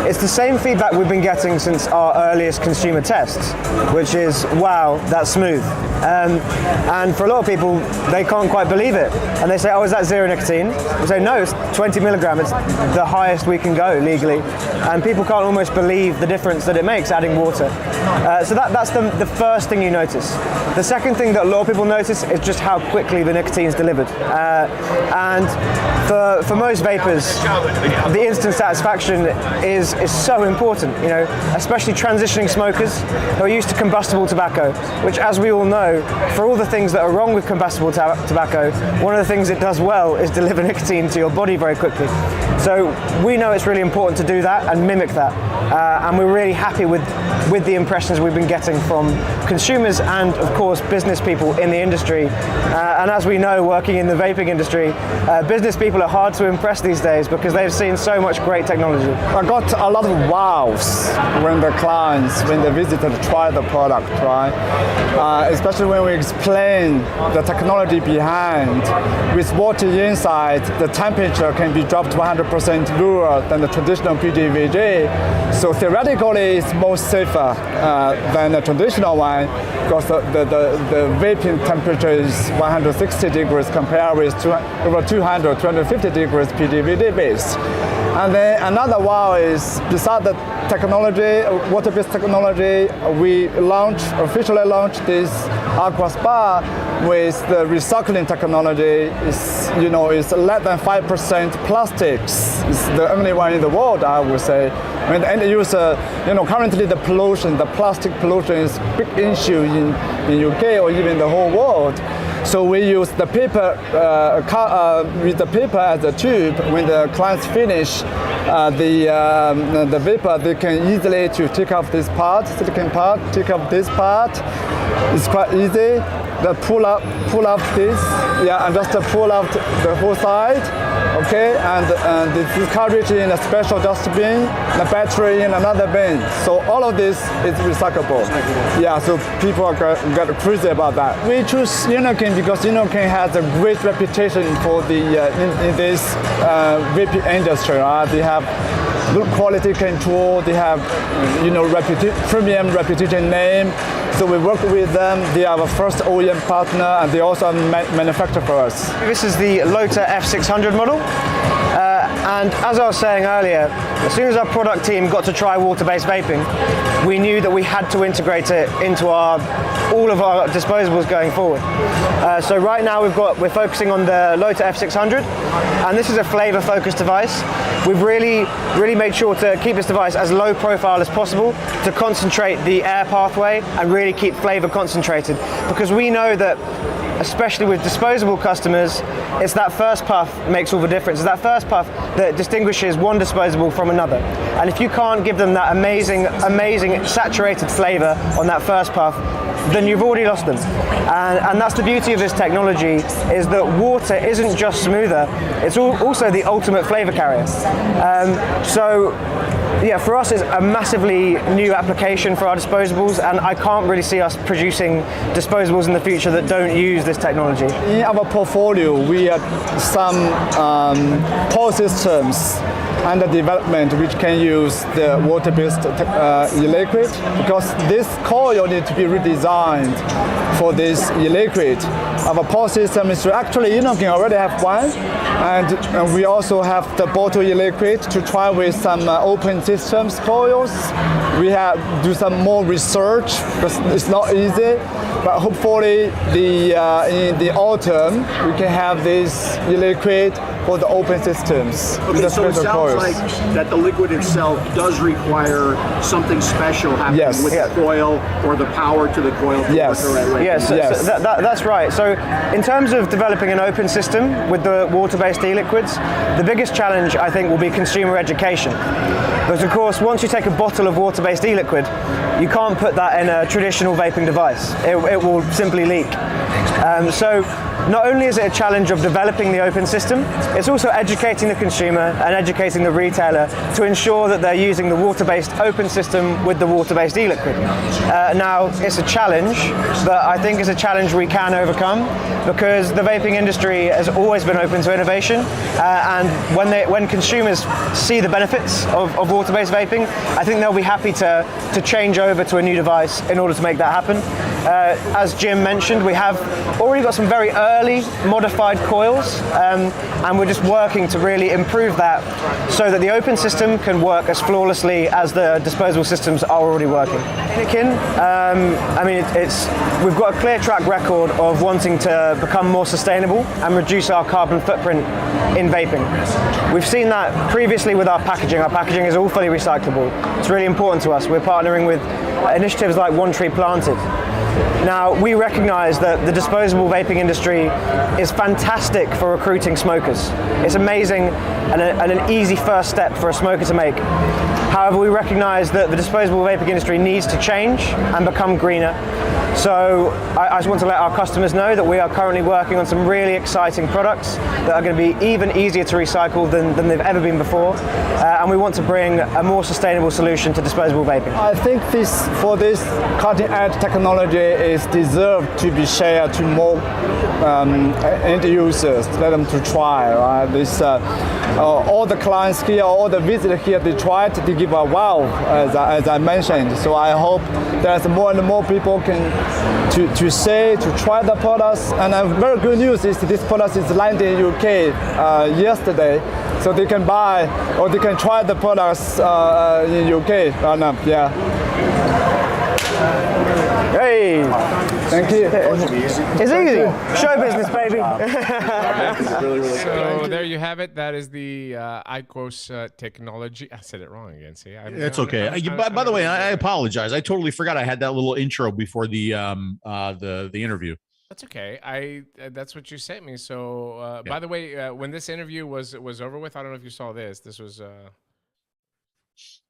It's the same feedback we've been getting since our earliest consumer tests, which is, wow, that's smooth. And for a lot of people, they can't quite believe it. And they say, oh, is that zero nicotine? We say, no, it's 20 milligram. It's the highest we can go legally. And people can't almost believe the difference that it makes adding water. So that's the first thing you notice. The second thing that a lot of people notice is just how quickly the nicotine is delivered. And for most vapors, the instant satisfaction is so important, especially transitioning smokers who are used to combustible tobacco, which, as we all know, for all the things that are wrong with combustible tobacco, one of the things it does well is deliver nicotine to your body very quickly. So we know it's really important to do that and mimic that, and we're really happy with the impressions we've been getting from consumers and, of course, business people in the industry. And as we know, working in the vaping industry, business people are hard to impress these days because they've seen so much great technology. I got a lot of wows when the visitors try the product, right? Especially when we explain the technology behind. With water inside, the temperature can be dropped 100% lower than the traditional PGVG. So theoretically, it's more safer than the traditional one, because the vaping temperature is 160 degrees compared with over 250 degrees PGVD base. And then another wow is, beside the technology, water-based technology, we officially launched this AQUIOS bar with the recycling technology. It's less than 5% plastics. It's the only one in the world, I would say. I mean, the end user, currently the plastic pollution is a big issue in UK or even the whole world. So we use the paper, with the paper as a tube. When the clients finish the vapor, they can easily to take off this part, silicon part, take off this part. It's quite easy. Then pull out this, and just pull out the whole side, okay? And this cartridge in a special dustbin, the battery in another bin. So all of this is recyclable. Yeah, so people get crazy about that. We choose Uniqin because Uniqin has a great reputation for the in this vaping industry. They have good quality control. They have premium reputation name. So we work with them. They are our first OEM partner, and they also manufacture for us. This is the 𝗀𝗬𝗧 F600 model. And as I was saying earlier, as soon as our product team got to try water-based vaping, we knew that we had to integrate it into all of our disposables going forward. So right now we're focusing on the 𝗀𝗬𝗧 F600, and this is a flavor-focused device. We've really made sure to keep this device as low profile as possible to concentrate the air pathway and really keep flavor concentrated, because we know that, especially with disposable customers, it's that first puff makes all the difference. It's that first puff that distinguishes one disposable from another. And if you can't give them that amazing saturated flavor on that first puff, then you've already lost them. And that's the beauty of this technology, is that water isn't just smoother, it's also the ultimate flavor carrier. Yeah, for us it's a massively new application for our disposables, and I can't really see us producing disposables in the future that don't use this technology. In our portfolio, we have some power systems under development which can use the water-based e-liquid, because this coil needs to be redesigned for this e-liquid. Our power system is actually Uniqin already have one, and we also have the bottle e-liquid to try with some open systems coils. We have do some more research because it's not easy, but hopefully in the autumn we can have this e-liquid for the open systems. Okay, so it sounds like that the liquid itself does require something special happening with the coil, or the power to the coil to work the right way. Yes, so that's right. So in terms of developing an open system with the water-based e-liquids, the biggest challenge, I think, will be consumer education. Because of course, once you take a bottle of water-based e-liquid, you can't put that in a traditional vaping device. It will simply leak. So not only is it a challenge of developing the open system, it's also educating the consumer and educating the retailer to ensure that they're using the water-based open system with the water-based e-liquid. Now, it's a challenge, but I think it's a challenge we can overcome, because the vaping industry has always been open to innovation, and when consumers see the benefits of water-based vaping, I think they'll be happy to change over to a new device in order to make that happen. As Jim mentioned, we have already got some very early modified coils, and we're just working to really improve that so that the open system can work as flawlessly as the disposable systems are already working. Uniqin, we've got a clear track record of wanting to become more sustainable and reduce our carbon footprint in vaping. We've seen that previously with our packaging. Our packaging is all fully recyclable. It's really important to us. We're partnering with initiatives like One Tree Planted. Now, we recognize that the disposable vaping industry is fantastic for recruiting smokers. It's amazing and an easy first step for a smoker to make. However, we recognize that the disposable vaping industry needs to change and become greener. So I just want to let our customers know that we are currently working on some really exciting products that are going to be even easier to recycle than they've ever been before. And we want to bring a more sustainable solution to disposable vaping. I think this cutting-edge technology is deserved to be shared to more end users, let them to try. Right? All the clients here, all the visitors here, they tried to give a wow, as I mentioned. So I hope there's more and more people can to try the products. And very good news is this product is landed in UK yesterday, so they can buy or they can try the products in UK right now. Yeah. Hey, thank you. It's easy. Show business, baby. So there you have it. That is the AQUIOS technology. I said it wrong again. See, it's okay. By the way, I apologize. I totally forgot I had that little intro before the interview. That's okay. That's what you sent me. So by the way, when this interview was over with, I don't know if you saw this. This was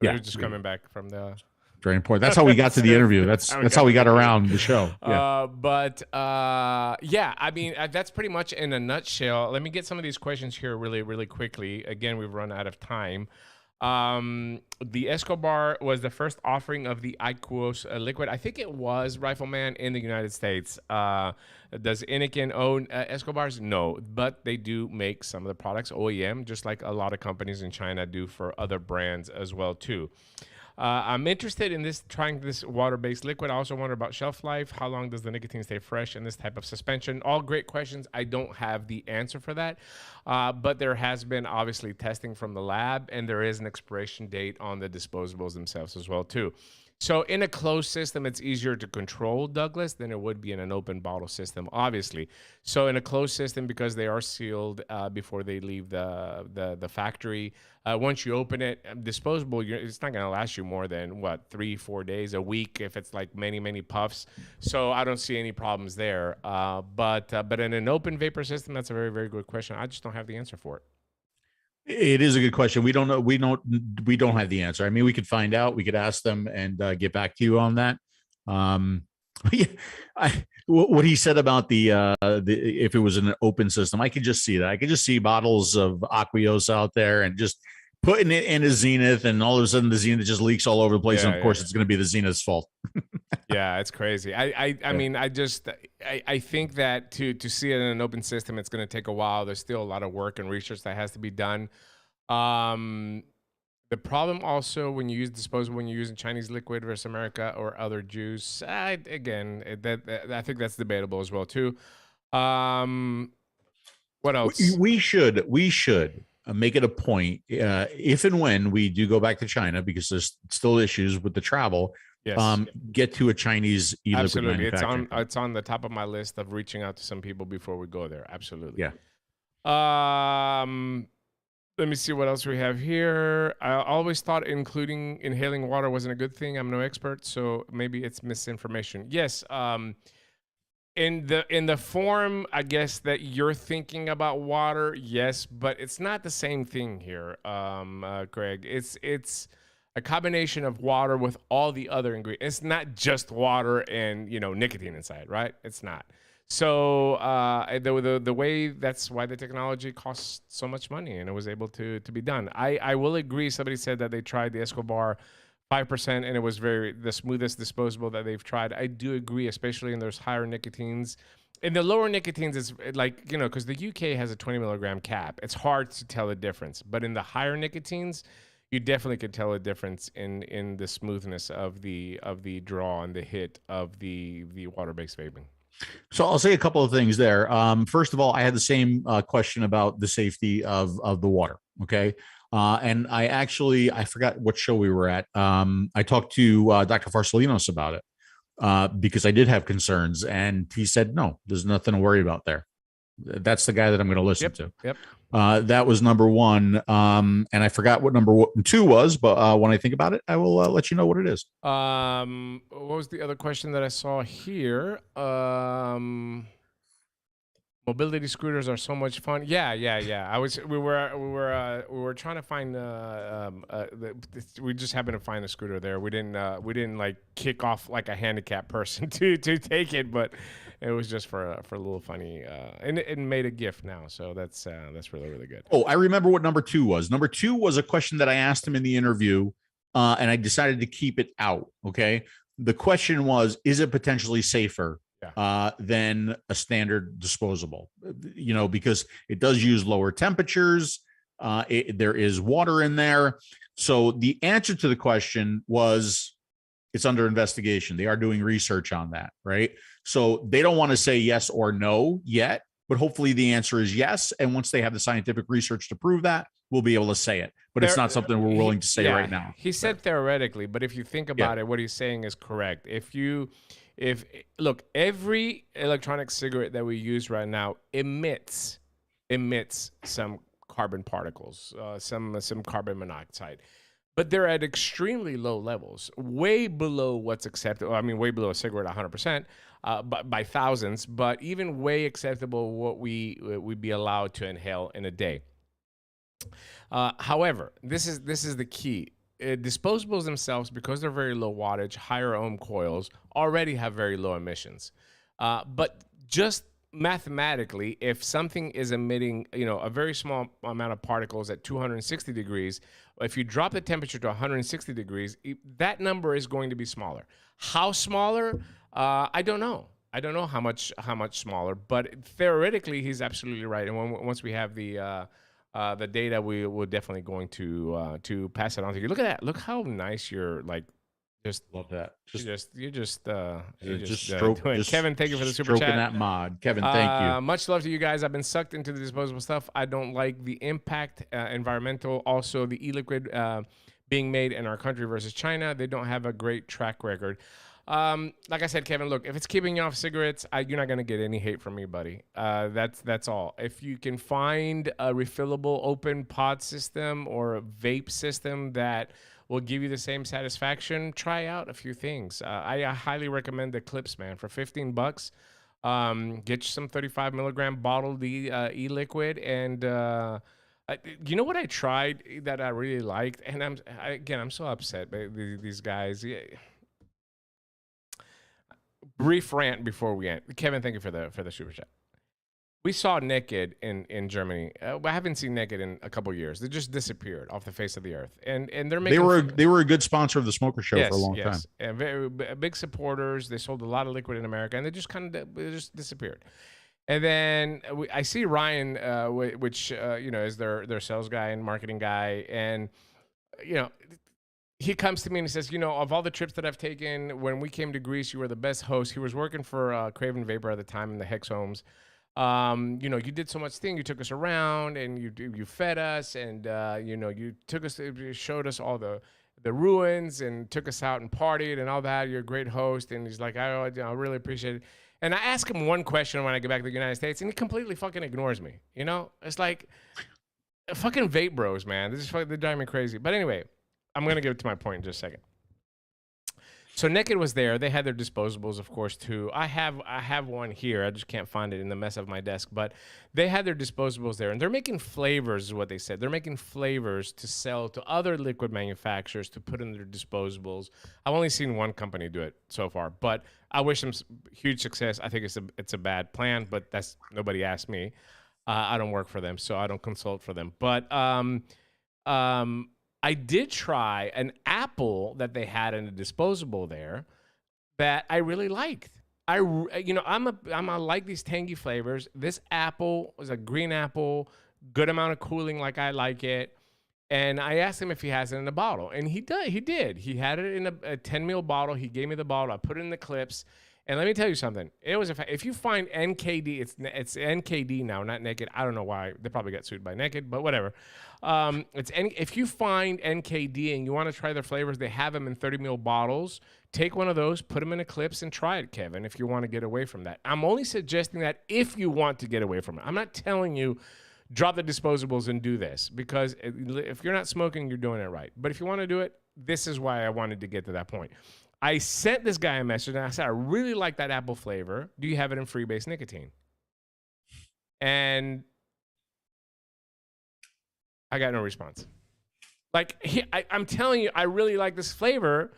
we were just coming back from the. Very important. That's how we got to the interview. That's how we got around the show. Yeah. Yeah, I mean, that's pretty much in a nutshell. Let me get some of these questions here really, really quickly. Again, we've run out of time. The 𝗂𝗏𝗃 was the first offering of the AQUIOS liquid. I think it was, Rifleman, in the United States. Does Inikin own 𝗂𝗏𝗃s? No, but they do make some of the products OEM, just like a lot of companies in China do for other brands as well, too. I'm interested in trying this water-based liquid. I also wonder about shelf life. How long does the nicotine stay fresh in this type of suspension? All great questions. I don't have the answer for that. But there has been obviously testing from the lab, and there is an expiration date on the disposables themselves as well, too. So in a closed system, it's easier to control, Douglas, than it would be in an open bottle system, obviously. So in a closed system, because they are sealed before they leave the factory, once you open it, disposable, it's not going to last you more than, what, 3-4 days, a week, if it's like many, many puffs. So I don't see any problems there. But in an open vapor system, that's a very, very good question. I just don't have the answer for it. It is a good question. We don't know. We don't have the answer. I mean, we could find out. We could ask them and get back to you on that. What he said about the if it was an open system, I could just see that. I could just see bottles of AQUIOS out there and just putting it in a Zenith, and all of a sudden the Zenith just leaks all over the place. And of course, it's going to be the Zenith's fault. Yeah, it's crazy. I mean, I think that to see it in an open system, it's going to take a while. There's still a lot of work and research that has to be done. The problem also when you use disposable, when you're using Chinese liquid versus America or other juice, I think that's debatable as well too. What else? We should make it a point if and when we do go back to China, because there's still issues with the travel. Yes. Get to a Chinese e-liquid absolutely. manufacturer. It's on the top of my list of reaching out to some people before we go there. Absolutely. Yeah. Let me see what else we have here. I always thought inhaling water wasn't a good thing. I'm no expert, so maybe it's misinformation. Yes. In the form, I guess, that you're thinking about water, yes, but it's not the same thing here, Greg. It's a combination of water with all the other ingredients. It's not just water and nicotine inside, right? It's not. So the way, that's why the technology costs so much money, and it was able to be done. I will agree. Somebody said that they tried the 𝗂𝗏𝗃 5%, and it was the smoothest disposable that they've tried. I do agree, especially in those higher nicotines. In the lower nicotines, it's like, because the UK has a 20 milligram cap. It's hard to tell the difference. But in the higher nicotines, you definitely could tell a difference in the smoothness of the draw and the hit of the water-based vaping. So I'll say a couple of things there. First of all, I had the same question about the safety of the water. Okay. And I forgot what show we were at. I talked to Dr. Farsalinos about it because I did have concerns, and he said, no, there's nothing to worry about there. That's the guy that I'm going to listen to. Yep. That was number one. And I forgot what number 2 was, but when I think about it, I will let you know what it is. What was the other question that I saw here? Mobility scooters are so much fun. Yeah. We were trying to find. We just happened to find a scooter there. We didn't like kick off like a handicapped person to take it, but it was just for a little funny. And it made a gift now, so that's really good. Oh, I remember what number 2 was. Number 2 was a question that I asked him in the interview, and I decided to keep it out. Okay, the question was, is it potentially safer than a standard disposable, because it does use lower temperatures. There is water in there. So the answer to the question was it's under investigation. They are doing research on that, right? So they don't want to say yes or no yet, but hopefully the answer is yes. And once they have the scientific research to prove that, we'll be able to say it. But it's not something we're willing to say right now. He said theoretically, but if you think about it, what he's saying is correct. Look, every electronic cigarette that we use right now emits some carbon particles, some carbon monoxide, but they're at extremely low levels, way below what's acceptable. I mean, way below a cigarette, 100%, by thousands, but even way acceptable what we'd be allowed to inhale in a day. However, this is the key. Disposables themselves, because they're very low wattage, higher ohm coils, already have very low emissions. But just mathematically, if something is emitting, a very small amount of particles at 260 degrees, if you drop the temperature to 160 degrees, that number is going to be smaller. How smaller? I don't know. I don't know how much smaller, but theoretically, he's absolutely right. And once we have the data, we will definitely going to pass it on to you. Look at that. Look how nice you're like. Just love that. You're just stroking. Kevin, thank you for the super chat. Stroking that mod. Kevin, thank you. Much love to you guys. I've been sucked into the disposable stuff. I don't like the impact, environmental, also the e-liquid being made in our country versus China. They don't have a great track record. Like I said, Kevin, look, if it's keeping you off cigarettes, you're not going to get any hate from me, buddy. That's all. If you can find a refillable open pod system or a vape system that will give you the same satisfaction, try out a few things. I highly recommend the Clips, man. For $15, get you some 35 milligram bottled e-liquid. And you know what I tried that I really liked? And I'm so upset by these guys. Yeah. Brief rant before we end. Kevin, thank you for the super chat. We saw Naked in Germany. I haven't seen Naked in a couple of years. They just disappeared off the face of the earth, and they're making. They were a good sponsor of the Smoker Show for a long time. And very big supporters. They sold a lot of liquid in America, and they just disappeared. And then I see Ryan, which is their sales guy and marketing guy, and he comes to me and he says, of all the trips that I've taken, when we came to Greece, you were the best host. He was working for Craven Vapor at the time in the Hex Homes. You did so much thing. You took us around and you fed us, and you took us, you showed us all the ruins and took us out and partied and all that. You're a great host. And he's like, I really appreciate it. And I ask him one question when I get back to the United States, and he completely fucking ignores me. It's like fucking vape bros, man. They're driving me crazy. But anyway, I'm going to get to my point in just a second. So Naked was there. They had their disposables, of course, too. I have one here. I just can't find it in the mess of my desk. But they had their disposables there. And they're making flavors, is what they said. They're making flavors to sell to other liquid manufacturers to put in their disposables. I've only seen one company do it so far. But I wish them huge success. I think it's a bad plan, but nobody asked me. I don't work for them, so I don't consult for them. But I did try an apple that they had in a disposable there that I really liked. I like these tangy flavors. This apple was a green apple, good amount of cooling like I like it. And I asked him if he has it in a bottle, and he did. He had it in a 10 ml bottle. He gave me the bottle. I put it in the Clips. And let me tell you something. It was if you find NKD, it's NKD now, not Naked. I don't know why. They probably got sued by Naked, but whatever. If you find NKD and you want to try their flavors, they have them in 30 ml bottles. Take one of those, put them in a Clips, and try it, Kevin, if you want to get away from that. I'm only suggesting that if you want to get away from it. I'm not telling you drop the disposables and do this, because if you're not smoking, you're doing it right. But if you want to do it, this is why I wanted to get to that point. I sent this guy a message, and I said, I really like that apple flavor. Do you have it in freebase nicotine? and I got no response. Like, I'm telling you, I really like this flavor,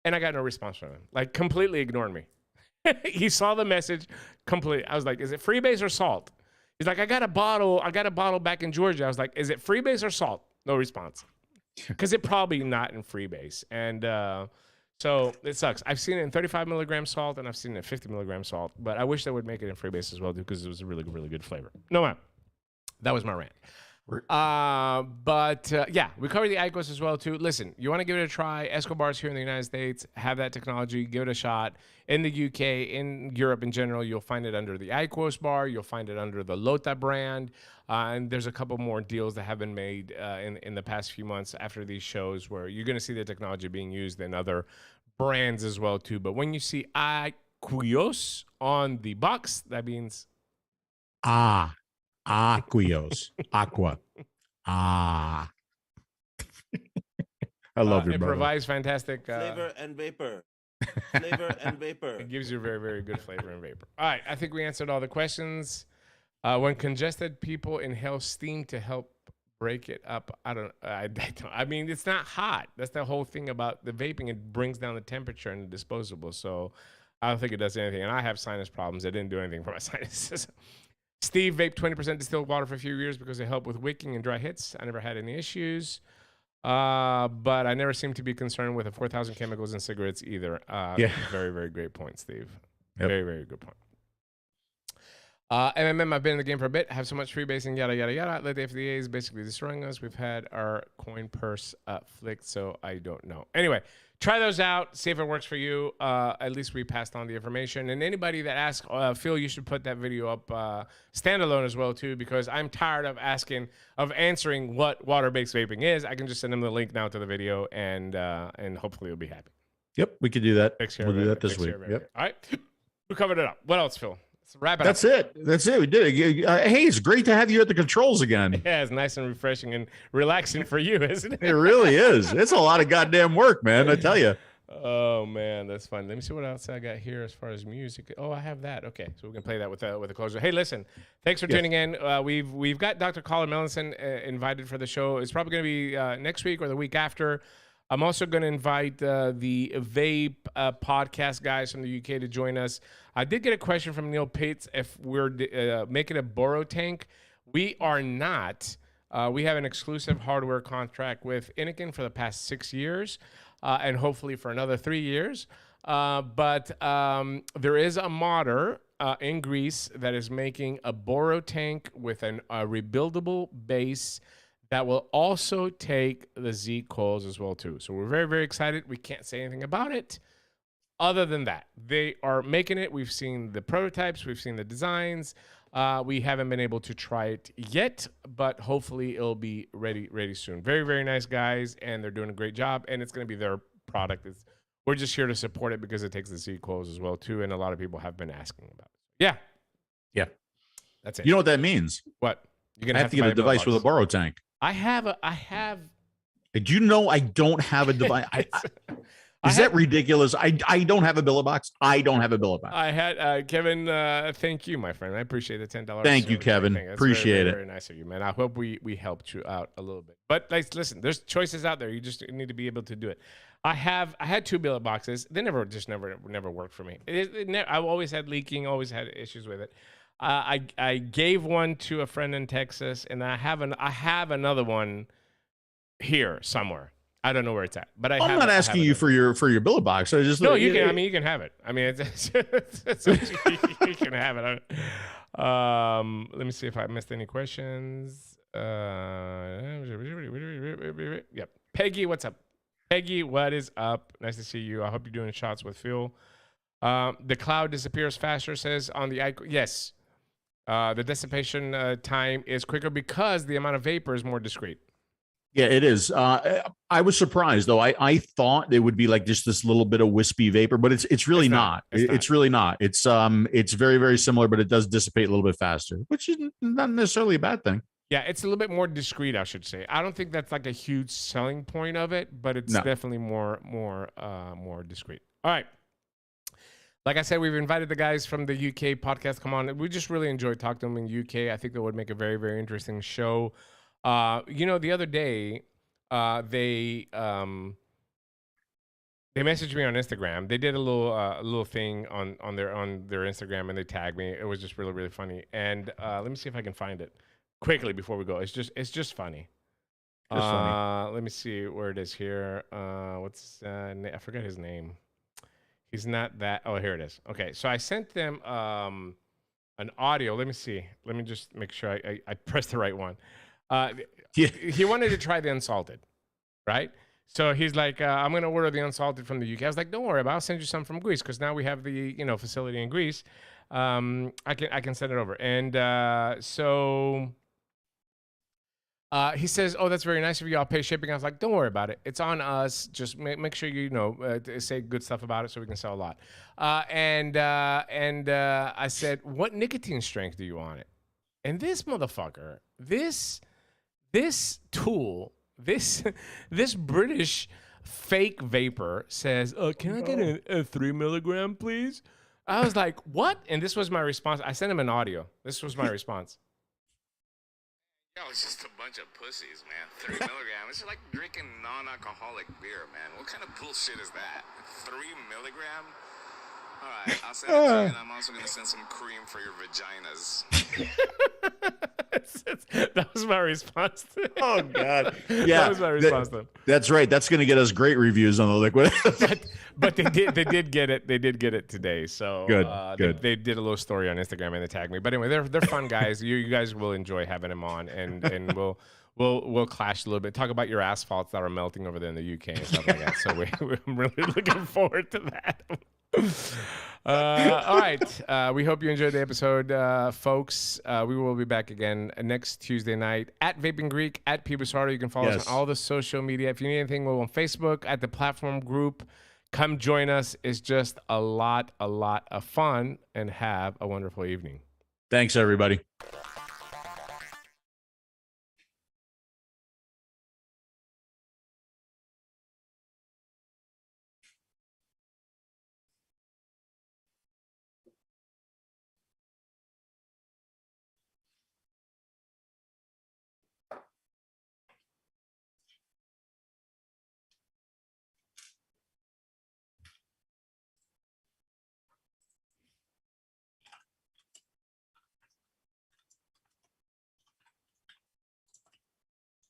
and I got no response from him. Like, completely ignored me. He saw the message completely. I was like, is it freebase or salt? He's like, I got a bottle back in Georgia. I was like, is it freebase or salt? No response. Because it probably not in freebase. And so it sucks. I've seen it in 35 milligram salt, and I've seen it in 50 milligram salt. But I wish they would make it in freebase as well, because it was a really, really good flavor. No, man. That was my rant. Yeah, we covered the IQUOS as well too. Listen, you want to give it a try. Escobar's here in the United States, have that technology, give it a shot. In the UK, in Europe in general, you'll find it under the IQUOS bar. You'll find it under the 𝗏𝗏 brand. And there's a couple more deals that have been made in the past few months after these shows where you're going to see the technology being used in other brands as well too. But when you see IQUOS on the box, that means AQUIOS. Aqua. I love your it brother. provides fantastic Flavor and vapor. Flavor and vapor. It gives you a very, very good flavor and vapor. All right, I think we answered all the questions. When congested, people inhale steam to help break it up. I mean, it's not hot. That's the whole thing about the vaping. It brings down the temperature in the disposable. So I don't think it does anything. And I have sinus problems. It didn't do anything for my sinuses. Steve vaped 20% distilled water for a few years because it helped with wicking and dry hits. I never had any issues. But I never seem to be concerned with the 4,000 chemicals in cigarettes either. Yeah. Very, very great point, Steve. Yep. Very, very good point. MMM, I've been in the game for a bit. Have so much freebasing, yada, yada, yada. The FDA is basically destroying us. We've had our coin purse flicked, so I don't know. Anyway, try those out. See if it works for you. At least we passed on the information. And anybody that asks, Phil, you should put that video up standalone as well, too, because I'm tired of answering what water-based vaping is. I can just send them the link now to the video, and hopefully you'll be happy. Yep, we could do that. We'll do that this week. Yep. All right. We covered it up. What else, Phil? Let's wrap it That's up. it. That's it. We did it. Hey, it's great to have you at the controls again. Yeah, it's nice and refreshing and relaxing for you, isn't it? It really is. It's a lot of goddamn work, man. I tell you. Oh man, that's fun. Let me see what else I got here as far as music. Oh, I have that. Okay, so we can play that with a closer. Hey, listen, thanks for tuning in. We've got Dr. Colin Mellison invited for the show. It's probably going to be next week or the week after. I'm also going to invite the Vape podcast guys from the UK to join us. I did get a question from Neil Pates if we're making a Boro tank. We are not. We have an exclusive hardware contract with Innikin for the past 6 years. And hopefully for another 3 years. But there is a modder in Greece that is making a Boro tank with a rebuildable base that will also take the Z coils as well too. So we're very, very excited. We can't say anything about it other than that. They are making it. We've seen the prototypes. We've seen the designs. We haven't been able to try it yet, but hopefully it'll be ready soon. Very, very nice guys, and they're doing a great job, and it's going to be their product. We're just here to support it because it takes the Z coils as well, too, and a lot of people have been asking about it. Yeah. Yeah. That's it. You know what that means? What? You're gonna have to get a device with a Boro tank. I have. Do you know I don't have a device? Is that ridiculous? I don't have a 𝗏𝗶. I don't have a 𝗏𝗏. I had Kevin. Thank you, my friend. I appreciate the $10. Thank you, Kevin. Appreciate it. Very nice of you, man. I hope we helped you out a little bit. But listen, there's choices out there. You just need to be able to do it. I had 2 𝗏𝗶s. They never worked for me. I've always had leaking. Always had issues with it. I gave one to a friend in Texas, and I have another one here somewhere. I don't know where it's at, but I'm not asking you for your 𝗏𝗶. I just no, you can. I mean, you can have it. I mean, it's you can have it. Let me see if I missed any questions. Yep. Peggy, what's up? Peggy, what is up? Nice to see you. I hope you're doing shots with Phil. The cloud disappears faster, says on the IQUOS. Yes. The dissipation time is quicker because the amount of vapor is more discreet. Yeah, it is. I was surprised though. I thought it would be like just this little bit of wispy vapor, but it's really not. It's really not. It's very, very similar, but it does dissipate a little bit faster, which is not necessarily a bad thing. Yeah, it's a little bit more discreet, I should say. I don't think that's like a huge selling point of it, but it's definitely more discreet. All right. like I said, we've invited the guys from the UK podcast. Come on, we just really enjoyed talking to them in UK. I think that would make a very, very interesting show. You know, the other day, they messaged me on Instagram. They did a little thing on their Instagram, and they tagged me. It was just really, really funny. And let me see if I can find it quickly before we go. It's just funny. Let me see where it is here. What's I forgot his name. He's not that. Oh, here it is. Okay, so I sent them an audio. Let me see. Let me just make sure I pressed the right one. He wanted to try the unsalted, right? So he's like, I'm gonna order the unsalted from the UK. I was like, don't worry about it. I'll send you some from Greece because now we have the facility in Greece. I can send it over. And so he says, oh, that's very nice of you. I'll pay shipping. I was like, don't worry about it. It's on us. Just make sure say good stuff about it so we can sell a lot. And I said, what nicotine strength do you want it? And this motherfucker, this tool, this British fake vapor says, can I get a 3 milligram, please? I was like, what? And this was my response. I sent him an audio. This was my response. Yo, it's just a bunch of pussies, man. 3 milligrams. It's like drinking non-alcoholic beer, man. What kind of bullshit is that? 3 milligram? All right, I'll send it to you, and I'm also going to send some cream for your vaginas. That was my response to him. Oh, God. Yeah. That was my response to him. That's right. That's going to get us great reviews on the liquid. but they did get it. They did get it today. So good. They did a little story on Instagram and they tagged me. But anyway, they're fun guys. You guys will enjoy having them on, and we'll clash a little bit. Talk about your asphalts that are melting over there in the UK and stuff like that. So I'm really looking forward to that. All right. We hope you enjoyed the episode, folks. We will be back again next Tuesday night at Vaping Greek, at 𝗵𝗶𝗀. You can follow us on all the social media. If you need anything, we're on Facebook, at the platform group. Come join us. It's just a lot of fun, and have a wonderful evening. Thanks, everybody.